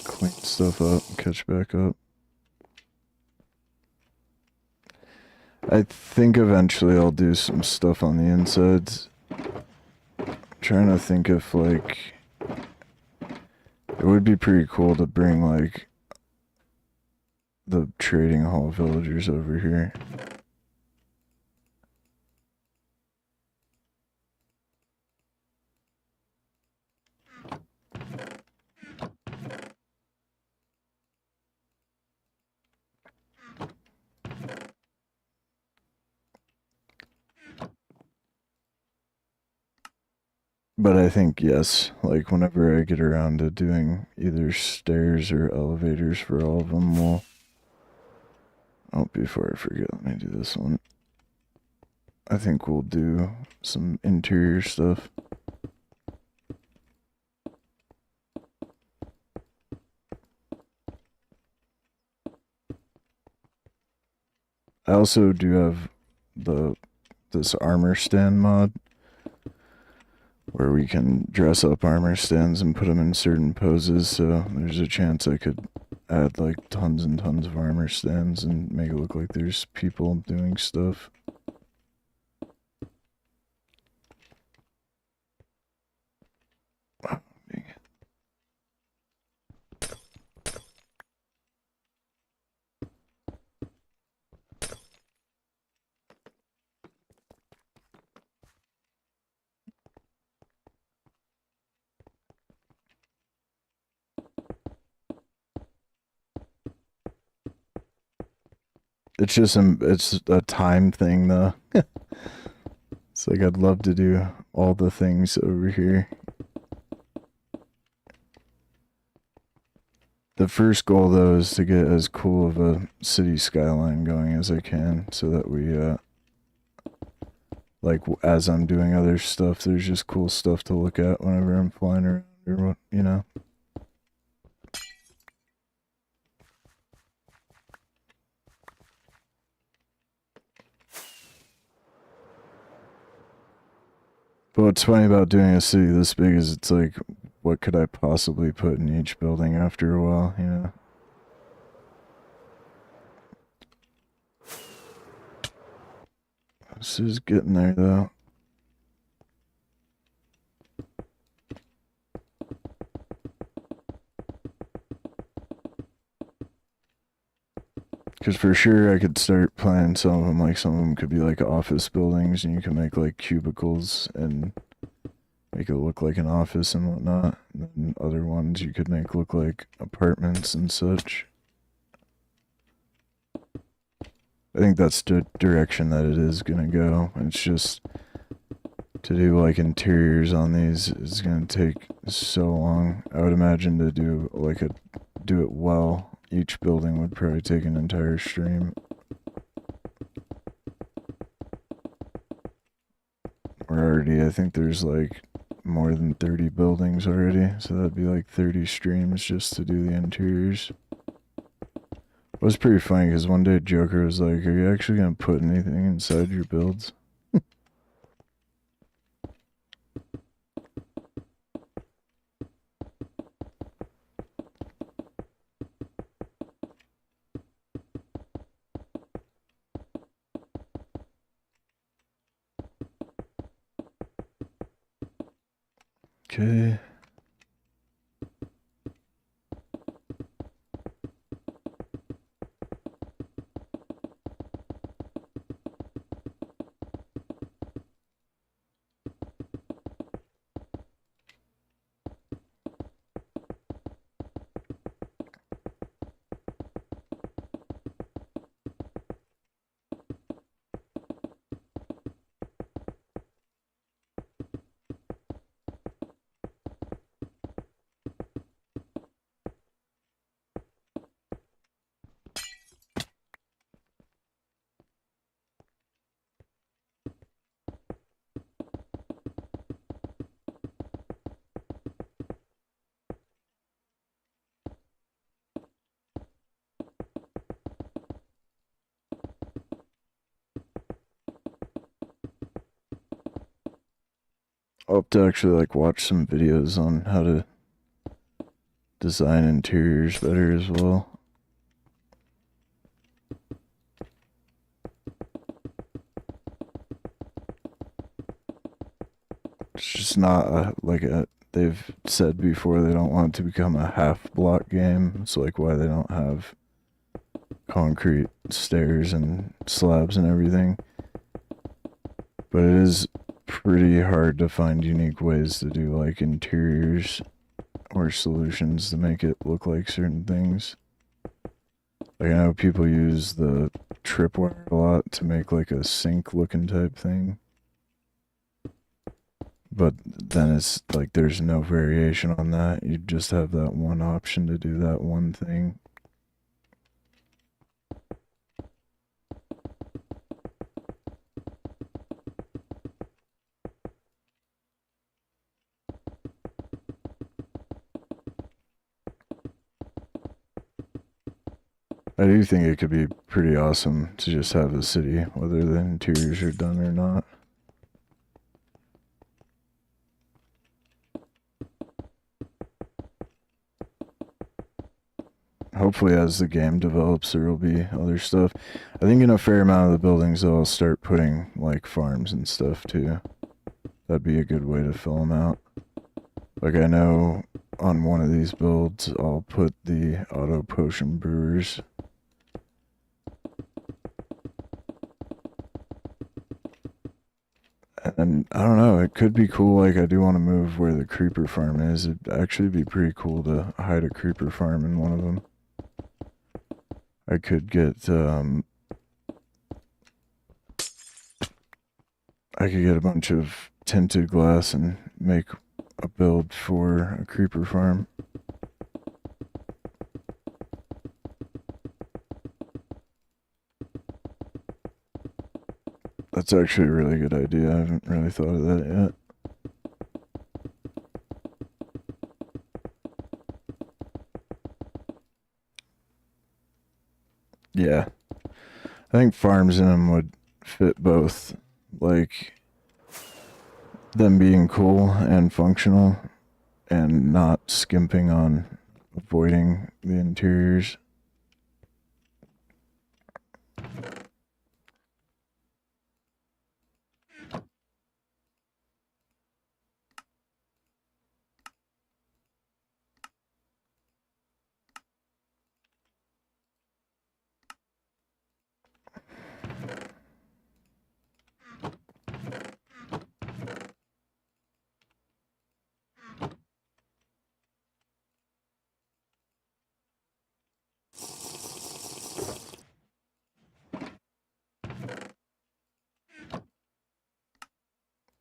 clean stuff up and catch back up. I think eventually I'll do some stuff on the insides. I'm trying to think if, like, it would be pretty cool to bring, like, the trading hall villagers over here. But I think, yes, like, whenever I get around to doing either stairs or elevators for all of them, we'll... Oh, before I forget, let me do this one. I think we'll do some interior stuff. I also do have this armor stand mod, where we can dress up armor stands and put them in certain poses, so there's a chance I could add like tons and tons of armor stands and make it look like there's people doing stuff. Oh, dang it. It's just it's a time thing though. It's like I'd love to do all the things over here. The first goal though is to get as cool of a city skyline going as I can, so that we like as I'm doing other stuff, there's just cool stuff to look at whenever I'm flying around or what, you know. But what's funny about doing a city this big is it's like, what could I possibly put in each building after a while, you know? This is getting there though. Because for sure I could start planning some of them, like some of them could be like office buildings and you can make like cubicles and make it look like an office and whatnot. And then other ones you could make look like apartments and such. I think that's the direction that it is gonna go. It's just to do like interiors on these is gonna take so long. I would imagine to do like do it well, each building would probably take an entire stream. I think there's like more than 30 buildings already, so that'd be like 30 streams just to do the interiors. It was pretty funny because one day Joker was like, "Are you actually gonna put anything inside your builds?" Okay. I'll have to actually like watch some videos on how to design interiors better as well. It's just not they've said before they don't want it to become a half block game. It's like why they don't have concrete stairs and slabs and everything. But it is pretty hard to find unique ways to do like interiors or solutions to make it look like certain things. Like I know people use the tripwire a lot to make like a sink looking type thing. But then it's like there's no variation on that. You just have that one option to do that one thing. I do think it could be pretty awesome to just have the city, whether the interiors are done or not. Hopefully as the game develops there will be other stuff. I think in a fair amount of the buildings they'll start putting like farms and stuff too. That'd be a good way to fill them out. Like I know on one of these builds I'll put the auto potion brewers. And I don't know, it could be cool. Like I do want to move where the creeper farm is. It'd actually be pretty cool to hide a creeper farm in one of them. I could get a bunch of tinted glass and make a build for a creeper farm. That's actually a really good idea. I haven't really thought of that yet. Yeah. I think farms in them would fit both, like them being cool and functional and not skimping on avoiding the interiors.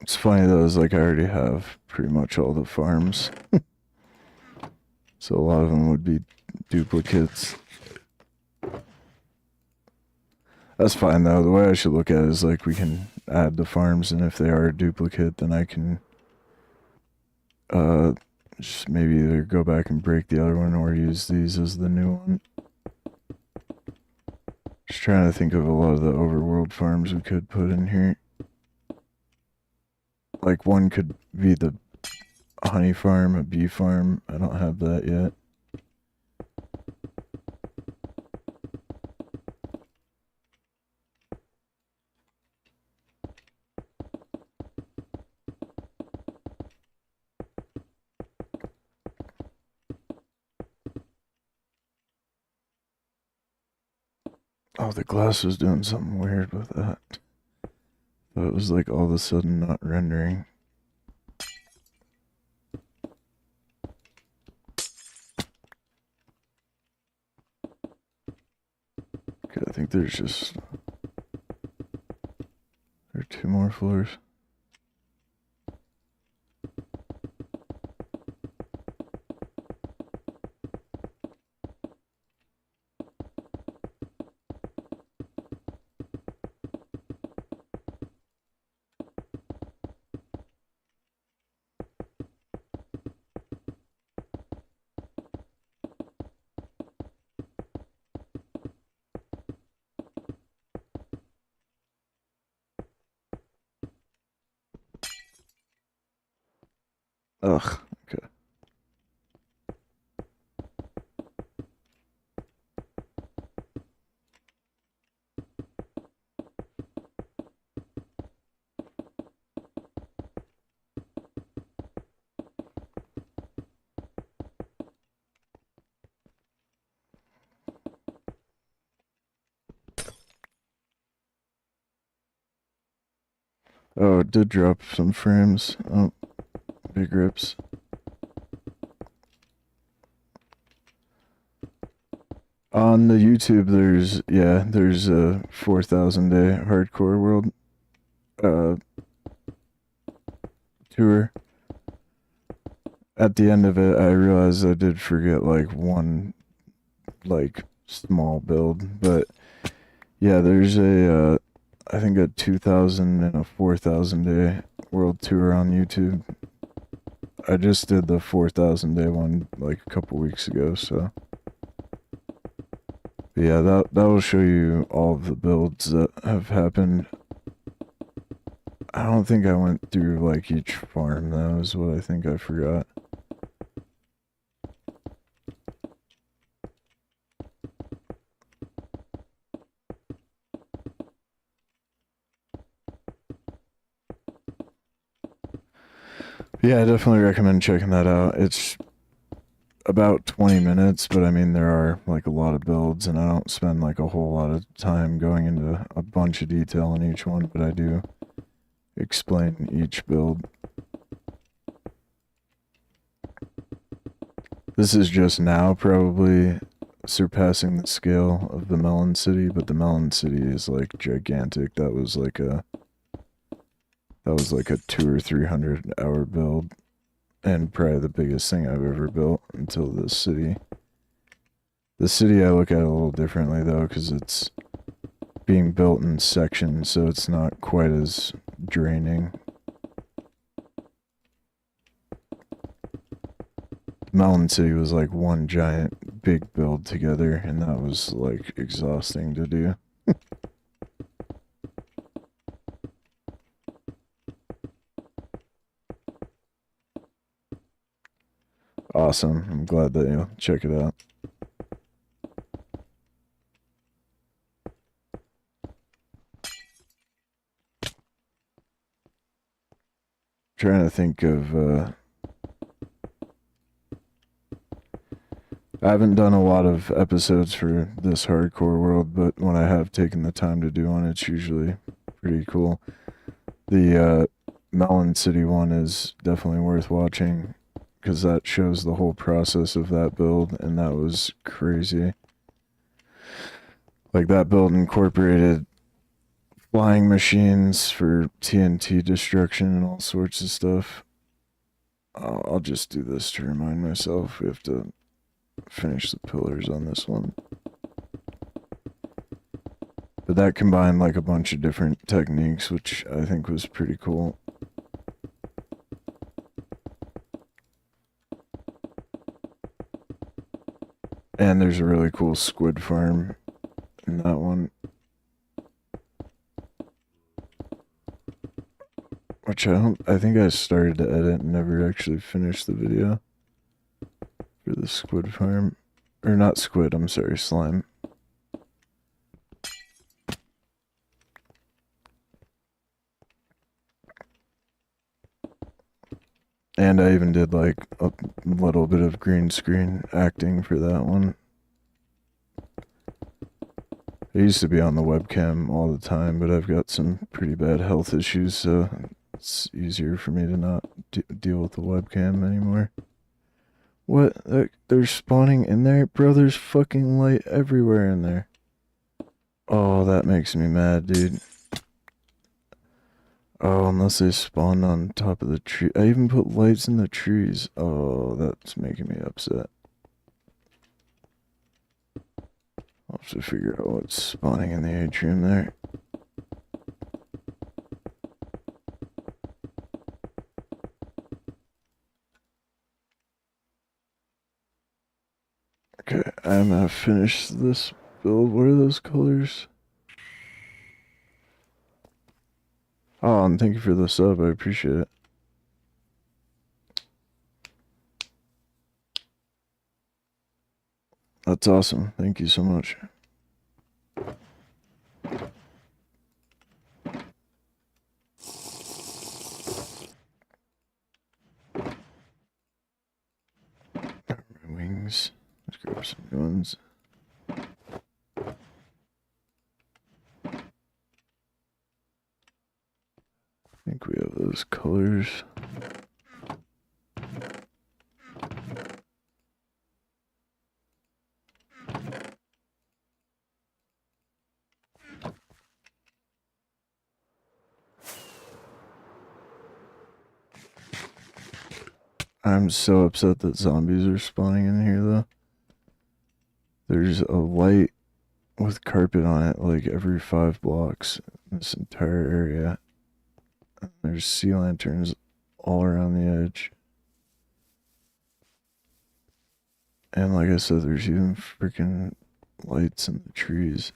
It's funny though, is like I already have pretty much all the farms. So a lot of them would be duplicates. That's fine though. The way I should look at it is like we can add the farms, and if they are a duplicate, then I can just maybe either go back and break the other one or use these as the new one. Just trying to think of a lot of the overworld farms we could put in here. Like one could be the honey farm, a bee farm. I don't have that yet. Oh, the glass was doing something weird with that. But it was like all of a sudden not rendering. Okay, I think there are 2 more floors. Ugh, okay. Oh, it did drop some frames. Oh, big rips. On the YouTube, there's a 4,000 day hardcore world uh tour. At the end of it, I realized I did forget like one like small build, but yeah, there's a I think a 2,000 and a 4,000 day world tour on YouTube. I just did the 4,000 day one like a couple weeks ago, so but yeah, that will show you all of the builds that have happened. I don't think I went through like each farm though, is what I think I forgot. Yeah, I definitely recommend checking that out. It's about 20 minutes, but I mean, there are like a lot of builds, and I don't spend like a whole lot of time going into a bunch of detail in each one, but I do explain each build. This is just now probably surpassing the scale of the Melon City, but the Melon City is like gigantic. That was like a 200 or 300 hour build, and probably the biggest thing I've ever built until this city. The city I look at a little differently though, because it's being built in sections, so it's not quite as draining. Mountain City was like one giant big build together, and that was like exhausting to do. Awesome. I'm glad that you'll check it out. Trying to think of I haven't done a lot of episodes for this hardcore world, but when I have taken the time to do one, it's usually pretty cool. The Melon City one is definitely worth watching, because that shows the whole process of that build, and that was crazy. Like, that build incorporated flying machines for TNT destruction and all sorts of stuff. I'll just do this to remind myself. We have to finish the pillars on this one. But that combined like a bunch of different techniques, which I think was pretty cool. And there's a really cool squid farm in that one, which I think I started to edit and never actually finished the video for the squid farm. Or not squid, I'm sorry, slime. And I even did like a little bit of green screen acting for that one. I used to be on the webcam all the time, but I've got some pretty bad health issues, so it's easier for me to not deal with the webcam anymore. What? They're spawning in there? Bro, there's fucking light everywhere in there. Oh, that makes me mad, dude. Oh, unless they spawned on top of the tree. I even put lights in the trees. Oh, that's making me upset. I'll have to figure out what's spawning in the atrium there. Okay, I'm gonna finish this build. What are those colors? Oh, and thank you for the sub. I appreciate it. That's awesome. Thank you so much. Wings. Let's grab some new ones. I think we have those colors. I'm so upset that zombies are spawning in here, though. There's a light with carpet on it, like every 5 blocks in this entire area. There's sea lanterns all around the edge. And like I said, there's even freaking lights in the trees.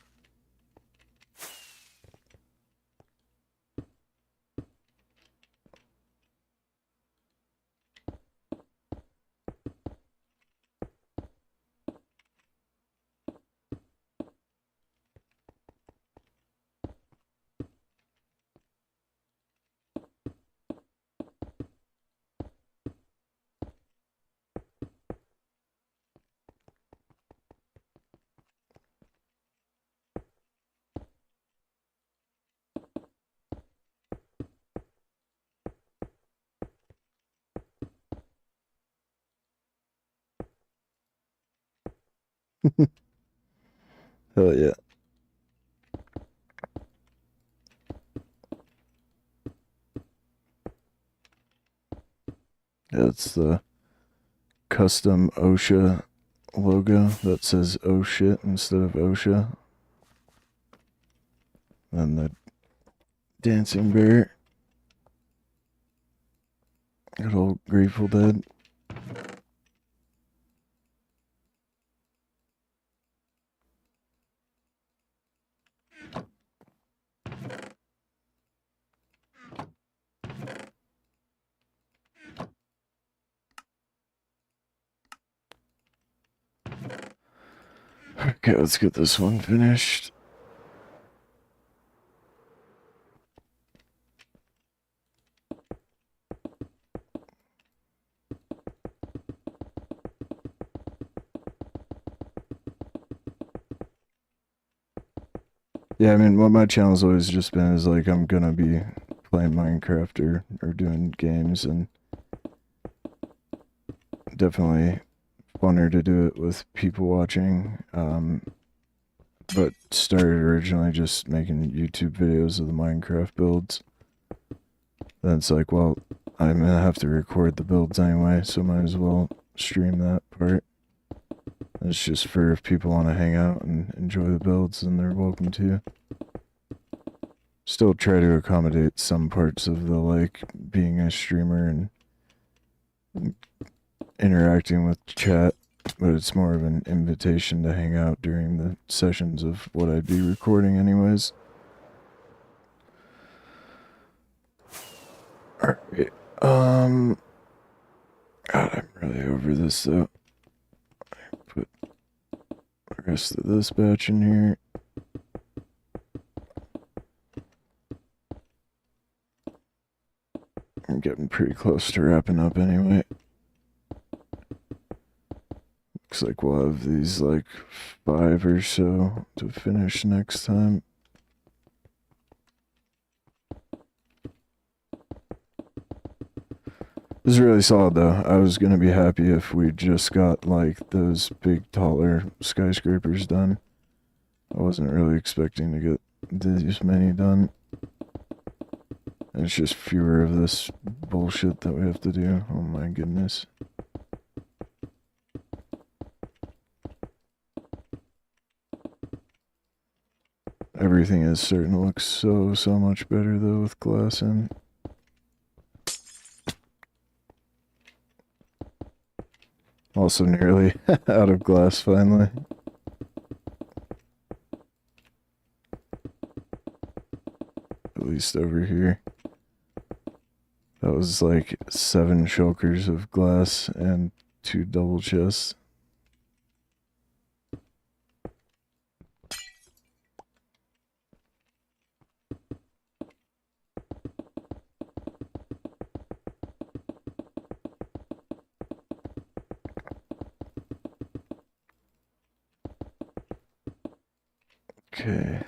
Hell yeah. It's the custom OSHA logo that says oh shit instead of OSHA. And the dancing bear. Good old Grateful Dead. Okay, let's get this one finished. Yeah, I mean, what my channel's always just been is like, I'm gonna be playing Minecraft or doing games, and definitely funner to do it with people watching. But started originally just making YouTube videos of the Minecraft builds. Then it's like, well, I'm gonna have to record the builds anyway, so might as well stream that part. It's just for if people want to hang out and enjoy the builds, then they're welcome to. Still try to accommodate some parts of the, like, being a streamer and interacting with chat, but it's more of an invitation to hang out during the sessions of what I'd be recording anyways. Alright, God, I'm really over this though. Put the rest of this batch in here. I'm getting pretty close to wrapping up anyway. looks like we'll have these like 5 or so to finish next time. This is really solid though. I was gonna be happy if we just got like those big taller skyscrapers done. I wasn't really expecting to get this many done. And it's just fewer of this bullshit that we have to do. Oh my goodness. Everything is starting to look so much better though with glass in. Also nearly out of glass finally. At least over here. That was like 7 shulkers of glass and 2 double chests. Okay.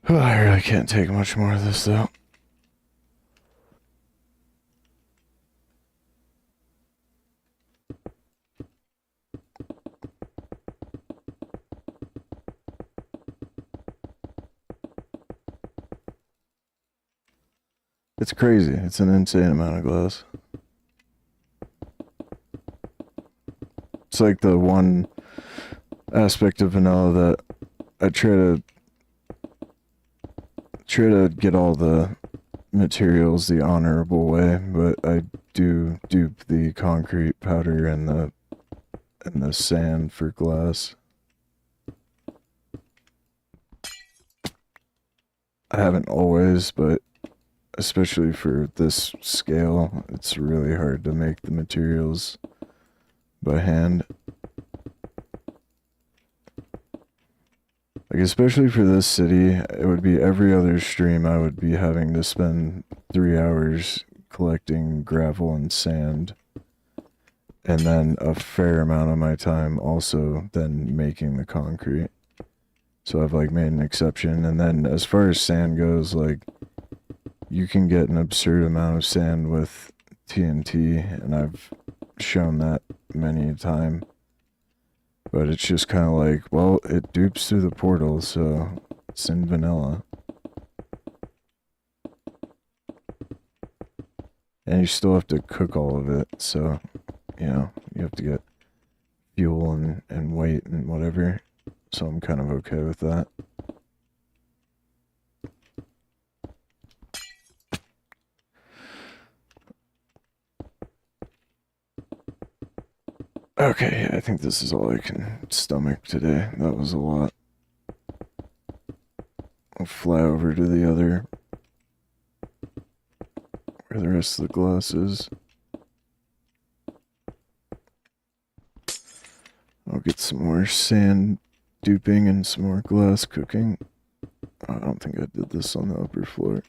Oh, I really can't take much more of this though. It's crazy. It's an insane amount of glass. It's like the one aspect of vanilla that I try to get all the materials the honorable way, but I do dupe the concrete powder and the sand for glass. I haven't always, but especially for this scale, it's really hard to make the materials by hand. Like, especially for this city, it would be every other stream I would be having to spend 3 hours collecting gravel and sand. And then a fair amount of my time also then making the concrete. So I've like made an exception. And then as far as sand goes, like, you can get an absurd amount of sand with TNT, and I've shown that many a time. But it's just kind of like, well, it dupes through the portal, so it's in vanilla. And you still have to cook all of it, so, you know, you have to get fuel and weight and whatever. So I'm kind of okay with that. Okay, I think this is all I can stomach today. That was a lot. I'll fly over to the other, where the rest of the glass is. I'll get some more sand duping and some more glass cooking. I don't think I did this on the upper floor.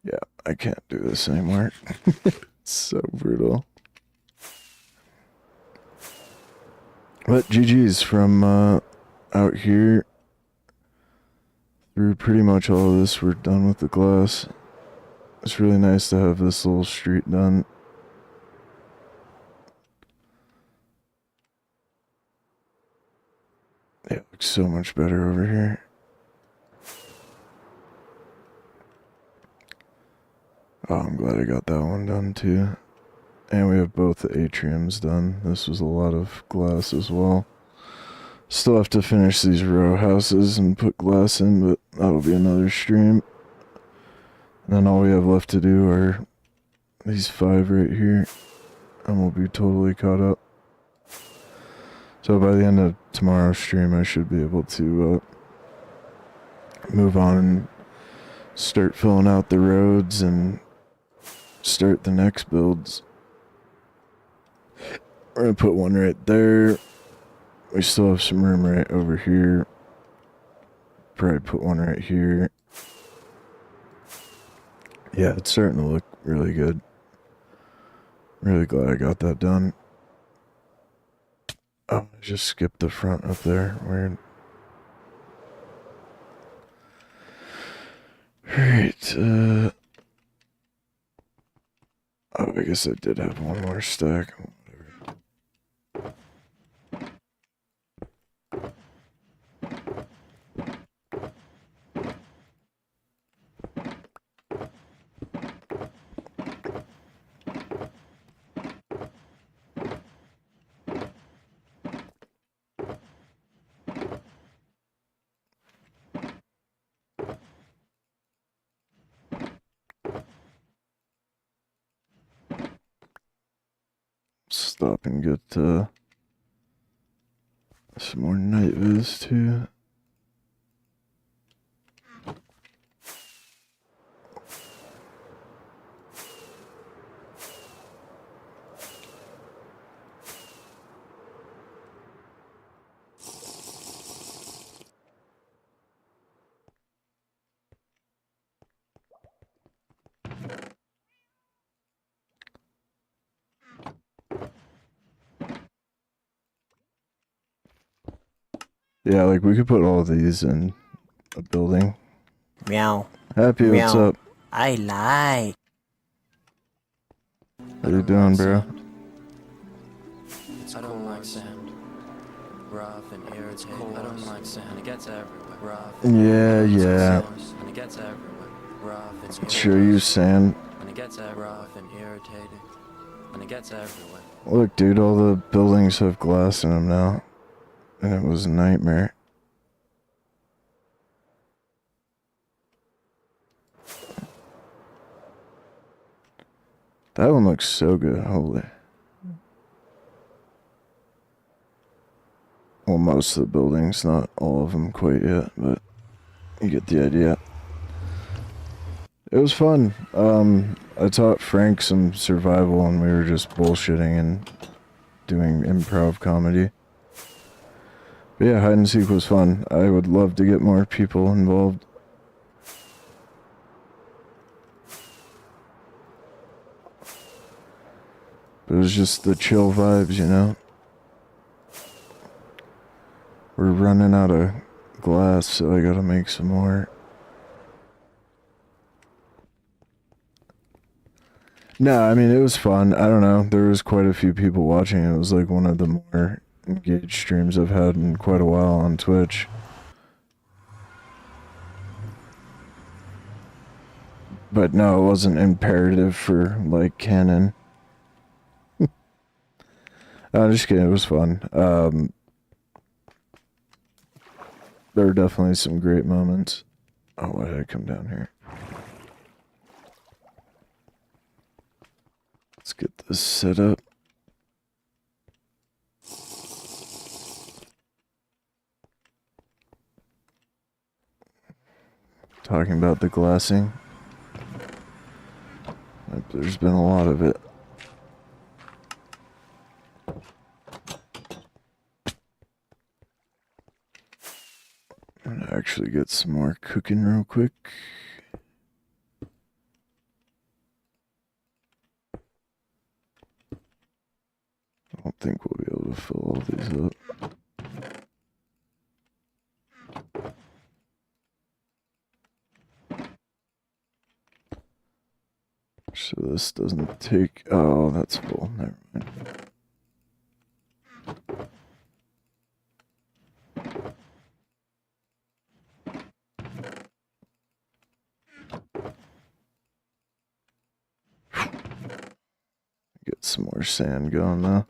Yeah, I can't do this anymore. It's so brutal. But GG's from out here. Through pretty much all of this, we're done with the glass. It's really nice to have this little street done. Yeah, it looks so much better over here. Oh, I'm glad I got that one done too. And we have both the atriums done. This was a lot of glass as well. Still have to finish these row houses and put glass in, but that'll be another stream. And then all we have left to do are these 5 right here, and we'll be totally caught up. So by the end of tomorrow's stream, I should be able to move on and start filling out the roads and start the next builds. We're gonna put one right there. We still have some room right over here. Probably put one right here. Yeah, it's starting to look really good. Really glad I got that done. Oh, I just skipped the front up there. Weird. Alright, oh, I guess I did have one more stack. Stop and get some more night viz too. Yeah, like we could put all these in a building. Meow. Happy, what's Meow. up? I like. How you doing, bro? I don't like sand. Rough and irritating. I don't like sand. And it gets everywhere. Rough. Yeah. And it gets everywhere. Rough and Sure, you sand. And it gets rough and irritating. And it gets everywhere. Look, dude, all the buildings have glass in them now. And it was a nightmare. That one looks so good, holy. Well, most of the buildings, not all of them quite yet, but you get the idea. It was fun. I taught Frank some survival and we were just bullshitting and doing improv comedy. But yeah, hide and seek was fun. I would love to get more people involved. But it was just the chill vibes, you know? We're running out of glass, so I gotta make some more. No, I mean, it was fun. I don't know. There was quite a few people watching. It was like one of the more engaged streams I've had in quite a while on Twitch. But no, it wasn't imperative for, like, canon. I'm just kidding. It was fun. There were definitely some great moments. Oh, why did I come down here? Let's get this set up. Talking about the glassing. There's been a lot of it. I'm gonna actually get some more cooking real quick. I don't think we'll be able to fill all these up. So this doesn't take... Oh, that's full. Never mind. Get some more sand going though.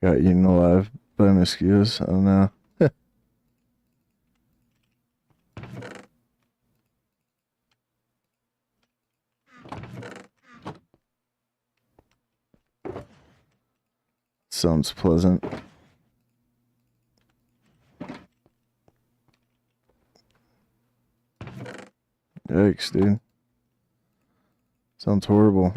got eaten alive by mosquitoes. I don't know. Sounds pleasant. Yikes, dude. Sounds horrible.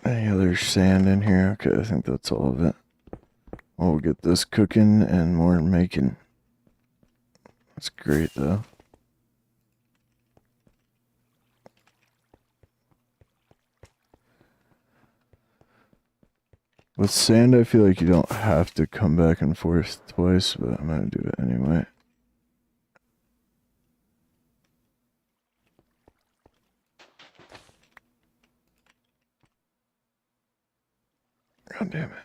Any other sand in here? Okay, I think that's all of it. We'll get this cooking and more making. That's great, though. With sand, I feel like you don't have to come back and forth twice, but I'm gonna do it anyway. God damn it.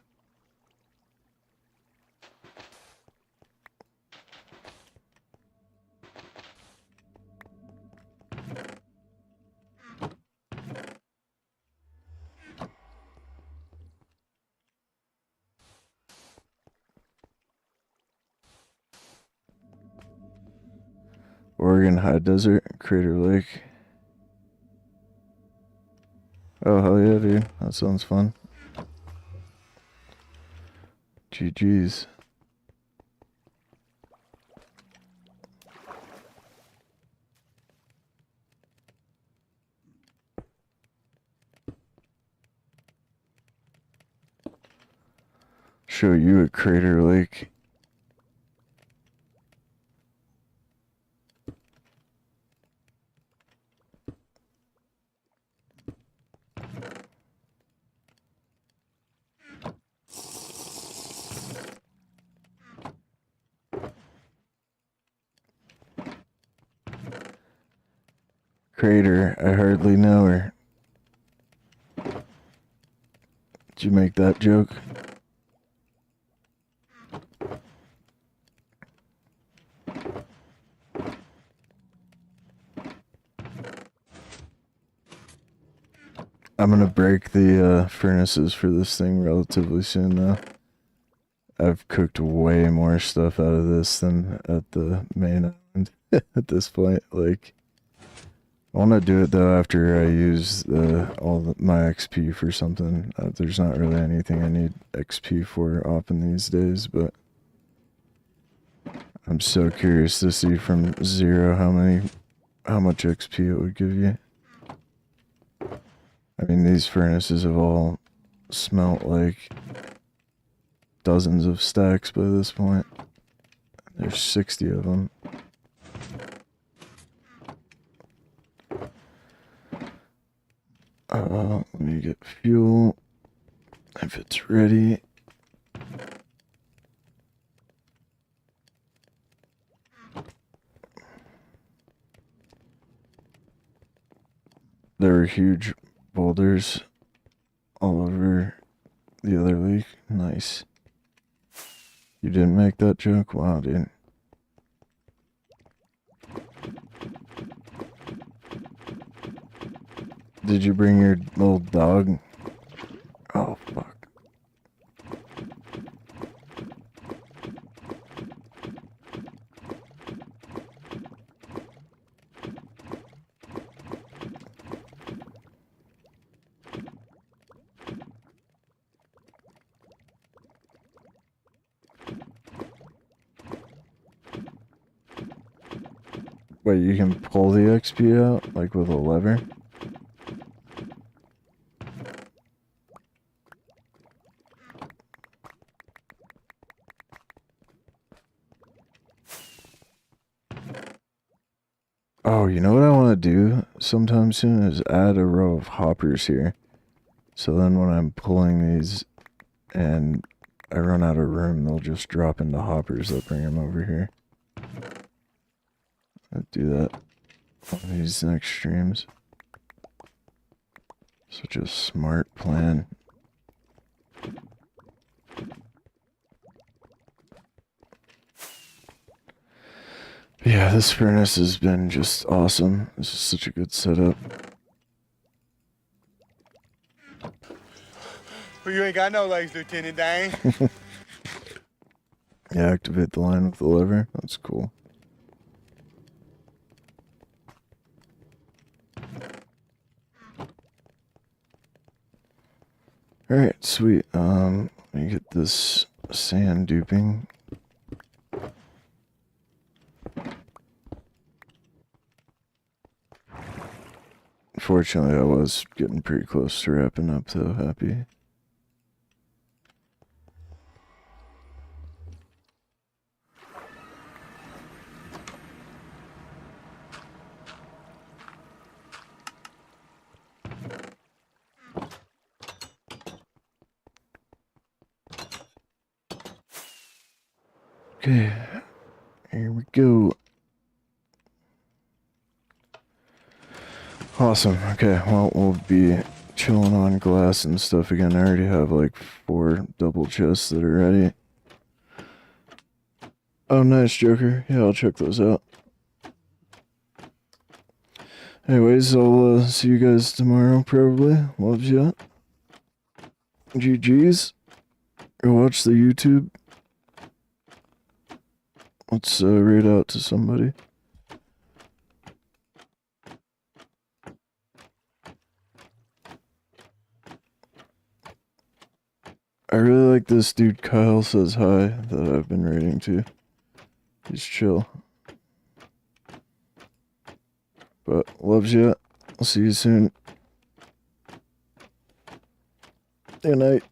Oregon High Desert, Crater Lake. Oh, hell yeah, dude. That sounds fun. GG's. Show you a Crater Lake. Crater, I hardly know her. Did you make that joke? I'm gonna break the furnaces for this thing relatively soon, though. I've cooked way more stuff out of this than at the main island at this point. Like, I want to do it though after I use my XP for something. There's not really anything I need XP for often these days, but I'm so curious to see from 0 how much XP it would give you. I mean, these furnaces have all smelt like dozens of stacks by this point. There's 60 of them. Let me get fuel if it's ready. There were huge boulders all over the other lake. Nice. You didn't make that joke? Wow, dude. Did you bring your little dog? Oh, fuck. Wait, you can pull the XP out, like with a lever? Oh, you know what I want to do sometime soon is add a row of hoppers here. So then when I'm pulling these and I run out of room, they'll just drop into hoppers that bring them over here. I'll do that on these next streams. Such a smart plan. Yeah, this furnace has been just awesome. This is such a good setup. Well, you ain't got no legs, Lieutenant Dane. Yeah, activate the line with the lever. That's cool. Alright, sweet. Let me get this sand duping. Fortunately, I was getting pretty close to wrapping up, though. Happy. Okay, here we go. Awesome. Okay, well, we'll be chilling on glass and stuff again. I already have like 4 double chests that are ready. Oh, nice, Joker. Yeah, I'll check those out. Anyways, I'll see you guys tomorrow, probably. Loves ya. GG's. Go watch the YouTube. Let's raid out to somebody. I really like this dude Kyle Says Hi that I've been raiding to. He's chill. But loves ya. I'll see you soon. Good night.